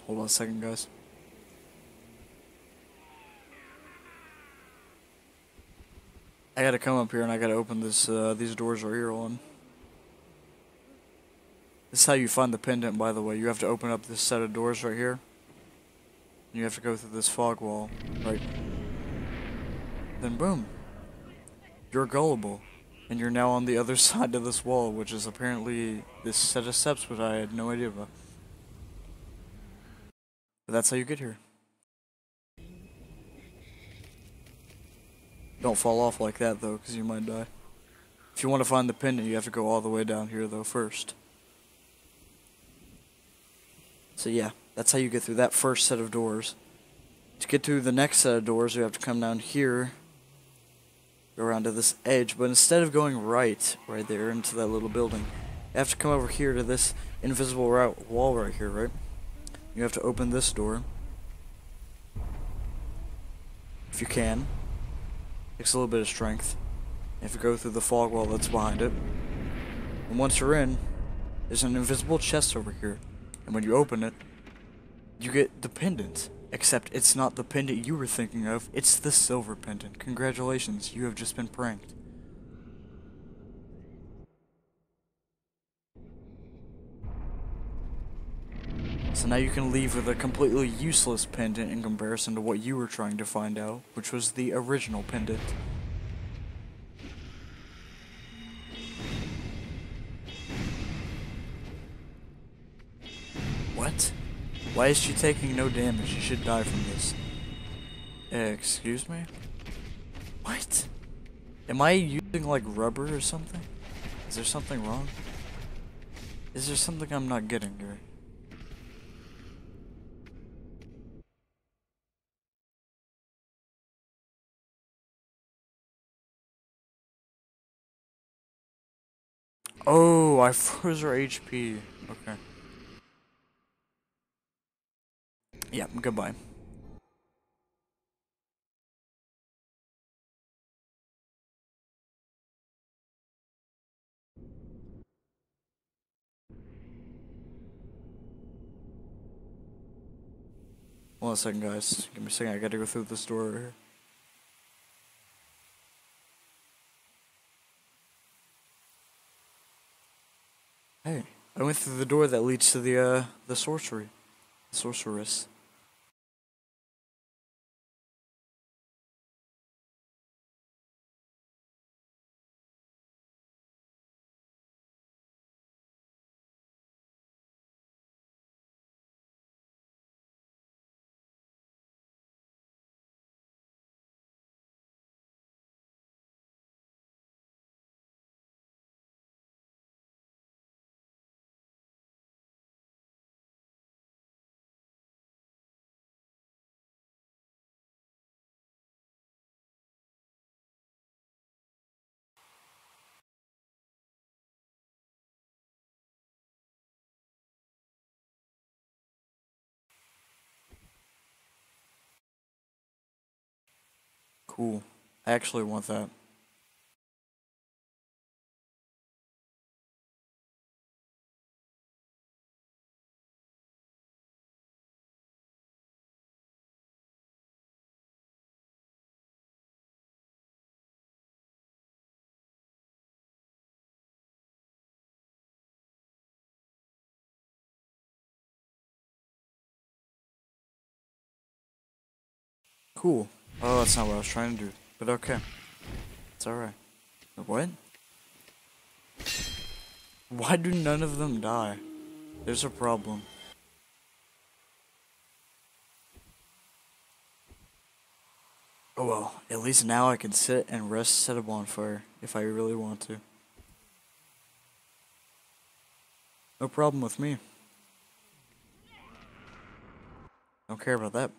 Speaker 1: Hold on a second, guys. I gotta come up here and I gotta open this, these doors right here on. This is how you find the pendant, by the way. You have to open up this set of doors right here. You have to go through this fog wall, right? Then boom. You're gullible. And you're now on the other side of this wall, which is apparently this set of steps, which I had no idea about. But that's how you get here. Don't fall off like that, though, because you might die. If you want to find the pendant, you have to go all the way down here, though, first. So yeah, that's how you get through that first set of doors. To get through the next set of doors, you have to come down here, go around to this edge, but instead of going right there into that little building, you have to come over here to this invisible wall right here, right? You have to open this door. If you can. Takes a little bit of strength. You have to go through the fog wall that's behind it. And once you're in, there's an invisible chest over here. And when you open it, you get the pendant. Except it's not the pendant you were thinking of, it's the silver pendant. Congratulations, you have just been pranked. So now you can leave with a completely useless pendant in comparison to what you were trying to find out, which was the original pendant. What? Why is she taking no damage? She should die from this. Excuse me? What? Am I using like rubber or something? Is there something wrong? Is there something I'm not getting here? Oh, I froze her HP. Okay. Yeah, goodbye. Hold on a second, guys. Give me a second. I gotta go through this door right here. Hey, I went through the door that leads to the sorceress. Cool. I actually want that. Cool. Oh, that's not what I was trying to do. But okay. It's alright. What? Why do none of them die? There's a problem. Oh well, at least now I can sit and rest at a bonfire, if I really want to. No problem with me. Don't care about that.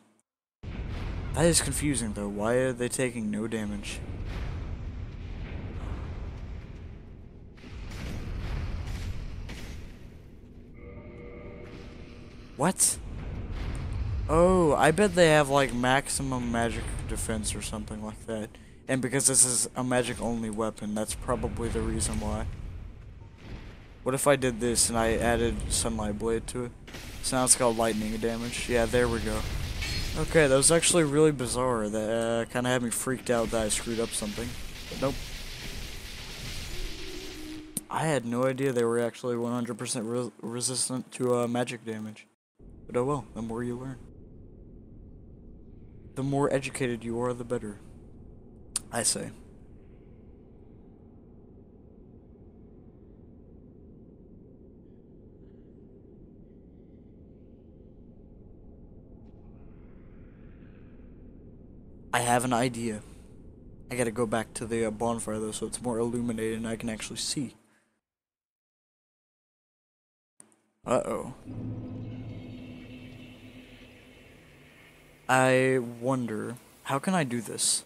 Speaker 1: That is confusing though, why are they taking no damage? What? Oh, I bet they have like maximum magic defense or something like that. And because this is a magic only weapon, that's probably the reason why. What if I did this and I added Sunlight Blade to it? So now it's called lightning damage. Yeah, there we go. Okay, that was actually really bizarre. That kind of had me freaked out that I screwed up something. But nope. I had no idea they were actually 100% resistant to magic damage. But oh well, the more you learn. The more educated you are, the better. I say. I have an idea. I gotta go back to the bonfire though, so it's more illuminated and I can actually see. Uh-oh. I wonder, how can I do this?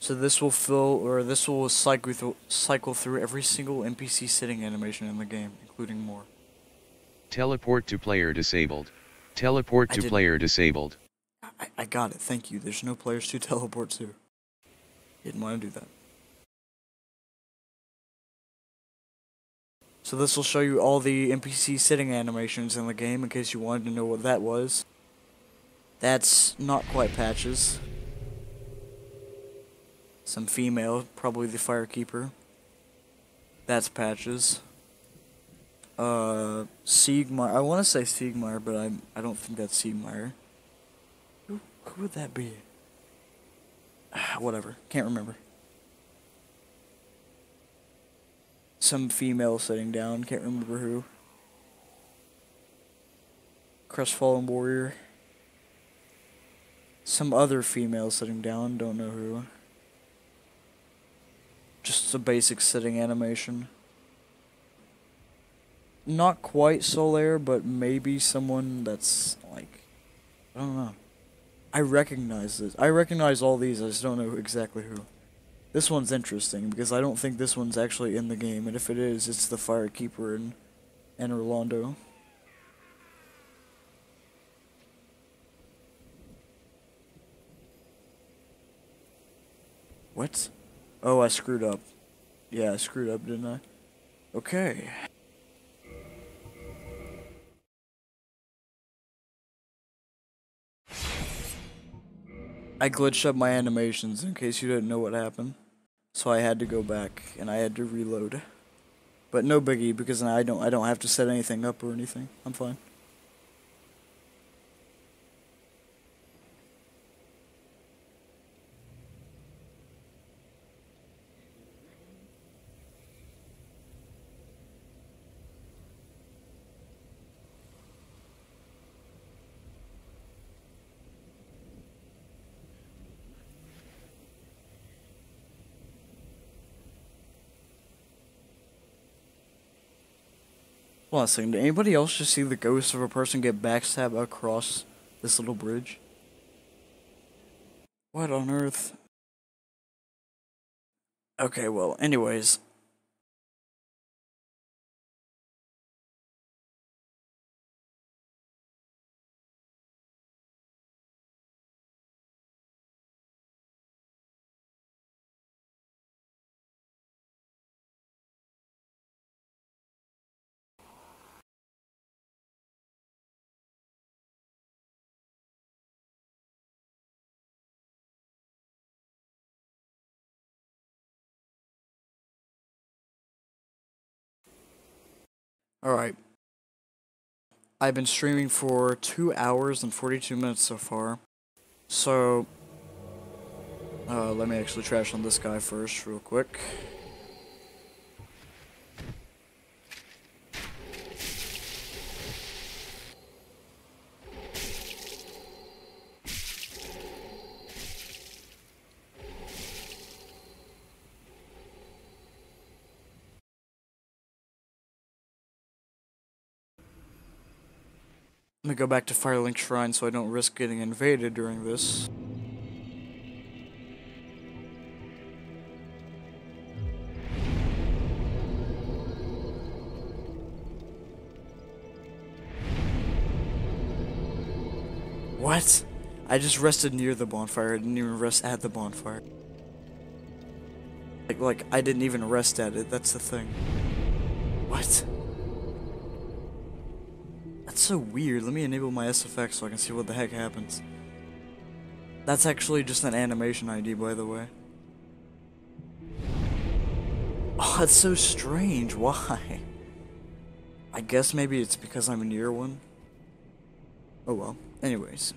Speaker 1: So this will this will cycle through every single NPC sitting animation in the game, including more.
Speaker 2: Teleport to player disabled. Teleport to player disabled.
Speaker 1: I got it, thank you. There's no players to teleport to. Didn't want to do that. So this will show you all the NPC sitting animations in the game in case you wanted to know what that was. That's not quite patches. Some female, probably the Firekeeper. That's patches. Siegmeyer. I want to say Siegmeyer, but I don't think that's Siegmeyer. Who would that be? Whatever. Can't remember. Some female sitting down. Can't remember who. Crestfallen Warrior. Some other female sitting down. Don't know who. Just a basic sitting animation. Not quite Solaire, but maybe someone that's like, I don't know. I recognize this. I recognize all these, I just don't know exactly who. This one's interesting because I don't think this one's actually in the game, and if it is, it's the Firekeeper and Orlando. What? Oh, I screwed up. Yeah, I screwed up, didn't I? Okay. I glitched up my animations in case you didn't know what happened. So I had to go back and I had to reload. But no biggie because I don't have to set anything up or anything. I'm fine. Hold on a second, did anybody else just see the ghost of a person get backstabbed across this little bridge? What on earth? Okay, well, anyways. Alright. I've been streaming for 2 hours and 42 minutes so far. So, let me actually trash on this guy first real quick. Let me go back to Firelink Shrine so I don't risk getting invaded during this. What? I just rested near the bonfire, I didn't even rest at the bonfire. Like I didn't even rest at it, that's the thing. What? That's so weird. Let me enable my SFX so I can see what the heck happens. That's actually just an animation ID, by the way. Oh, that's so strange. Why? I guess maybe it's because I'm in year 1. Oh well. Anyways.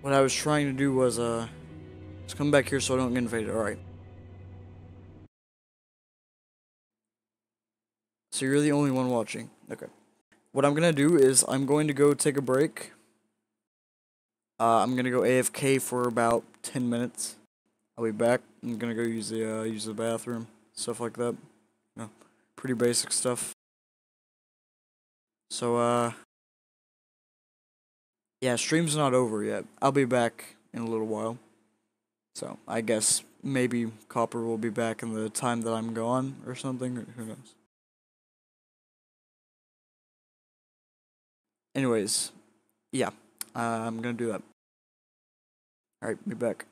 Speaker 1: What I was trying to do was, just come back here so I don't get invaded. Alright. So you're the only one watching. Okay. What I'm gonna do is I'm going to go take a break. I'm gonna go AFK for about 10 minutes. I'll be back. I'm gonna go use the bathroom, stuff like that. You know, pretty basic stuff. So yeah, stream's not over yet. I'll be back in a little while. So I guess maybe Copper will be back in the time that I'm gone or something. Who knows? Anyways, yeah, I'm gonna do that. All right, be back.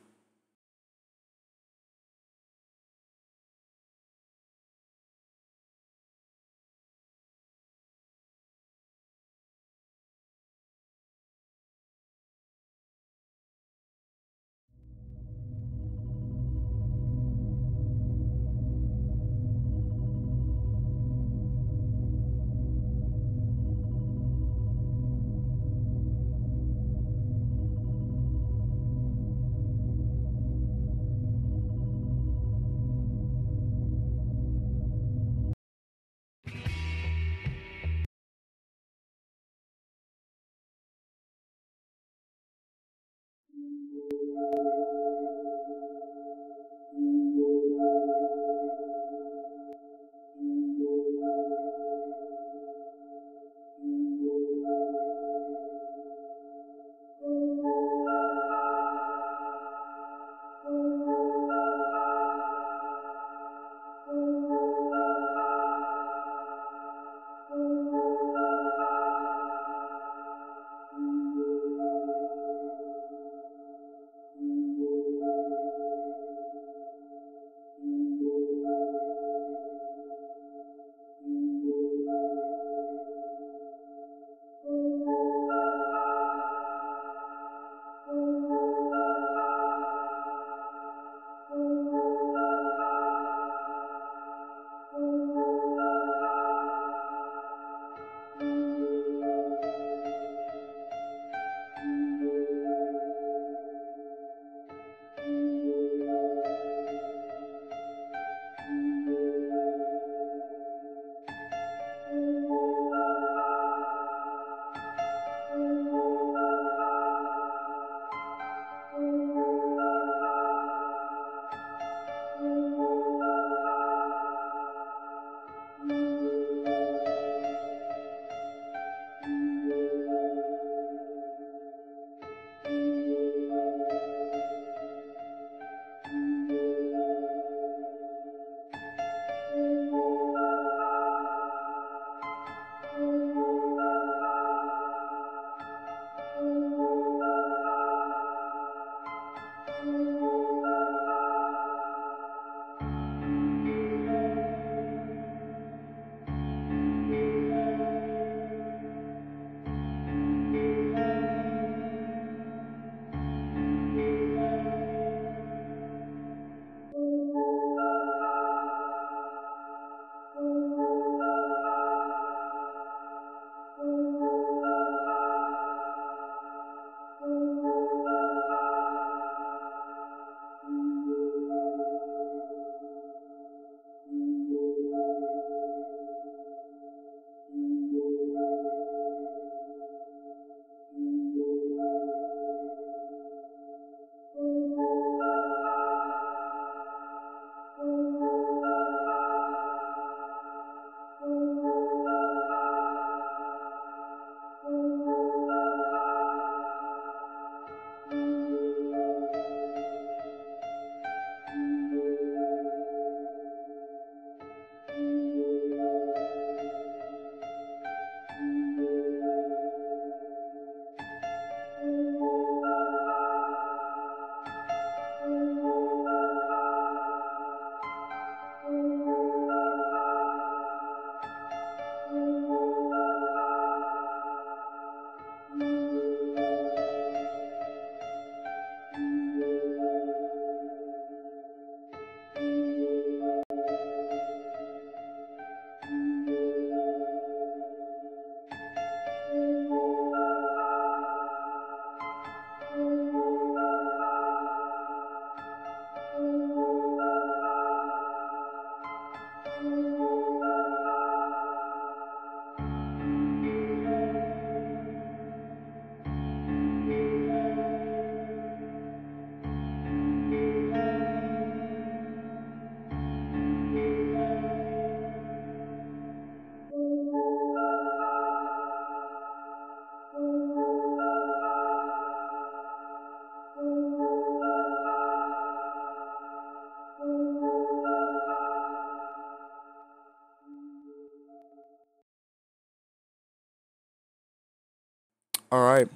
Speaker 1: Alright.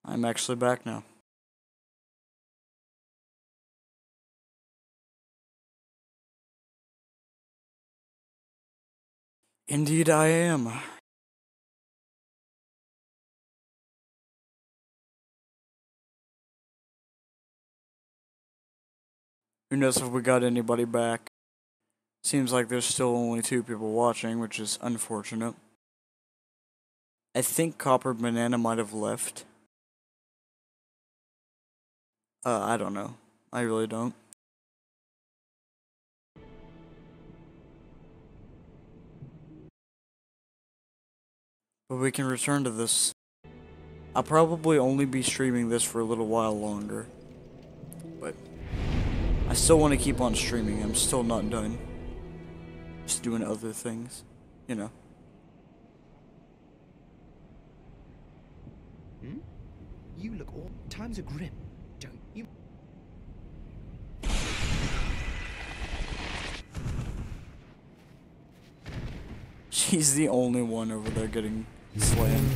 Speaker 1: I'm actually back now. Indeed I am. Who knows if we got anybody back. Seems like there's still only 2 people watching, which is unfortunate. I think Copper Banana might have left. I don't know. I really don't. But we can return to this. I'll probably only be streaming this for a little while longer. But I still want to keep on streaming. I'm still not done. Just doing other things, you know.
Speaker 4: Hmm? You look all times are grim, don't you?
Speaker 1: She's the only one over there getting slammed.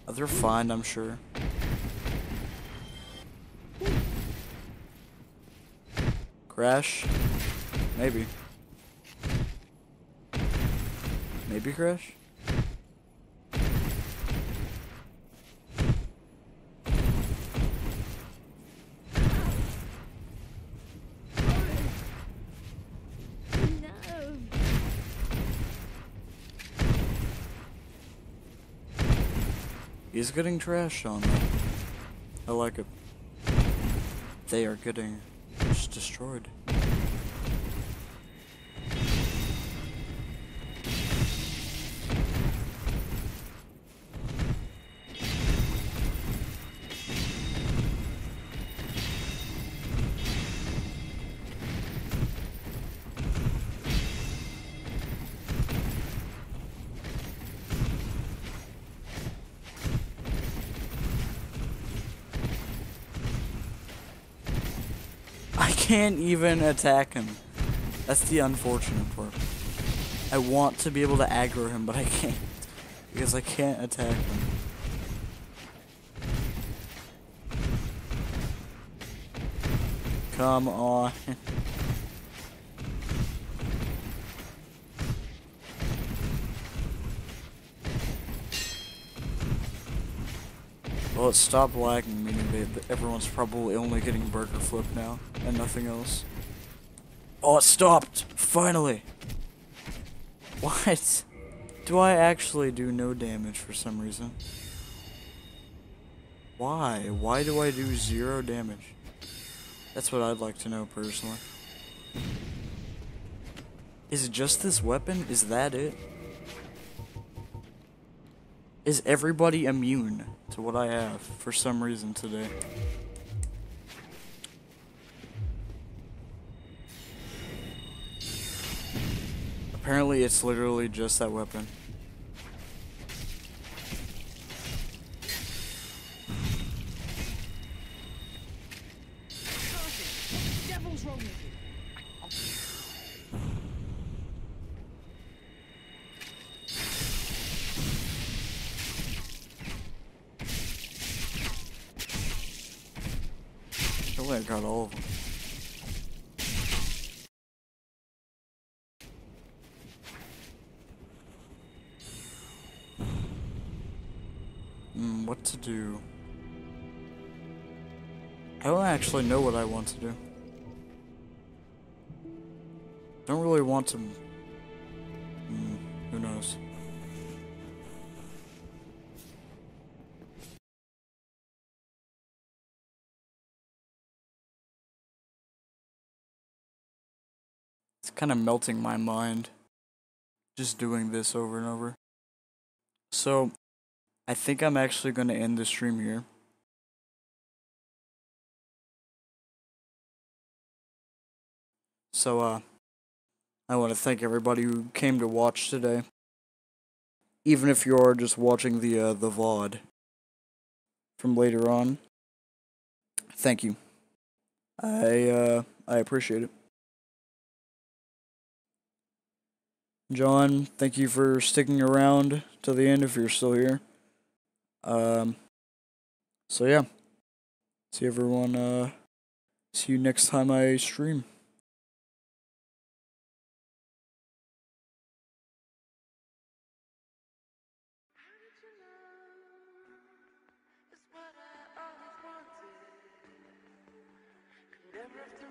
Speaker 1: They're fine, I'm sure. Crash? Maybe. Maybe crash? He's getting trashed on though. I like it. They are getting just destroyed. I can't even attack him. That's the unfortunate part. I want to be able to aggro him, but I can't. Because I can't attack him. Come on. Well, it stopped lagging, meaning that everyone's probably only getting burger flip now, and nothing else. Oh, it stopped! Finally! What? Do I actually do no damage for some reason? Why? Why do I do 0 damage? That's what I'd like to know, personally. Is it just this weapon? Is that it? Is everybody immune to what I have for some reason today? Apparently it's literally just that weapon.
Speaker 4: Devil's wrong with you?
Speaker 1: I got all of them. What to do? I don't actually know what I want to do. Don't really want to... who knows? It's kind of melting my mind just doing this over and over. So, I think I'm actually going to end the stream here. So, I want to thank everybody who came to watch today. Even if you're just watching the VOD from later on. Thank you. I appreciate it. John, thank you for sticking around to the end if you're still here. So yeah. See everyone, see you next time I stream.
Speaker 5: Never have to